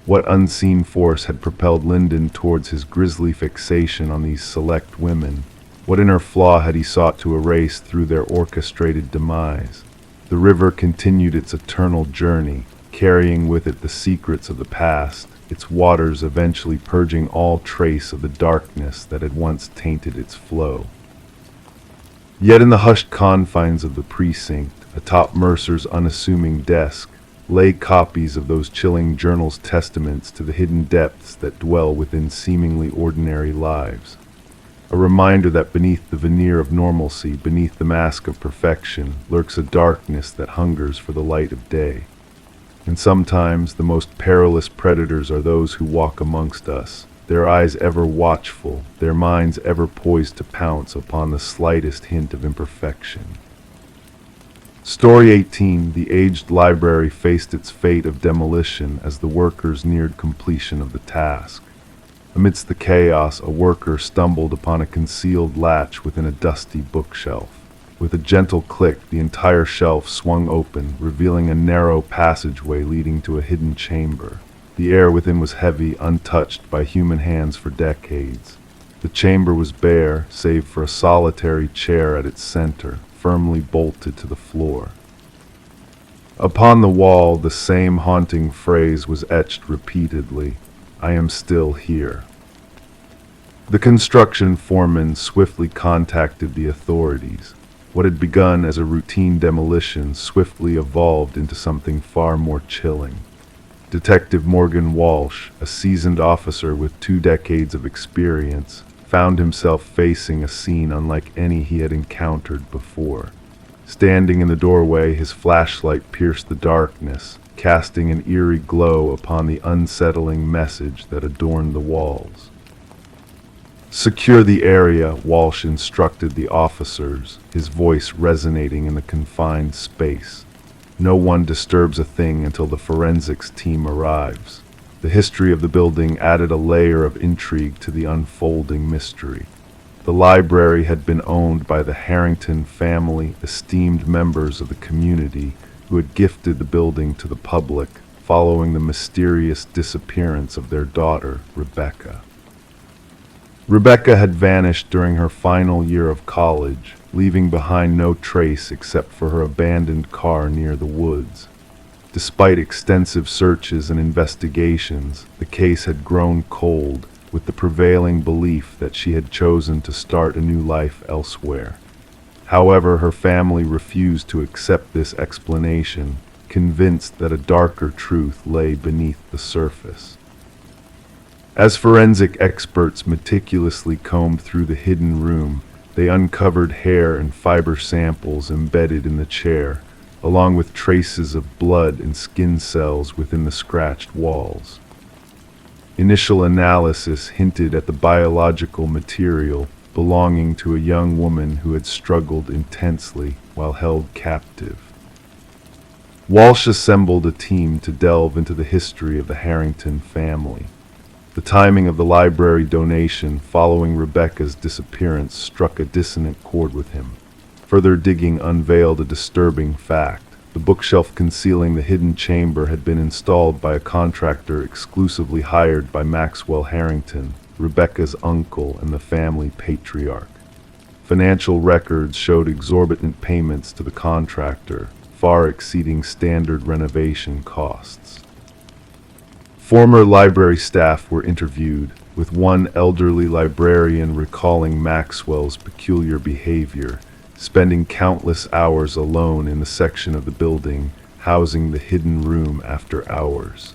What unseen force had propelled Lyndon towards his grisly fixation on these select women? What inner flaw had he sought to erase through their orchestrated demise? The river continued its eternal journey, carrying with it the secrets of the past, its waters eventually purging all trace of the darkness that had once tainted its flow. Yet in the hushed confines of the precinct, atop Mercer's unassuming desk, lay copies of those chilling journals, testaments to the hidden depths that dwell within seemingly ordinary lives. A reminder that beneath the veneer of normalcy, beneath the mask of perfection, lurks a darkness that hungers for the light of day. And sometimes the most perilous predators are those who walk amongst us, their eyes ever watchful, their minds ever poised to pounce upon the slightest hint of imperfection. Story 18, the aged library faced its fate of demolition as the workers neared completion of the task. Amidst the chaos, a worker stumbled upon a concealed latch within a dusty bookshelf. With a gentle click, the entire shelf swung open, revealing a narrow passageway leading to a hidden chamber. The air within was heavy, untouched by human hands for decades. The chamber was bare, save for a solitary chair at its center, firmly bolted to the floor. Upon the wall, the same haunting phrase was etched repeatedly: "I am still here." The construction foreman swiftly contacted the authorities. What had begun as a routine demolition swiftly evolved into something far more chilling. Detective Morgan Walsh, a seasoned officer with 2 decades of experience, found himself facing a scene unlike any he had encountered before. Standing in the doorway, his flashlight pierced the darkness, casting an eerie glow upon the unsettling message that adorned the walls. "Secure the area," Walsh instructed the officers, his voice resonating in the confined space. "No one disturbs a thing until the forensics team arrives." The history of the building added a layer of intrigue to the unfolding mystery. The library had been owned by the Harrington family, esteemed members of the community, who had gifted the building to the public following the mysterious disappearance of their daughter, Rebecca. Rebecca had vanished during her final year of college, leaving behind no trace except for her abandoned car near the woods. Despite extensive searches and investigations, the case had grown cold, with the prevailing belief that she had chosen to start a new life elsewhere. However, her family refused to accept this explanation, convinced that a darker truth lay beneath the surface. As forensic experts meticulously combed through the hidden room, they uncovered hair and fiber samples embedded in the chair, along with traces of blood and skin cells within the scratched walls. Initial analysis hinted at the biological material belonging to a young woman who had struggled intensely while held captive. Walsh assembled a team to delve into the history of the Harrington family. The timing of the library donation following Rebecca's disappearance struck a dissonant chord with him. Further digging unveiled a disturbing fact. The bookshelf concealing the hidden chamber had been installed by a contractor exclusively hired by Maxwell Harrington, Rebecca's uncle and the family patriarch. Financial records showed exorbitant payments to the contractor, far exceeding standard renovation costs. Former library staff were interviewed, with one elderly librarian recalling Maxwell's peculiar behavior, spending countless hours alone in the section of the building housing the hidden room after hours.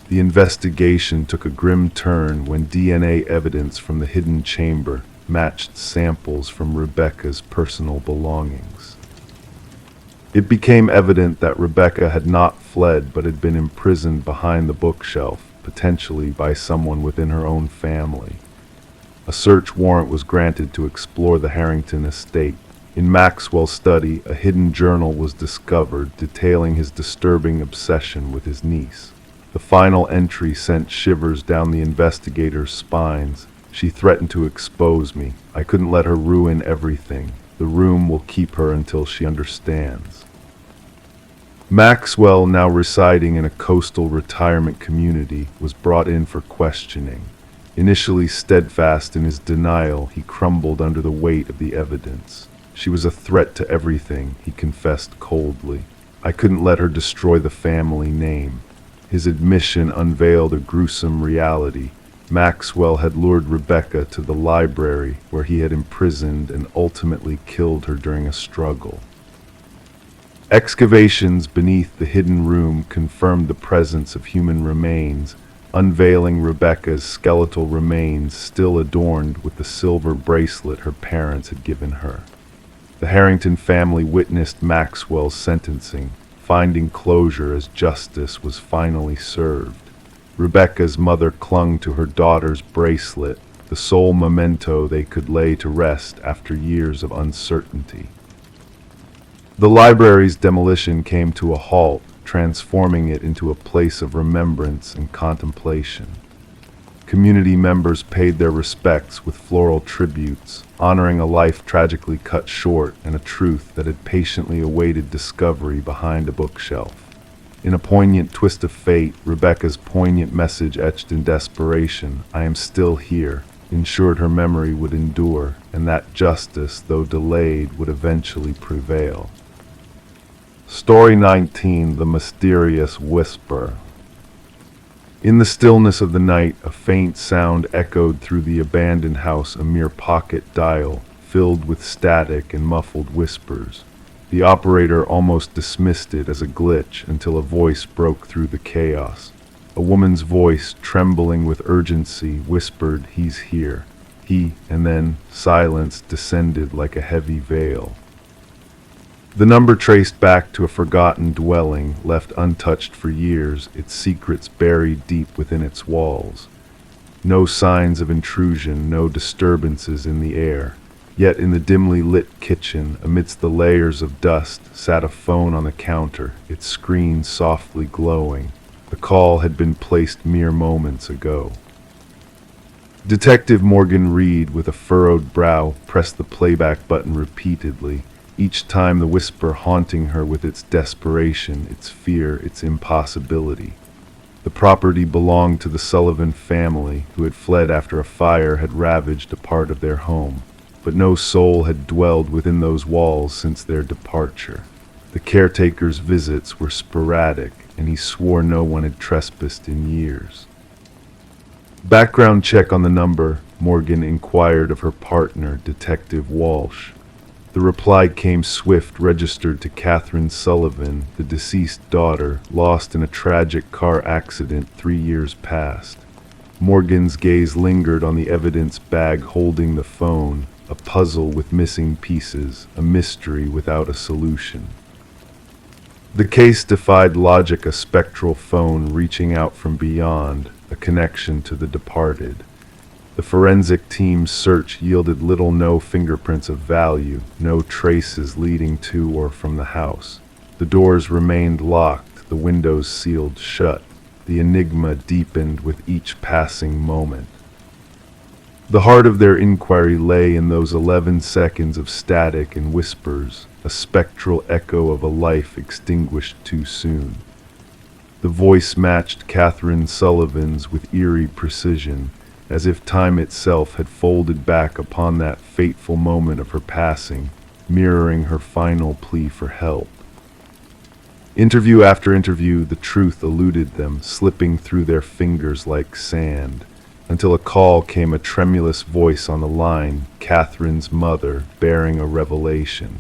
The investigation took a grim turn when DNA evidence from the hidden chamber matched samples from Rebecca's personal belongings. It became evident that Rebecca had not fled but had been imprisoned behind the bookshelf, potentially by someone within her own family. A search warrant was granted to explore the Harrington estate. In Maxwell's study, a hidden journal was discovered detailing his disturbing obsession with his niece. The final entry sent shivers down the investigator's spines. She threatened to expose me. I couldn't let her ruin everything. The room will keep her until she understands. Maxwell, now residing in a coastal retirement community, was brought in for questioning. Initially steadfast in his denial, he crumbled under the weight of the evidence. She was a threat to everything, he confessed coldly. I couldn't let her destroy the family name. His admission unveiled a gruesome reality. Maxwell had lured Rebecca to the library, where he had imprisoned and ultimately killed her during a struggle. Excavations beneath the hidden room confirmed the presence of human remains, unveiling Rebecca's skeletal remains still adorned with the silver bracelet her parents had given her. The Harrington family witnessed Maxwell's sentencing, finding closure as justice was finally served. Rebecca's mother clung to her daughter's bracelet, the sole memento they could lay to rest after years of uncertainty. The library's demolition came to a halt, transforming it into a place of remembrance and contemplation. Community members paid their respects with floral tributes, honoring a life tragically cut short and a truth that had patiently awaited discovery behind a bookshelf. In a poignant twist of fate, Rebecca's poignant message etched in desperation, "I am still here," ensured her memory would endure, and that justice, though delayed, would eventually prevail. Story 19: The Mysterious Whisper. In the stillness of the night, a faint sound echoed through the abandoned house, a mere pocket dial, filled with static and muffled whispers. The operator almost dismissed it as a glitch until a voice broke through the chaos. A woman's voice, trembling with urgency, whispered, "He's here." And then silence descended like a heavy veil. The number traced back to a forgotten dwelling, left untouched for years, its secrets buried deep within its walls. No signs of intrusion, no disturbances in the air. Yet in the dimly lit kitchen, amidst the layers of dust, sat a phone on the counter, its screen softly glowing. The call had been placed mere moments ago. Detective Morgan Reed, with a furrowed brow, pressed the playback button repeatedly, each time the whisper haunting her with its desperation, its fear, its impossibility. The property belonged to the Sullivan family, who had fled after a fire had ravaged a part of their home. But no soul had dwelled within those walls since their departure. The caretaker's visits were sporadic, and he swore no one had trespassed in years. "Background check on the number," Morgan inquired of her partner, Detective Walsh. The reply came swift, registered to Catherine Sullivan, the deceased daughter, lost in a tragic car accident 3 years past. Morgan's gaze lingered on the evidence bag holding the phone, a puzzle with missing pieces, a mystery without a solution. The case defied logic, a spectral phone reaching out from beyond, a connection to the departed. The forensic team's search yielded no fingerprints of value, no traces leading to or from the house. The doors remained locked, the windows sealed shut. The enigma deepened with each passing moment. The heart of their inquiry lay in those 11 seconds of static and whispers, a spectral echo of a life extinguished too soon. The voice matched Catherine Sullivan's with eerie precision, as if time itself had folded back upon that fateful moment of her passing, mirroring her final plea for help. Interview after interview, the truth eluded them, slipping through their fingers like sand, until a call came, a tremulous voice on the line, Catherine's mother, bearing a revelation.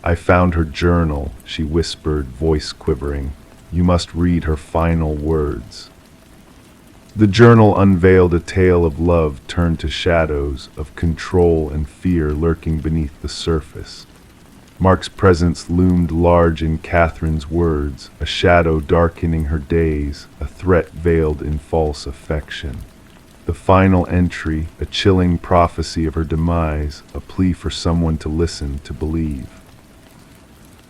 "I found her journal," she whispered, voice quivering. "You must read her final words." The journal unveiled a tale of love turned to shadows, of control and fear lurking beneath the surface. Mark's presence loomed large in Catherine's words, a shadow darkening her days, a threat veiled in false affection. The final entry, a chilling prophecy of her demise, a plea for someone to listen, to believe.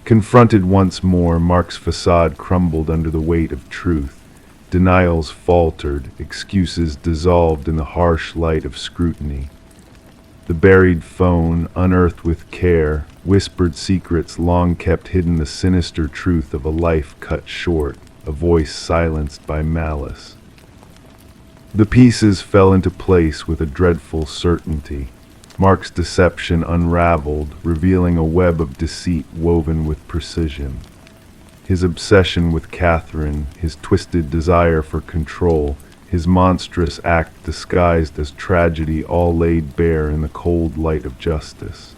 Confronted once more, Mark's facade crumbled under the weight of truth. Denials faltered, excuses dissolved in the harsh light of scrutiny. The buried phone, unearthed with care, whispered secrets long kept hidden, the sinister truth of a life cut short, a voice silenced by malice. The pieces fell into place with a dreadful certainty. Mark's deception unraveled, revealing a web of deceit woven with precision. His obsession with Catherine, his twisted desire for control, his monstrous act disguised as tragedy, all laid bare in the cold light of justice.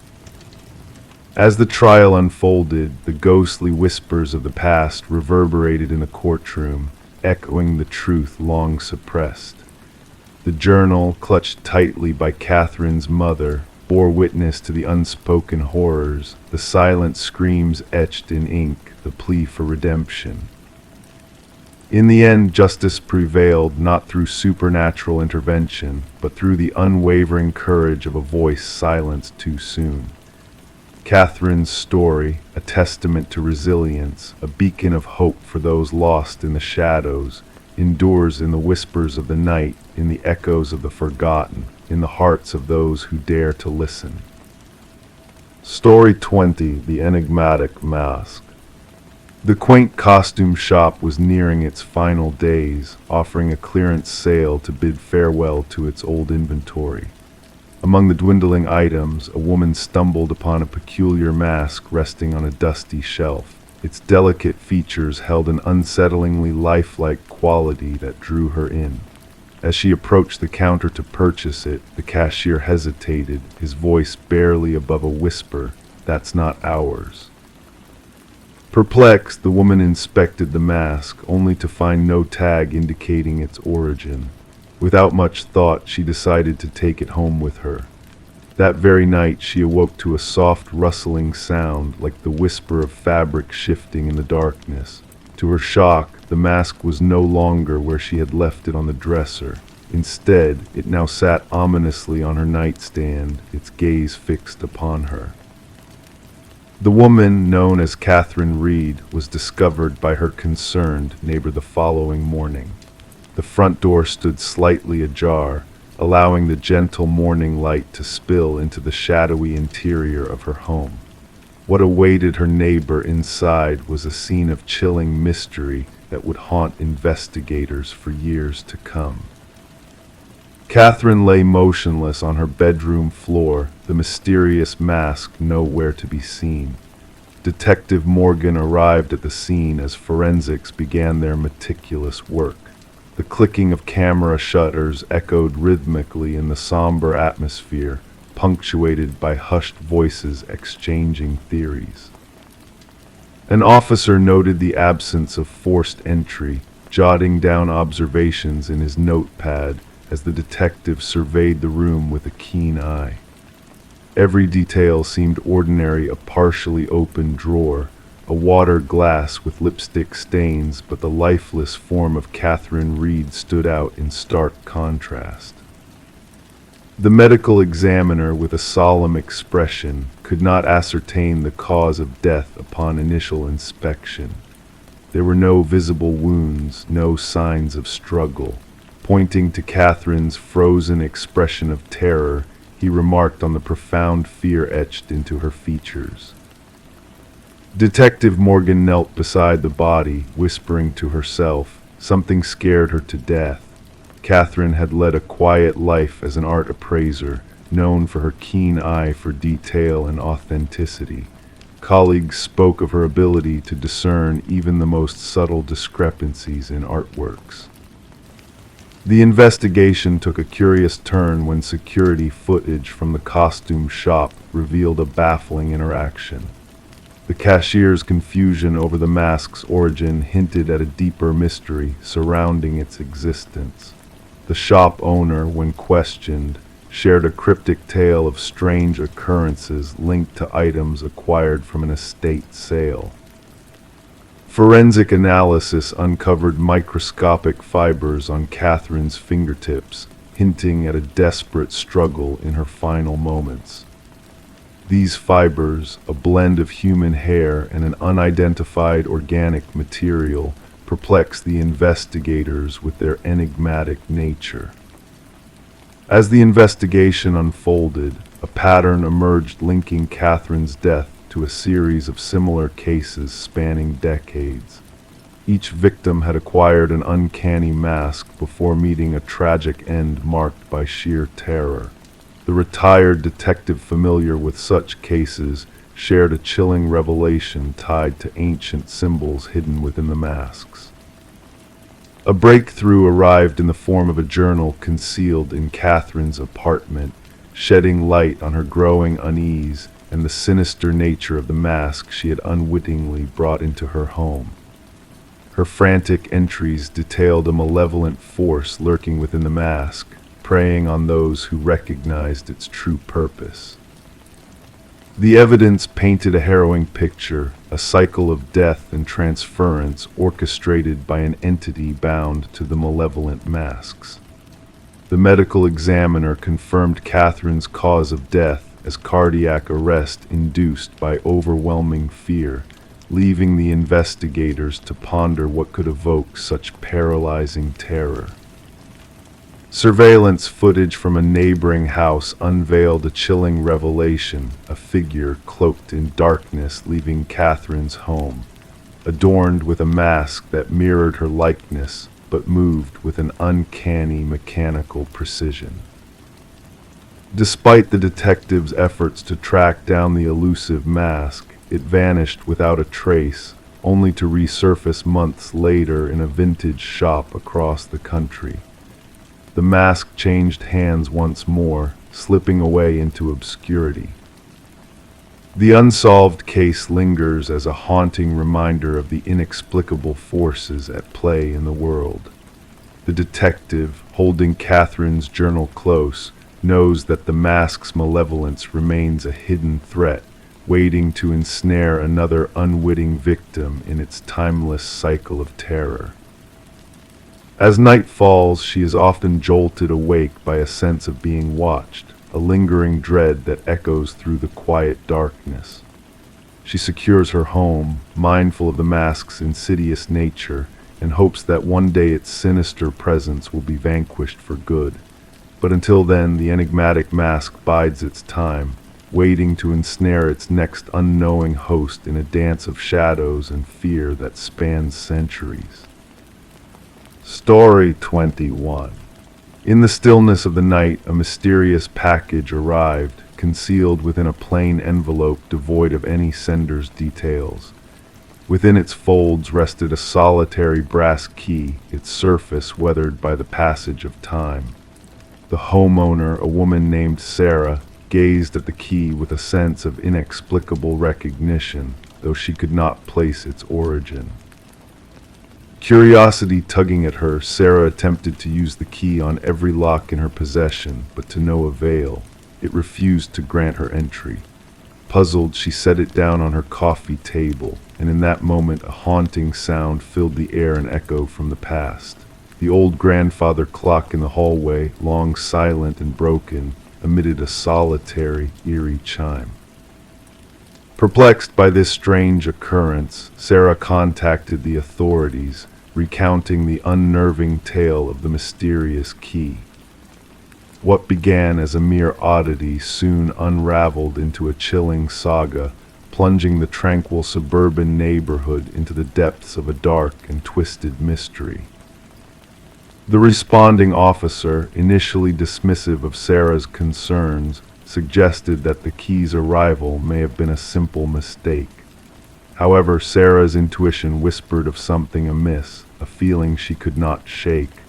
As the trial unfolded, the ghostly whispers of the past reverberated in the courtroom, echoing the truth long suppressed. The journal, clutched tightly by Catherine's mother, bore witness to the unspoken horrors, the silent screams etched in ink, the plea for redemption. In the end, justice prevailed, not through supernatural intervention, but through the unwavering courage of a voice silenced too soon. Catherine's story, a testament to resilience, a beacon of hope for those lost in the shadows, endures in the whispers of the night, in the echoes of the forgotten, in the hearts of those who dare to listen. Story 20: The Enigmatic Mask. The quaint costume shop was nearing its final days, offering a clearance sale to bid farewell to its old inventory. Among the dwindling items, a woman stumbled upon a peculiar mask resting on a dusty shelf. Its delicate features held an unsettlingly lifelike quality that drew her in. As she approached the counter to purchase it, the cashier hesitated, his voice barely above a whisper, "That's not ours." Perplexed, the woman inspected the mask, only to find no tag indicating its origin. Without much thought, she decided to take it home with her. That very night, she awoke to a soft rustling sound, like the whisper of fabric shifting in the darkness. To her shock, the mask was no longer where she had left it on the dresser. Instead, it now sat ominously on her nightstand, its gaze fixed upon her. The woman, known as Catherine Reed, was discovered by her concerned neighbor the following morning. The front door stood slightly ajar, allowing the gentle morning light to spill into the shadowy interior of her home. What awaited her neighbor inside was a scene of chilling mystery that would haunt investigators for years to come. Catherine lay motionless on her bedroom floor, the mysterious mask nowhere to be seen. Detective Morgan arrived at the scene as forensics began their meticulous work. The clicking of camera shutters echoed rhythmically in the somber atmosphere, punctuated by hushed voices exchanging theories. An officer noted the absence of forced entry, jotting down observations in his notepad as the detective surveyed the room with a keen eye. Every detail seemed ordinary: a partially open drawer, a water glass with lipstick stains, but the lifeless form of Catherine Reed stood out in stark contrast. The medical examiner, with a solemn expression, could not ascertain the cause of death upon initial inspection. There were no visible wounds, no signs of struggle. Pointing to Catherine's frozen expression of terror, he remarked on the profound fear etched into her features. Detective Morgan knelt beside the body, whispering to herself. Something scared her to death. Catherine had led a quiet life as an art appraiser, known for her keen eye for detail and authenticity. Colleagues spoke of her ability to discern even the most subtle discrepancies in artworks. The investigation took a curious turn when security footage from the costume shop revealed a baffling interaction. The cashier's confusion over the mask's origin hinted at a deeper mystery surrounding its existence. The shop owner, when questioned, shared a cryptic tale of strange occurrences linked to items acquired from an estate sale. Forensic analysis uncovered microscopic fibers on Catherine's fingertips, hinting at a desperate struggle in her final moments. These fibers, a blend of human hair and an unidentified organic material, perplexed the investigators with their enigmatic nature. As the investigation unfolded, a pattern emerged linking Catherine's death to a series of similar cases spanning decades. Each victim had acquired an uncanny mask before meeting a tragic end marked by sheer terror. The retired detective familiar with such cases shared a chilling revelation tied to ancient symbols hidden within the masks. A breakthrough arrived in the form of a journal concealed in Catherine's apartment, shedding light on her growing unease and the sinister nature of the mask she had unwittingly brought into her home. Her frantic entries detailed a malevolent force lurking within the mask, preying on those who recognized its true purpose. The evidence painted a harrowing picture, a cycle of death and transference orchestrated by an entity bound to the malevolent masks. The medical examiner confirmed Catherine's cause of death as cardiac arrest induced by overwhelming fear, leaving the investigators to ponder what could evoke such paralyzing terror. Surveillance footage from a neighboring house unveiled a chilling revelation, a figure cloaked in darkness leaving Catherine's home, adorned with a mask that mirrored her likeness but moved with an uncanny mechanical precision. Despite the detectives' efforts to track down the elusive mask, it vanished without a trace, only to resurface months later in a vintage shop across the country. The mask changed hands once more, slipping away into obscurity. The unsolved case lingers as a haunting reminder of the inexplicable forces at play in the world. The detective, holding Catherine's journal close, knows that the mask's malevolence remains a hidden threat, waiting to ensnare another unwitting victim in its timeless cycle of terror. As night falls, she is often jolted awake by a sense of being watched, a lingering dread that echoes through the quiet darkness. She secures her home, mindful of the mask's insidious nature, and hopes that one day its sinister presence will be vanquished for good. But until then, the enigmatic mask bides its time, waiting to ensnare its next unknowing host in a dance of shadows and fear that spans centuries. Story 21. In the stillness of the night, a mysterious package arrived, concealed within a plain envelope devoid of any sender's details. Within its folds rested a solitary brass key, its surface weathered by the passage of time. The homeowner, a woman named Sarah, gazed at the key with a sense of inexplicable recognition, though she could not place its origin. Curiosity tugging at her, Sarah attempted to use the key on every lock in her possession, but to no avail. It refused to grant her entry. Puzzled, she set it down on her coffee table, and in that moment a haunting sound filled the air, an echo from the past. The old grandfather clock in the hallway, long silent and broken, emitted a solitary, eerie chime. Perplexed by this strange occurrence, Sarah contacted the authorities, recounting the unnerving tale of the mysterious key. What began as a mere oddity soon unraveled into a chilling saga, plunging the tranquil suburban neighborhood into the depths of a dark and twisted mystery. The responding officer, initially dismissive of Sarah's concerns, suggested that the key's arrival may have been a simple mistake. However, Sarah's intuition whispered of something amiss, a feeling she could not shake.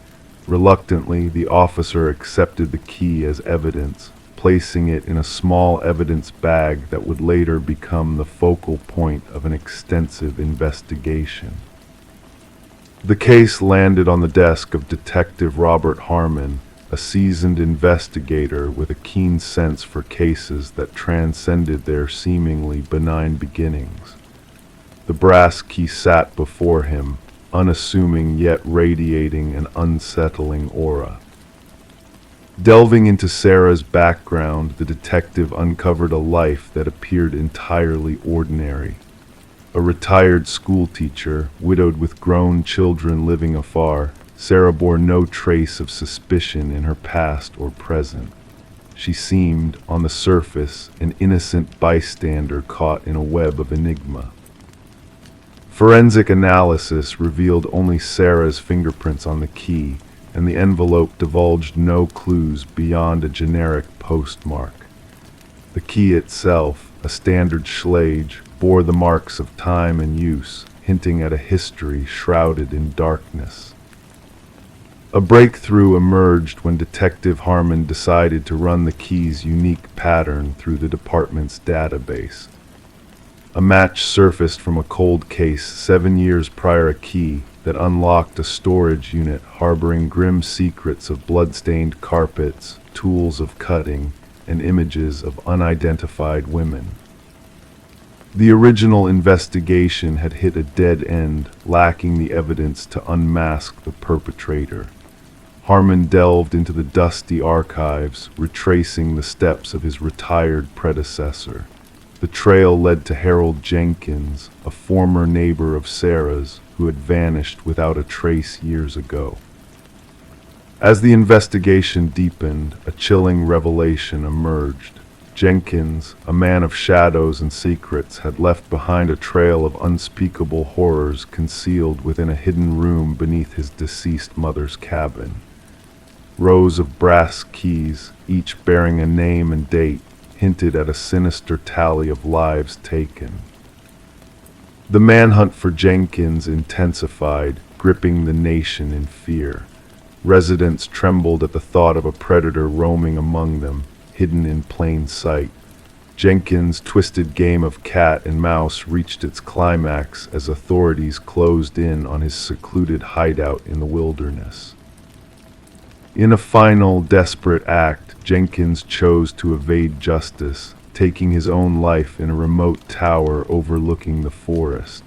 Reluctantly, the officer accepted the key as evidence, placing it in a small evidence bag that would later become the focal point of an extensive investigation. The case landed on the desk of Detective Robert Harmon, a seasoned investigator with a keen sense for cases that transcended their seemingly benign beginnings. The brass key sat before him, unassuming yet radiating an unsettling aura. Delving into Sarah's background, the detective uncovered a life that appeared entirely ordinary. A retired schoolteacher, widowed with grown children living afar, Sarah bore no trace of suspicion in her past or present. She seemed, on the surface, an innocent bystander caught in a web of enigma. Forensic analysis revealed only Sarah's fingerprints on the key, and the envelope divulged no clues beyond a generic postmark. The key itself, a standard Schlage, bore the marks of time and use, hinting at a history shrouded in darkness. A breakthrough emerged when Detective Harmon decided to run the key's unique pattern through the department's database. A match surfaced from a cold case 7 years prior, a key that unlocked a storage unit harboring grim secrets of blood-stained carpets, tools of cutting, and images of unidentified women. The original investigation had hit a dead end, lacking the evidence to unmask the perpetrator. Harmon delved into the dusty archives, retracing the steps of his retired predecessor. The trail led to Harold Jenkins, a former neighbor of Sarah's, who had vanished without a trace years ago. As the investigation deepened, a chilling revelation emerged. Jenkins, a man of shadows and secrets, had left behind a trail of unspeakable horrors concealed within a hidden room beneath his deceased mother's cabin. Rows of brass keys, each bearing a name and date, hinted at a sinister tally of lives taken. The manhunt for Jenkins intensified, gripping the nation in fear. Residents trembled at the thought of a predator roaming among them, hidden in plain sight. Jenkins' twisted game of cat and mouse reached its climax as authorities closed in on his secluded hideout in the wilderness. In a final, desperate act, Jenkins chose to evade justice, taking his own life in a remote tower overlooking the forest.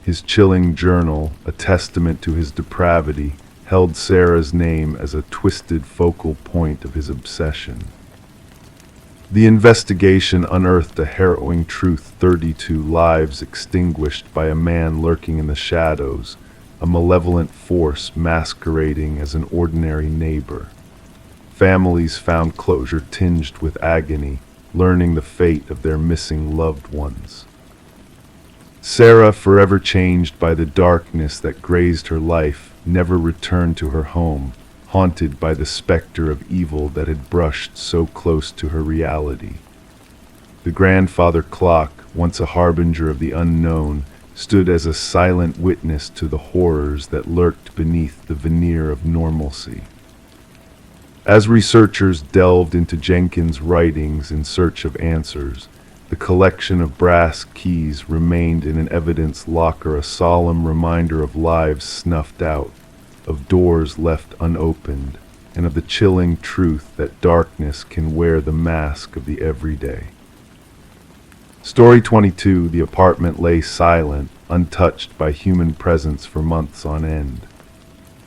His chilling journal, a testament to his depravity, held Sarah's name as a twisted focal point of his obsession. The investigation unearthed a harrowing truth: 32 lives extinguished by a man lurking in the shadows, a malevolent force masquerading as an ordinary neighbor. Families found closure tinged with agony, learning the fate of their missing loved ones. Sarah, forever changed by the darkness that grazed her life, never returned to her home, haunted by the specter of evil that had brushed so close to her reality. The grandfather clock, once a harbinger of the unknown, stood as a silent witness to the horrors that lurked beneath the veneer of normalcy. As researchers delved into Jenkins' writings in search of answers, the collection of brass keys remained in an evidence locker, a solemn reminder of lives snuffed out, of doors left unopened, and of the chilling truth that darkness can wear the mask of the everyday. Story 22, the apartment lay silent, untouched by human presence for months on end.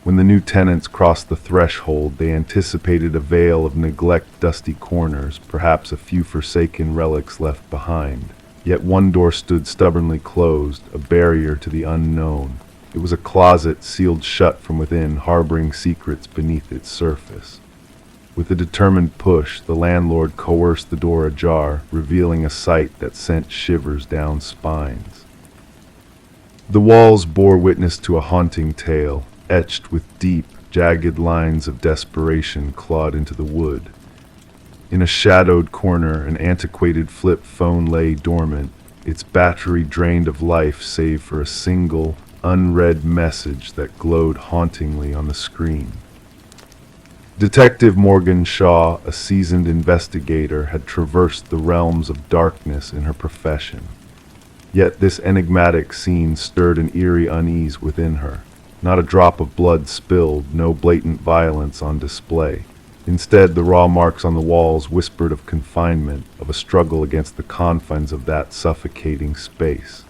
When the new tenants crossed the threshold, they anticipated a veil of neglect, dusty corners, perhaps a few forsaken relics left behind. Yet one door stood stubbornly closed, a barrier to the unknown. It was a closet sealed shut from within, harboring secrets beneath its surface. With a determined push, the landlord coerced the door ajar, revealing a sight that sent shivers down spines. The walls bore witness to a haunting tale, etched with deep, jagged lines of desperation clawed into the wood. In a shadowed corner, an antiquated flip phone lay dormant, its battery drained of life save for a single, unread message that glowed hauntingly on the screen. Detective Morgan Shaw, a seasoned investigator, had traversed the realms of darkness in her profession. Yet this enigmatic scene stirred an eerie unease within her. Not a drop of blood spilled, no blatant violence on display. Instead, the raw marks on the walls whispered of confinement, of a struggle against the confines of that suffocating space.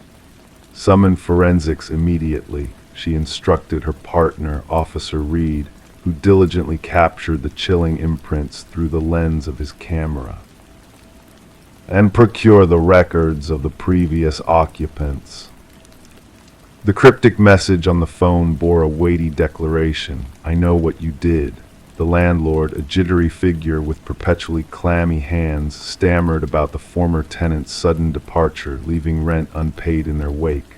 Summon forensics immediately, she instructed her partner, Officer Reed, who diligently captured the chilling imprints through the lens of his camera. And procure the records of the previous occupants. The cryptic message on the phone bore a weighty declaration. I know what you did. The landlord, a jittery figure with perpetually clammy hands, stammered about the former tenant's sudden departure, leaving rent unpaid in their wake.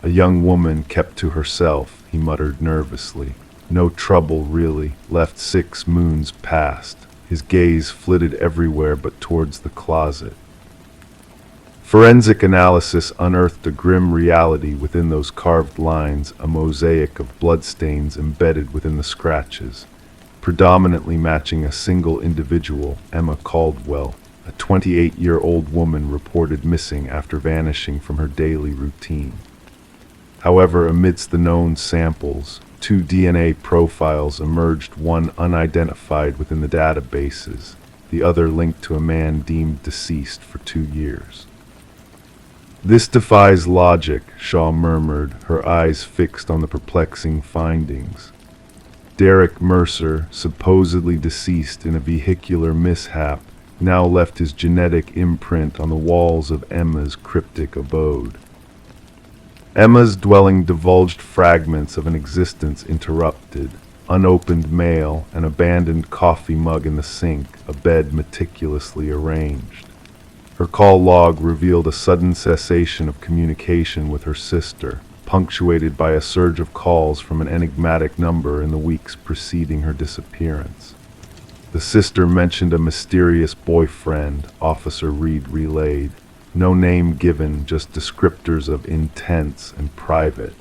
A young woman kept to herself, he muttered nervously. No trouble, really. Left 6 moons past. His gaze flitted everywhere but towards the closet. Forensic analysis unearthed a grim reality within those carved lines, a mosaic of bloodstains embedded within the scratches, predominantly matching a single individual, Emma Caldwell, a 28-year-old woman reported missing after vanishing from her daily routine. However, amidst the known samples, 2 DNA profiles emerged, one unidentified within the databases, the other linked to a man deemed deceased for 2 years. This defies logic, Shaw murmured, her eyes fixed on the perplexing findings. Derek Mercer, supposedly deceased in a vehicular mishap, now left his genetic imprint on the walls of Emma's cryptic abode. Emma's dwelling divulged fragments of an existence interrupted, unopened mail, an abandoned coffee mug in the sink, a bed meticulously arranged. Her call log revealed a sudden cessation of communication with her sister, punctuated by a surge of calls from an enigmatic number in the weeks preceding her disappearance. The sister mentioned a mysterious boyfriend, Officer Reed relayed. No name given, just descriptors of intense and private.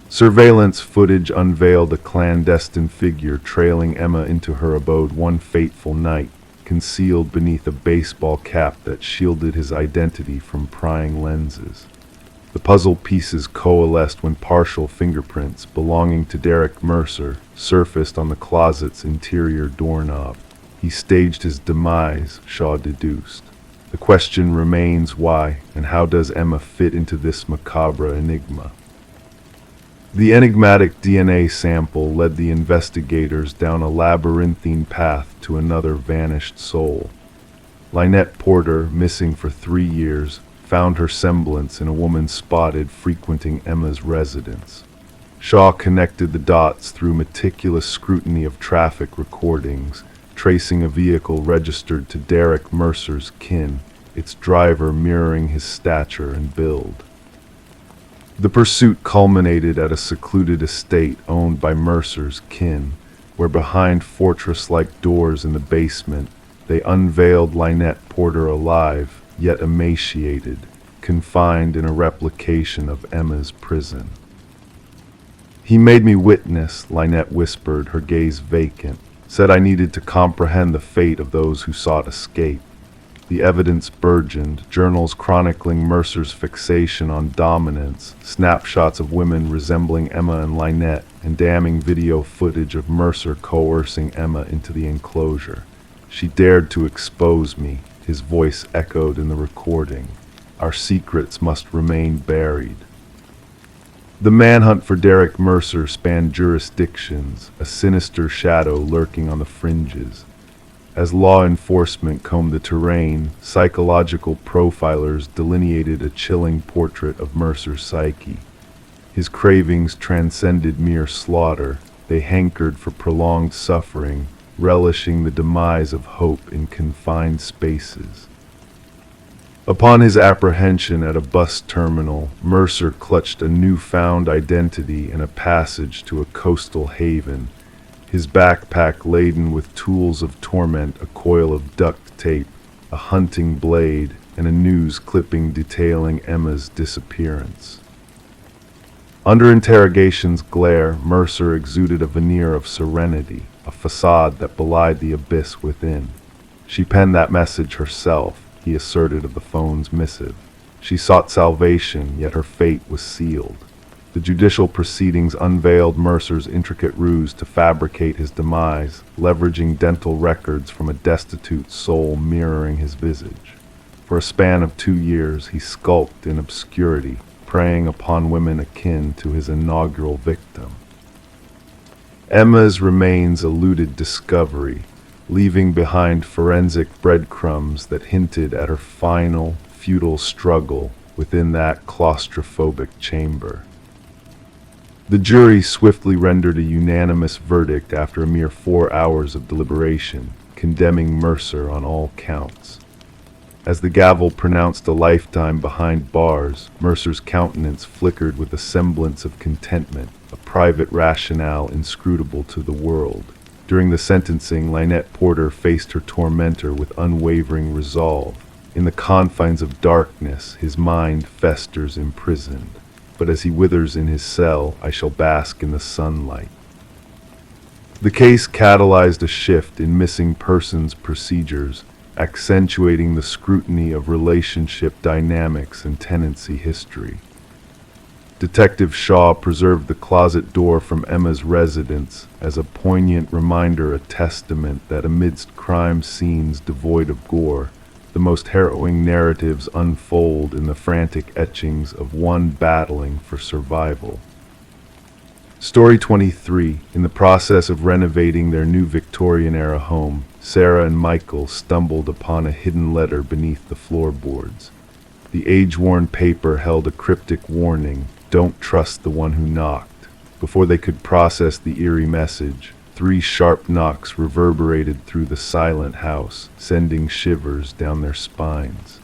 Surveillance footage unveiled a clandestine figure trailing Emma into her abode one fateful night, concealed beneath a baseball cap that shielded his identity from prying lenses. The puzzle pieces coalesced when partial fingerprints belonging to Derek Mercer surfaced on the closet's interior doorknob. He staged his demise, Shaw deduced. The question remains why, and how does Emma fit into this macabre enigma? The enigmatic DNA sample led the investigators down a labyrinthine path to another vanished soul. Lynette Porter, missing for 3 years, found her semblance in a woman spotted frequenting Emma's residence. Shaw connected the dots through meticulous scrutiny of traffic recordings, tracing a vehicle registered to Derek Mercer's kin, its driver mirroring his stature and build. The pursuit culminated at a secluded estate owned by Mercer's kin, where behind fortress-like doors in the basement, they unveiled Lynette Porter alive, yet emaciated, confined in a replication of Emma's prison. He made me witness, Lynette whispered, her gaze vacant, said I needed to comprehend the fate of those who sought escape. The evidence burgeoned, journals chronicling Mercer's fixation on dominance, snapshots of women resembling Emma and Lynette, and damning video footage of Mercer coercing Emma into the enclosure. She dared to expose me, his voice echoed in the recording. Our secrets must remain buried. The manhunt for Derek Mercer spanned jurisdictions, a sinister shadow lurking on the fringes. As law enforcement combed the terrain, psychological profilers delineated a chilling portrait of Mercer's psyche. His cravings transcended mere slaughter. They hankered for prolonged suffering, relishing the demise of hope in confined spaces. Upon his apprehension at a bus terminal, Mercer clutched a newfound identity in a passage to a coastal haven, his backpack laden with tools of torment, a coil of duct tape, a hunting blade, and a news clipping detailing Emma's disappearance. Under interrogation's glare, Mercer exuded a veneer of serenity, a facade that belied the abyss within. She penned that message herself, he asserted of the phone's missive. She sought salvation, yet her fate was sealed. The judicial proceedings unveiled Mercer's intricate ruse to fabricate his demise, leveraging dental records from a destitute soul mirroring his visage. For a span of 2 years, he skulked in obscurity, preying upon women akin to his inaugural victim. Emma's remains eluded discovery, leaving behind forensic breadcrumbs that hinted at her final, futile struggle within that claustrophobic chamber. The jury swiftly rendered a unanimous verdict after a mere 4 hours of deliberation, condemning Mercer on all counts. As the gavel pronounced a lifetime behind bars, Mercer's countenance flickered with a semblance of contentment, a private rationale inscrutable to the world. During the sentencing, Lynette Porter faced her tormentor with unwavering resolve. In the confines of darkness, his mind festers imprisoned. But as he withers in his cell, I shall bask in the sunlight. The case catalyzed a shift in missing persons procedures, accentuating the scrutiny of relationship dynamics and tenancy history. Detective Shaw preserved the closet door from Emma's residence as a poignant reminder, a testament that amidst crime scenes devoid of gore, the most harrowing narratives unfold in the frantic etchings of one battling for survival. Story 23. In the process of renovating their new Victorian-era home, Sarah and Michael stumbled upon a hidden letter beneath the floorboards. The age-worn paper held a cryptic warning, "Don't trust the one who knocked." Before they could process the eerie message, 3 sharp knocks reverberated through the silent house, sending shivers down their spines.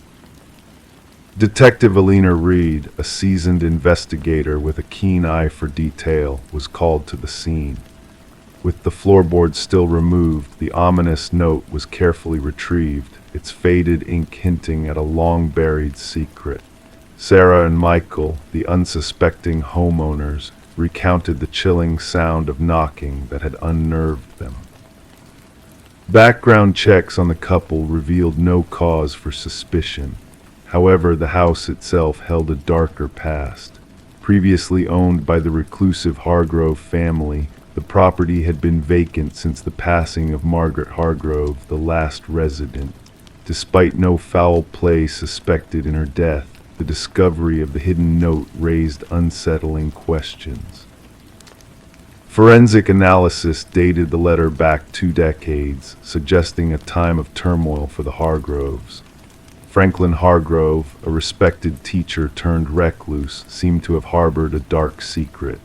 Detective Alina Reed, a seasoned investigator with a keen eye for detail, was called to the scene. With the floorboards still removed, the ominous note was carefully retrieved, its faded ink hinting at a long-buried secret. Sarah and Michael, the unsuspecting homeowners, recounted the chilling sound of knocking that had unnerved them. Background checks on the couple revealed no cause for suspicion. However, the house itself held a darker past. Previously owned by the reclusive Hargrove family, the property had been vacant since the passing of Margaret Hargrove, the last resident. Despite no foul play suspected in her death, the discovery of the hidden note raised unsettling questions. Forensic analysis dated the letter back 2 decades, suggesting a time of turmoil for the Hargroves. Franklin Hargrove, a respected teacher turned recluse, seemed to have harbored a dark secret.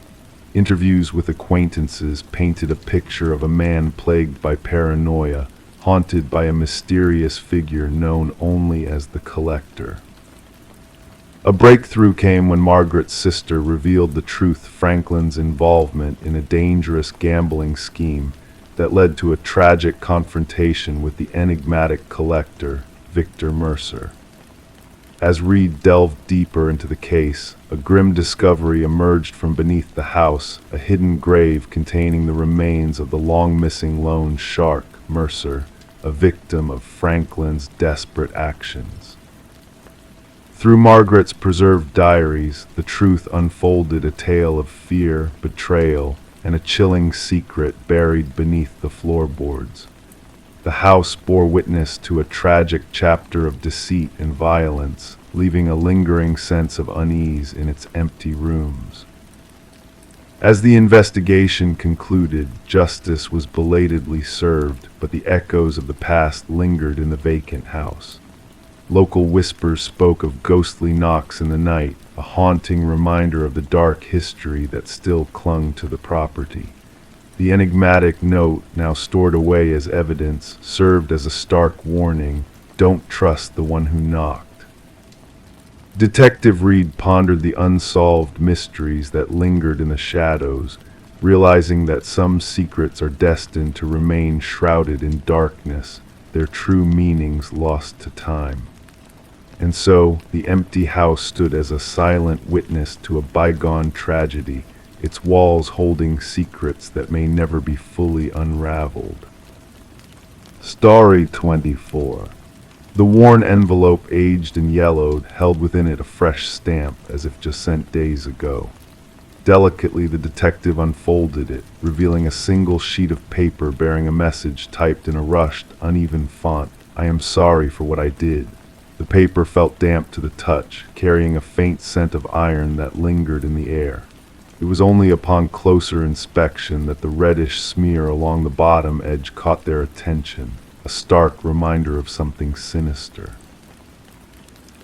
Interviews with acquaintances painted a picture of a man plagued by paranoia, haunted by a mysterious figure known only as the Collector. A breakthrough came when Margaret's sister revealed the truth: Franklin's involvement in a dangerous gambling scheme that led to a tragic confrontation with the enigmatic collector, Victor Mercer. As Reed delved deeper into the case, a grim discovery emerged from beneath the house, a hidden grave containing the remains of the long-missing loan shark, Mercer, a victim of Franklin's desperate actions. Through Margaret's preserved diaries, the truth unfolded, a tale of fear, betrayal, and a chilling secret buried beneath the floorboards. The house bore witness to a tragic chapter of deceit and violence, leaving a lingering sense of unease in its empty rooms. As the investigation concluded, justice was belatedly served, but the echoes of the past lingered in the vacant house. Local whispers spoke of ghostly knocks in the night, a haunting reminder of the dark history that still clung to the property. The enigmatic note, now stored away as evidence, served as a stark warning: don't trust the one who knocked. Detective Reed pondered the unsolved mysteries that lingered in the shadows, realizing that some secrets are destined to remain shrouded in darkness, their true meanings lost to time. And so, the empty house stood as a silent witness to a bygone tragedy, its walls holding secrets that may never be fully unraveled. Story 24. The worn envelope, aged and yellowed, held within it a fresh stamp, as if just sent days ago. Delicately, the detective unfolded it, revealing a single sheet of paper bearing a message typed in a rushed, uneven font. "I am sorry for what I did." The paper felt damp to the touch, carrying a faint scent of iron that lingered in the air. It was only upon closer inspection that the reddish smear along the bottom edge caught their attention, a stark reminder of something sinister.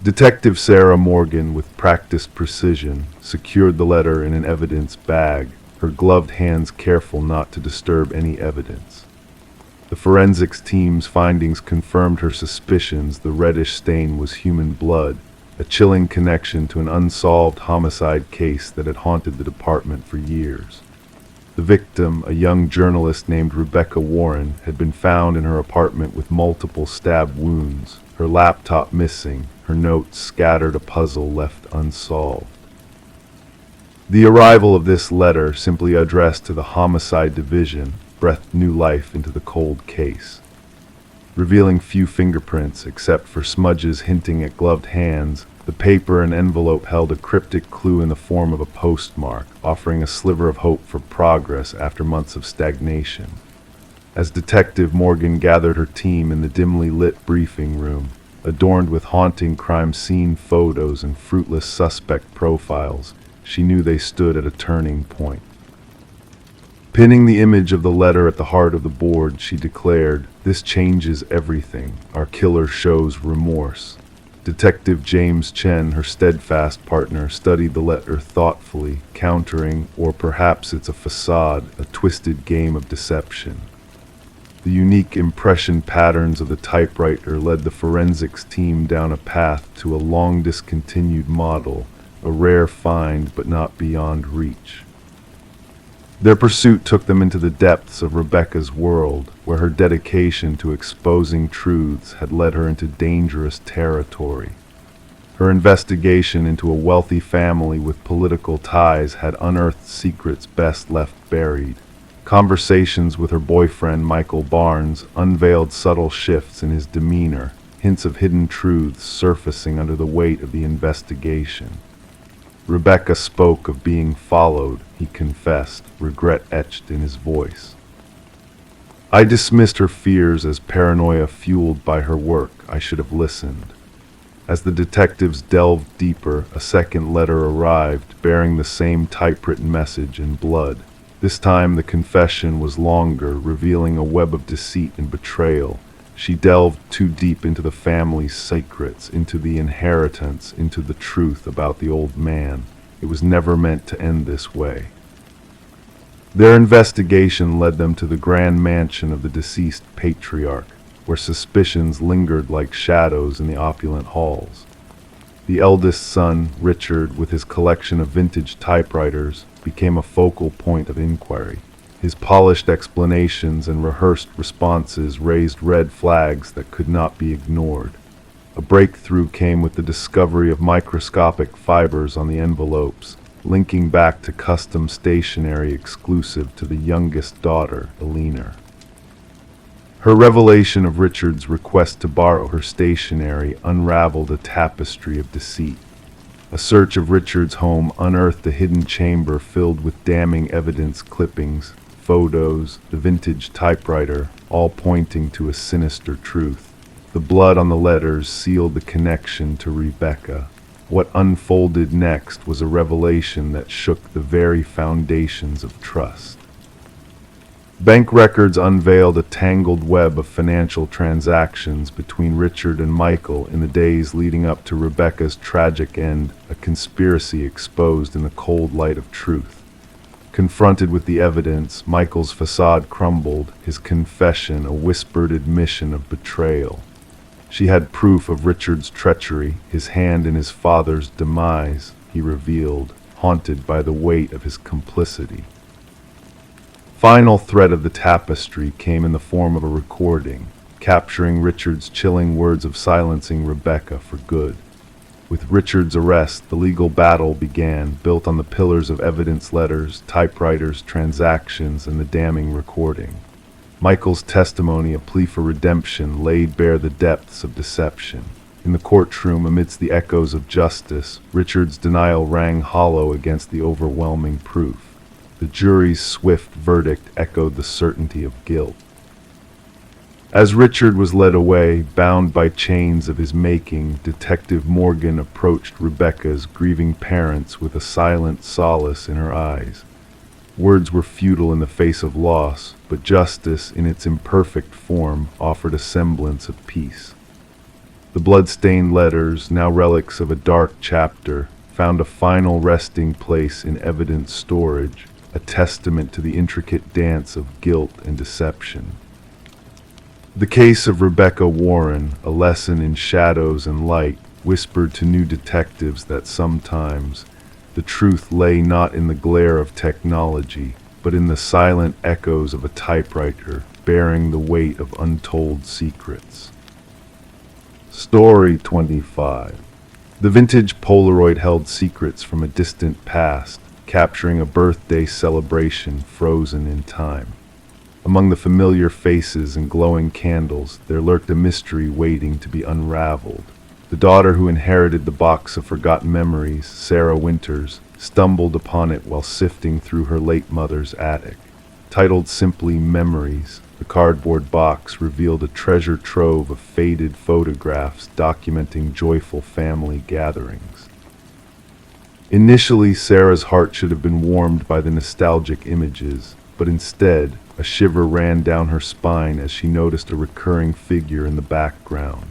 Detective Sarah Morgan, with practiced precision, secured the letter in an evidence bag, her gloved hands careful not to disturb any evidence. The forensics team's findings confirmed her suspicions. The reddish stain was human blood, a chilling connection to an unsolved homicide case that had haunted the department for years. The victim, a young journalist named Rebecca Warren, had been found in her apartment with multiple stab wounds, her laptop missing, her notes scattered, a puzzle left unsolved. The arrival of this letter, simply addressed to the Homicide Division, breathed new life into the cold case. Revealing few fingerprints except for smudges hinting at gloved hands, the paper and envelope held a cryptic clue in the form of a postmark, offering a sliver of hope for progress after months of stagnation. As Detective Morgan gathered her team in the dimly lit briefing room, adorned with haunting crime scene photos and fruitless suspect profiles, she knew they stood at a turning point. Pinning the image of the letter at the heart of the board, she declared, "This changes everything. Our killer shows remorse." Detective James Chen, her steadfast partner, studied the letter thoughtfully, countering, or perhaps it's a facade, a twisted game of deception. The unique impression patterns of the typewriter led the forensics team down a path to a long-discontinued model, a rare find but not beyond reach. Their pursuit took them into the depths of Rebecca's world, where her dedication to exposing truths had led her into dangerous territory. Her investigation into a wealthy family with political ties had unearthed secrets best left buried. Conversations with her boyfriend, Michael Barnes, unveiled subtle shifts in his demeanor, hints of hidden truths surfacing under the weight of the investigation. Rebecca spoke of being followed, he confessed, regret etched in his voice. "I dismissed her fears as paranoia fueled by her work. I should have listened." As the detectives delved deeper, a second letter arrived, bearing the same typewritten message in blood. This time the confession was longer, revealing a web of deceit and betrayal. She delved too deep into the family's secrets, into the inheritance, into the truth about the old man. It was never meant to end this way. Their investigation led them to the grand mansion of the deceased patriarch, where suspicions lingered like shadows in the opulent halls. The eldest son, Richard, with his collection of vintage typewriters, became a focal point of inquiry. His polished explanations and rehearsed responses raised red flags that could not be ignored. A breakthrough came with the discovery of microscopic fibers on the envelopes, linking back to custom stationery exclusive to the youngest daughter, Elena. Her revelation of Richard's request to borrow her stationery unraveled a tapestry of deceit. A search of Richard's home unearthed a hidden chamber filled with damning evidence clippings, photos, the vintage typewriter, all pointing to a sinister truth. The blood on the letters sealed the connection to Rebecca. What unfolded next was a revelation that shook the very foundations of trust. Bank records unveiled a tangled web of financial transactions between Richard and Michael in the days leading up to Rebecca's tragic end, a conspiracy exposed in the cold light of truth. Confronted with the evidence, Michael's facade crumbled, his confession a whispered admission of betrayal. She had proof of Richard's treachery, his hand in his father's demise, he revealed, haunted by the weight of his complicity. Final thread of the tapestry came in the form of a recording, capturing Richard's chilling words of silencing Rebecca for good. With Richard's arrest, the legal battle began, built on the pillars of evidence letters, typewriters, transactions, and the damning recording. Michael's testimony, a plea for redemption, laid bare the depths of deception. In the courtroom, amidst the echoes of justice, Richard's denial rang hollow against the overwhelming proof. The jury's swift verdict echoed the certainty of guilt. As Richard was led away, bound by chains of his making, Detective Morgan approached Rebecca's grieving parents with a silent solace in her eyes. Words were futile in the face of loss, but justice, in its imperfect form, offered a semblance of peace. The blood-stained letters, now relics of a dark chapter, found a final resting place in evidence storage, a testament to the intricate dance of guilt and deception. The case of Rebecca Warren, a lesson in shadows and light, whispered to new detectives that sometimes the truth lay not in the glare of technology, but in the silent echoes of a typewriter bearing the weight of untold secrets. Story 25. The vintage Polaroid held secrets from a distant past, capturing a birthday celebration frozen in time. Among the familiar faces and glowing candles, there lurked a mystery waiting to be unraveled. The daughter who inherited the box of forgotten memories, Sarah Winters, stumbled upon it while sifting through her late mother's attic. Titled simply Memories, the cardboard box revealed a treasure trove of faded photographs documenting joyful family gatherings. Initially, Sarah's heart should have been warmed by the nostalgic images, but instead, a shiver ran down her spine as she noticed a recurring figure in the background.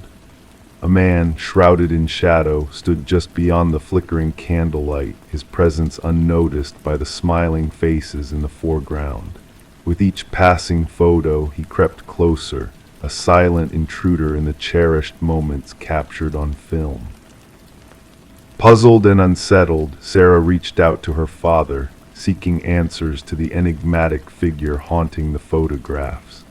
A man, shrouded in shadow, stood just beyond the flickering candlelight, his presence unnoticed by the smiling faces in the foreground. With each passing photo, he crept closer, a silent intruder in the cherished moments captured on film. Puzzled and unsettled, Sarah reached out to her father, seeking answers to the enigmatic figure haunting the photographs.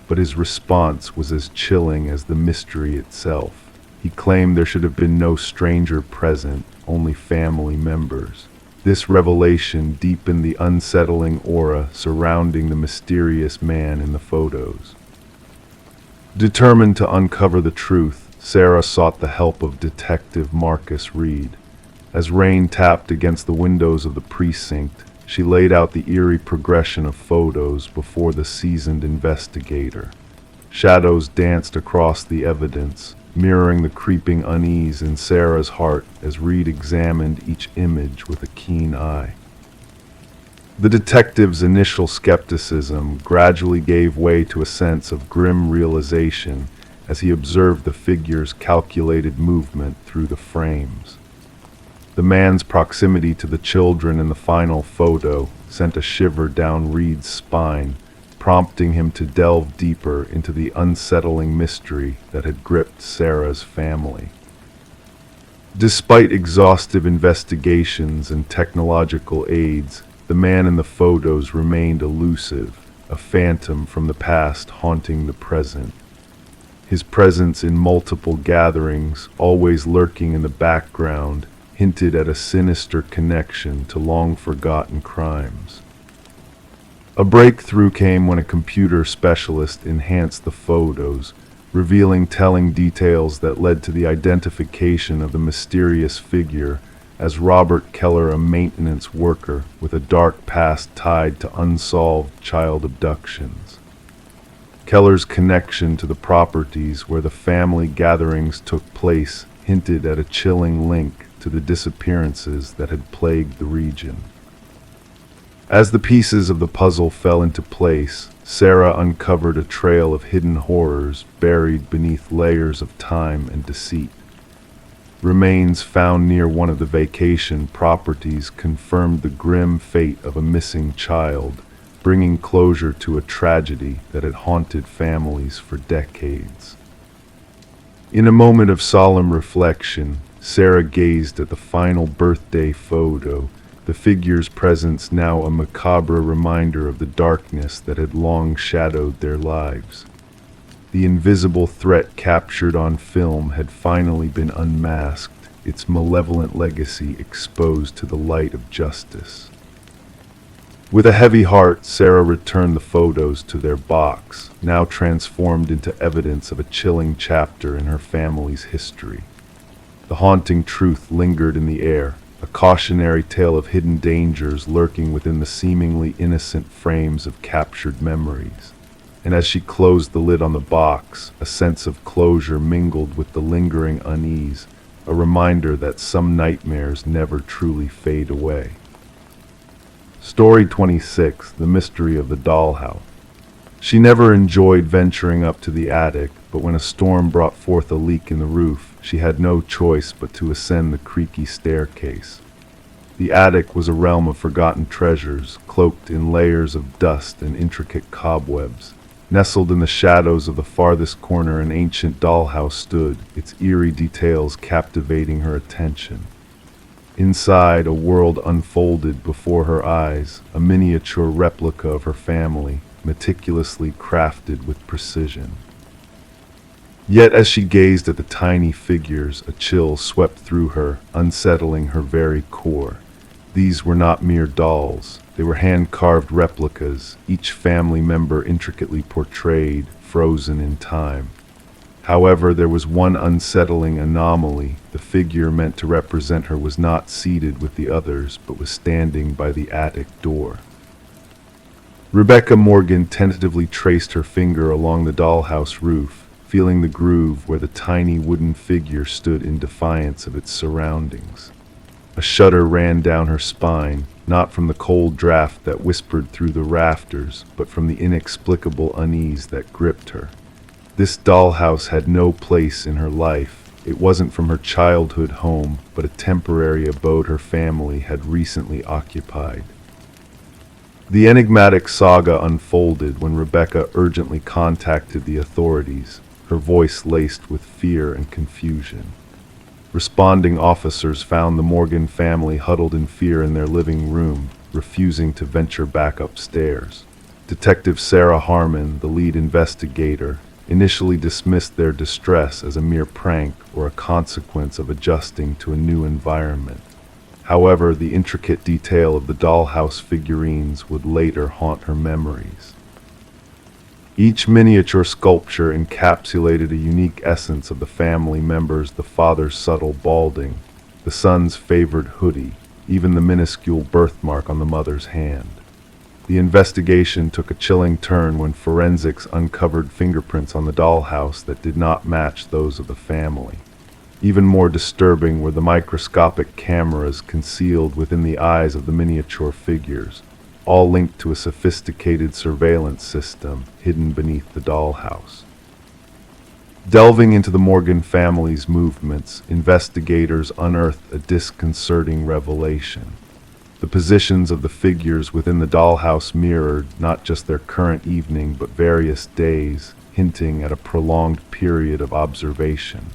But his response was as chilling as the mystery itself. He claimed there should have been no stranger present, only family members. This revelation deepened the unsettling aura surrounding the mysterious man in the photos. Determined to uncover the truth, Sarah sought the help of Detective Marcus Reed. As rain tapped against the windows of the precinct, she laid out the eerie progression of photos before the seasoned investigator. Shadows danced across the evidence, mirroring the creeping unease in Sarah's heart as Reed examined each image with a keen eye. The detective's initial skepticism gradually gave way to a sense of grim realization as he observed the figure's calculated movement through the frames. The man's proximity to the children in the final photo sent a shiver down Reed's spine, prompting him to delve deeper into the unsettling mystery that had gripped Sarah's family. Despite exhaustive investigations and technological aids, the man in the photos remained elusive, a phantom from the past haunting the present. His presence in multiple gatherings, always lurking in the background, hinted at a sinister connection to long-forgotten crimes. A breakthrough came when a computer specialist enhanced the photos, revealing telling details that led to the identification of the mysterious figure as Robert Keller, a maintenance worker with a dark past tied to unsolved child abductions. Keller's connection to the properties where the family gatherings took place hinted at a chilling link to the disappearances that had plagued the region. As the pieces of the puzzle fell into place, Sarah uncovered a trail of hidden horrors buried beneath layers of time and deceit. Remains found near one of the vacation properties confirmed the grim fate of a missing child, bringing closure to a tragedy that had haunted families for decades. In a moment of solemn reflection, Sarah gazed at the final birthday photo, the figure's presence now a macabre reminder of the darkness that had long shadowed their lives. The invisible threat captured on film had finally been unmasked, its malevolent legacy exposed to the light of justice. With a heavy heart, Sarah returned the photos to their box, now transformed into evidence of a chilling chapter in her family's history. The haunting truth lingered in the air, a cautionary tale of hidden dangers lurking within the seemingly innocent frames of captured memories. And as she closed the lid on the box, a sense of closure mingled with the lingering unease, a reminder that some nightmares never truly fade away. Story 26, The Mystery of the Dollhouse. She never enjoyed venturing up to the attic, but when a storm brought forth a leak in the roof, she had no choice but to ascend the creaky staircase. The attic was a realm of forgotten treasures, cloaked in layers of dust and intricate cobwebs. Nestled in the shadows of the farthest corner, an ancient dollhouse stood, its eerie details captivating her attention. Inside, a world unfolded before her eyes, a miniature replica of her family, meticulously crafted with precision. Yet as she gazed at the tiny figures, a chill swept through her, unsettling her very core. These were not mere dolls. They were hand-carved replicas, each family member intricately portrayed, frozen in time. However, there was one unsettling anomaly. The figure meant to represent her was not seated with the others, but was standing by the attic door. Rebecca Morgan tentatively traced her finger along the dollhouse roof, feeling the groove where the tiny wooden figure stood in defiance of its surroundings. A shudder ran down her spine, not from the cold draft that whispered through the rafters, but from the inexplicable unease that gripped her. This dollhouse had no place in her life. It wasn't from her childhood home, but a temporary abode her family had recently occupied. The enigmatic saga unfolded when Rebecca urgently contacted the authorities, her voice laced with fear and confusion. Responding officers found the Morgan family huddled in fear in their living room, refusing to venture back upstairs. Detective Sarah Harmon, the lead investigator, initially dismissed their distress as a mere prank or a consequence of adjusting to a new environment. However, the intricate detail of the dollhouse figurines would later haunt her memories. Each miniature sculpture encapsulated a unique essence of the family members: the father's subtle balding, the son's favored hoodie, even the minuscule birthmark on the mother's hand. The investigation took a chilling turn when forensics uncovered fingerprints on the dollhouse that did not match those of the family. Even more disturbing were the microscopic cameras concealed within the eyes of the miniature figures, all linked to a sophisticated surveillance system hidden beneath the dollhouse. Delving into the Morgan family's movements, investigators unearthed a disconcerting revelation. The positions of the figures within the dollhouse mirrored not just their current evening but various days, hinting at a prolonged period of observation.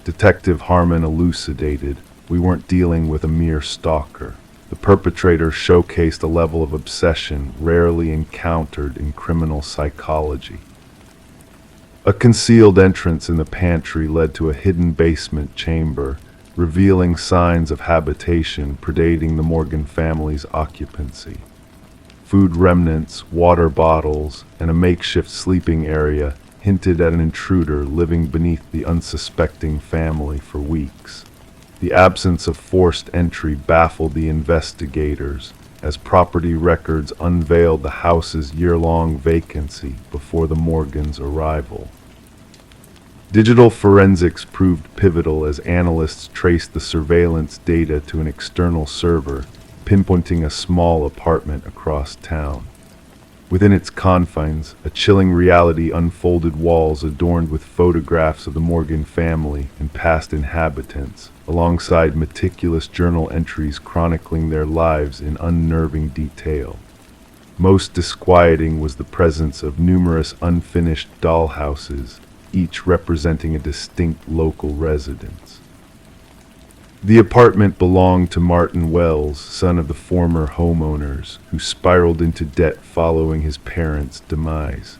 Detective Harmon elucidated, we weren't dealing with a mere stalker. The perpetrator showcased a level of obsession rarely encountered in criminal psychology. A concealed entrance in the pantry led to a hidden basement chamber, revealing signs of habitation predating the Morgan family's occupancy. Food remnants, water bottles, and a makeshift sleeping area hinted at an intruder living beneath the unsuspecting family for weeks. The absence of forced entry baffled the investigators, as property records unveiled the house's year-long vacancy before the Morgans' arrival. Digital forensics proved pivotal as analysts traced the surveillance data to an external server, pinpointing a small apartment across town. Within its confines, a chilling reality unfolded: walls adorned with photographs of the Morgan family and past inhabitants, alongside meticulous journal entries chronicling their lives in unnerving detail. Most disquieting was the presence of numerous unfinished dollhouses, each representing a distinct local residence. The apartment belonged to Martin Wells, son of the former homeowners, who spiraled into debt following his parents' demise.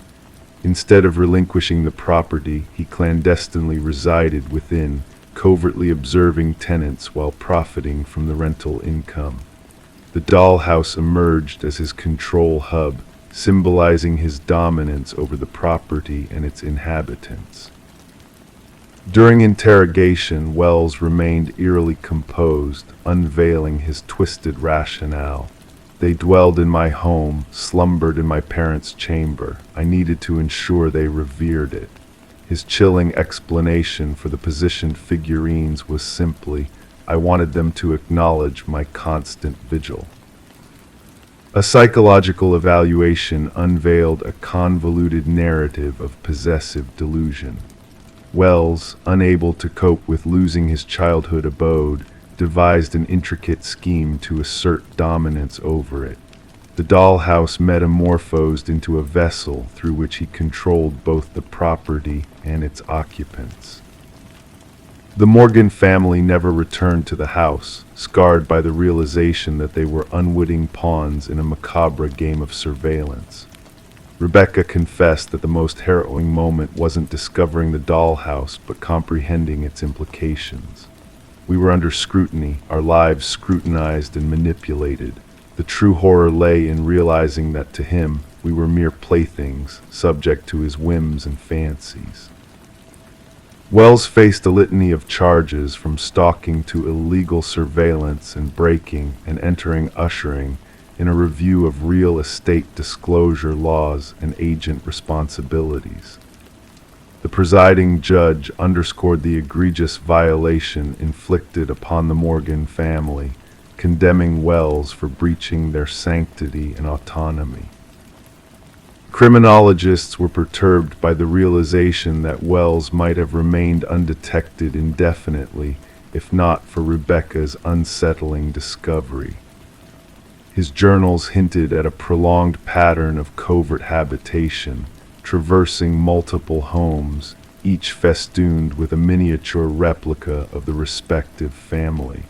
Instead of relinquishing the property, he clandestinely resided within, covertly observing tenants while profiting from the rental income. The dollhouse emerged as his control hub, symbolizing his dominance over the property and its inhabitants. During interrogation, Wells remained eerily composed, unveiling his twisted rationale. They dwelled in my home, slumbered in my parents' chamber. I needed to ensure they revered it. His chilling explanation for the positioned figurines was simply, I wanted them to acknowledge my constant vigil. A psychological evaluation unveiled a convoluted narrative of possessive delusion. Wells, unable to cope with losing his childhood abode, devised an intricate scheme to assert dominance over it. The dollhouse metamorphosed into a vessel through which he controlled both the property and its occupants. The Morgan family never returned to the house, scarred by the realization that they were unwitting pawns in a macabre game of surveillance. Rebecca confessed that the most harrowing moment wasn't discovering the dollhouse, but comprehending its implications. We were under scrutiny, our lives scrutinized and manipulated. The true horror lay in realizing that to him, we were mere playthings, subject to his whims and fancies. Wells faced a litany of charges, from stalking to illegal surveillance and breaking and entering ushering, in a review of real estate disclosure laws and agent responsibilities. The presiding judge underscored the egregious violation inflicted upon the Morgan family, condemning Wells for breaching their sanctity and autonomy. Criminologists were perturbed by the realization that Wells might have remained undetected indefinitely if not for Rebecca's unsettling discovery. His journals hinted at a prolonged pattern of covert habitation, traversing multiple homes, each festooned with a miniature replica of the respective family.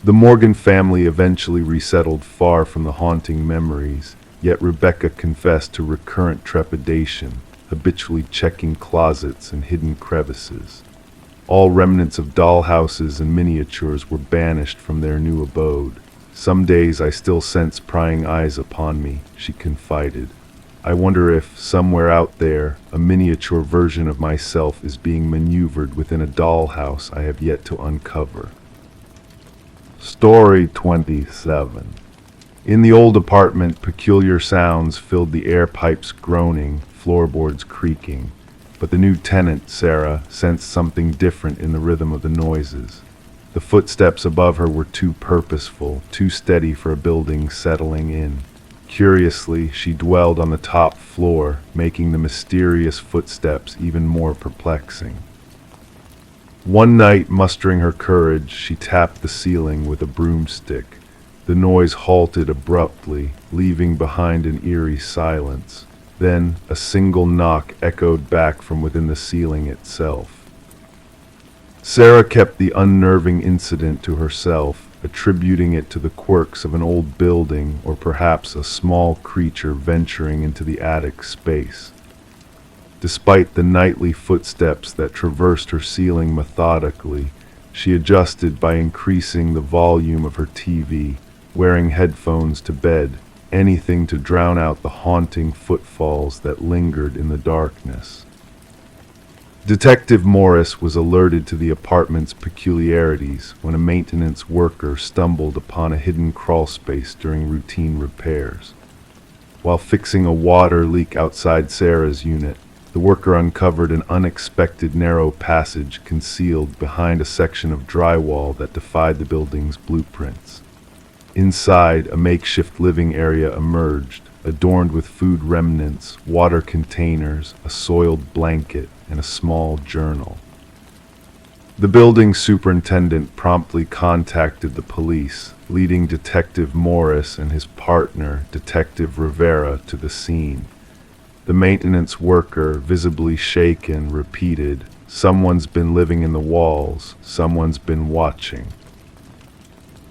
The Morgan family eventually resettled far from the haunting memories, yet Rebecca confessed to recurrent trepidation, habitually checking closets and hidden crevices. All remnants of dollhouses and miniatures were banished from their new abode. Some days I still sense prying eyes upon me, she confided. I wonder if, somewhere out there, a miniature version of myself is being maneuvered within a dollhouse I have yet to uncover. Story 27. In the old apartment, peculiar sounds filled the air, pipes groaning, floorboards creaking. But the new tenant, Sarah, sensed something different in the rhythm of the noises. The footsteps above her were too purposeful, too steady for a building settling in. Curiously, she dwelled on the top floor, making the mysterious footsteps even more perplexing. One night, mustering her courage, she tapped the ceiling with a broomstick. The noise halted abruptly, leaving behind an eerie silence. Then, a single knock echoed back from within the ceiling itself. Sarah kept the unnerving incident to herself, attributing it to the quirks of an old building or perhaps a small creature venturing into the attic space. Despite the nightly footsteps that traversed her ceiling methodically, she adjusted by increasing the volume of her TV, wearing headphones to bed, anything to drown out the haunting footfalls that lingered in the darkness. Detective Morris was alerted to the apartment's peculiarities when a maintenance worker stumbled upon a hidden crawlspace during routine repairs. While fixing a water leak outside Sarah's unit, the worker uncovered an unexpected narrow passage concealed behind a section of drywall that defied the building's blueprints. Inside, a makeshift living area emerged, adorned with food remnants, water containers, a soiled blanket, and a small journal. The building superintendent promptly contacted the police, leading Detective Morris and his partner, Detective Rivera, to the scene. The maintenance worker, visibly shaken, repeated, "Someone's been living in the walls. Someone's been watching."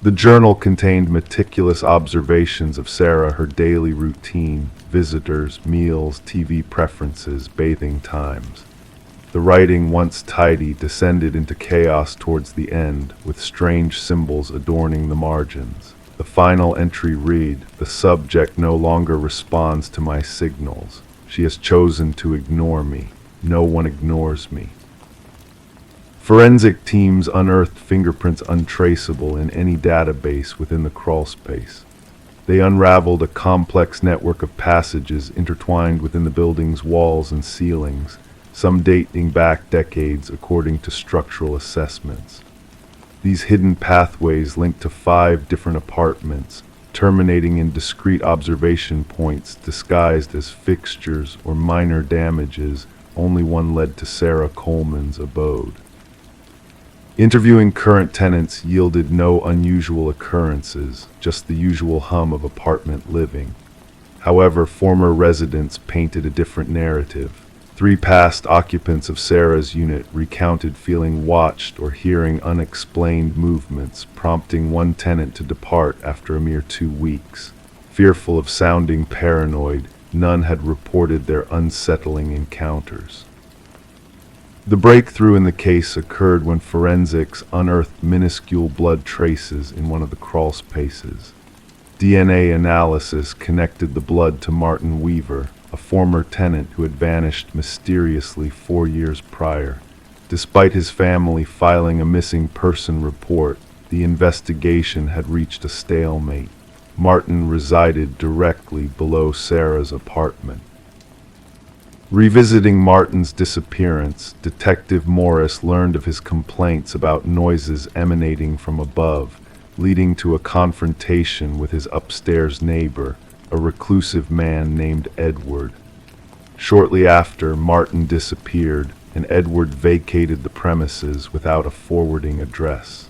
The journal contained meticulous observations of Sarah, her daily routine, visitors, meals, TV preferences, bathing times. The writing, once tidy, descended into chaos towards the end, with strange symbols adorning the margins. The final entry read, "The subject no longer responds to my signals. She has chosen to ignore me. No one ignores me." Forensic teams unearthed fingerprints untraceable in any database within the crawlspace. They unraveled a complex network of passages intertwined within the building's walls and ceilings, some dating back decades according to structural assessments. These hidden pathways linked to 5 different apartments, terminating in discrete observation points disguised as fixtures or minor damages. Only one led to Sarah Coleman's abode. Interviewing current tenants yielded no unusual occurrences, just the usual hum of apartment living. However, former residents painted a different narrative. 3 past occupants of Sarah's unit recounted feeling watched or hearing unexplained movements, prompting one tenant to depart after a mere 2 weeks. Fearful of sounding paranoid, none had reported their unsettling encounters. The breakthrough in the case occurred when forensics unearthed minuscule blood traces in one of the crawl spaces. DNA analysis connected the blood to Martin Weaver, a former tenant who had vanished mysteriously 4 years prior. Despite his family filing a missing person report, the investigation had reached a stalemate. Martin resided directly below Sarah's apartment. Revisiting Martin's disappearance, Detective Morris learned of his complaints about noises emanating from above, leading to a confrontation with his upstairs neighbor, a reclusive man named Edward. Shortly after, Martin disappeared, and Edward vacated the premises without a forwarding address.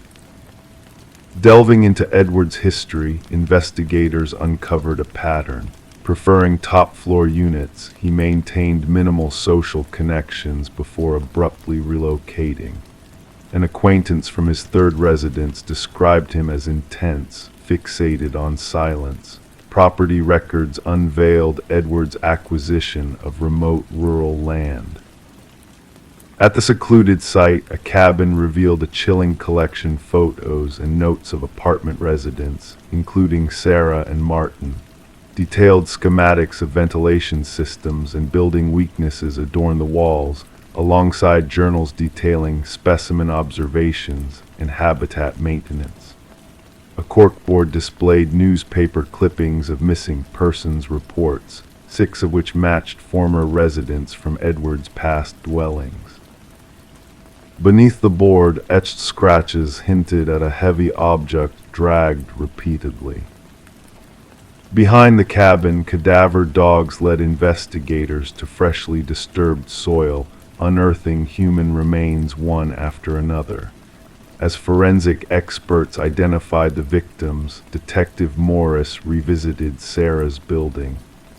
Delving into Edward's history, investigators uncovered a pattern. Preferring top-floor units, he maintained minimal social connections before abruptly relocating. An acquaintance from his 3rd residence described him as intense, fixated on silence. Property records unveiled Edward's acquisition of remote rural land. At the secluded site, a cabin revealed a chilling collection of photos and notes of apartment residents, including Sarah and Martin. Detailed schematics of ventilation systems and building weaknesses adorn the walls, alongside journals detailing specimen observations and habitat maintenance. A corkboard displayed newspaper clippings of missing persons reports, 6 of which matched former residents from Edward's past dwellings. Beneath the board, etched scratches hinted at a heavy object dragged repeatedly. Behind the cabin, cadaver dogs led investigators to freshly disturbed soil, unearthing human remains one after another. As forensic experts identified the victims, Detective Morris revisited Sarah's building.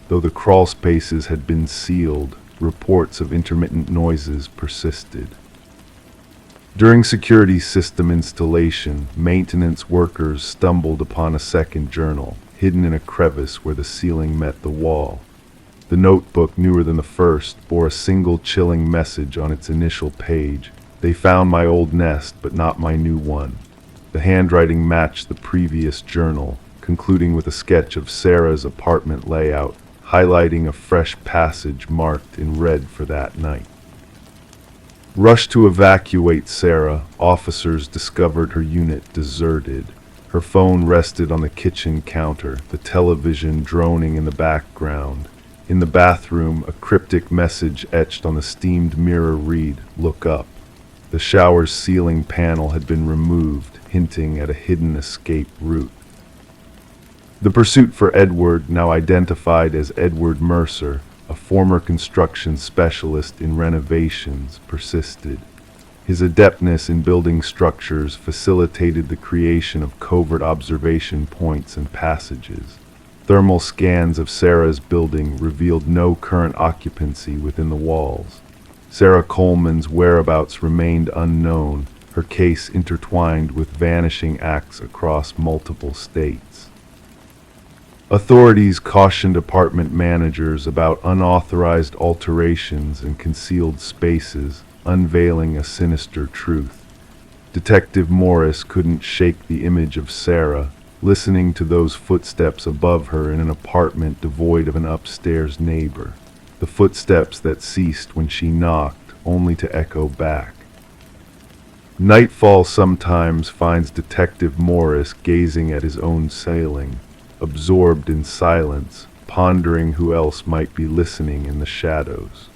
Though the crawl spaces had been sealed, reports of intermittent noises persisted. During security system installation, maintenance workers stumbled upon a second journal, hidden in a crevice where the ceiling met the wall. The notebook, newer than the first, bore a single chilling message on its initial page. "They found my old nest, but not my new one." The handwriting matched the previous journal, concluding with a sketch of Sarah's apartment layout, highlighting a fresh passage marked in red for that night. Rushed to evacuate Sarah, officers discovered her unit deserted. Her phone rested on the kitchen counter, the television droning in the background. In the bathroom, a cryptic message etched on the steamed mirror read, "Look up." The shower's ceiling panel had been removed, hinting at a hidden escape route. The pursuit for Edward, now identified as Edward Mercer, a former construction specialist in renovations, persisted. His adeptness in building structures facilitated the creation of covert observation points and passages. Thermal scans of Sarah's building revealed no current occupancy within the walls. Sarah Coleman's whereabouts remained unknown, her case intertwined with vanishing acts across multiple states. Authorities cautioned apartment managers about unauthorized alterations and concealed spaces, unveiling a sinister truth. Detective Morris couldn't shake the image of Sarah, listening to those footsteps above her in an apartment devoid of an upstairs neighbor. The footsteps that ceased when she knocked, only to echo back. Nightfall sometimes finds Detective Morris gazing at his own sailing, absorbed in silence, pondering who else might be listening in the shadows.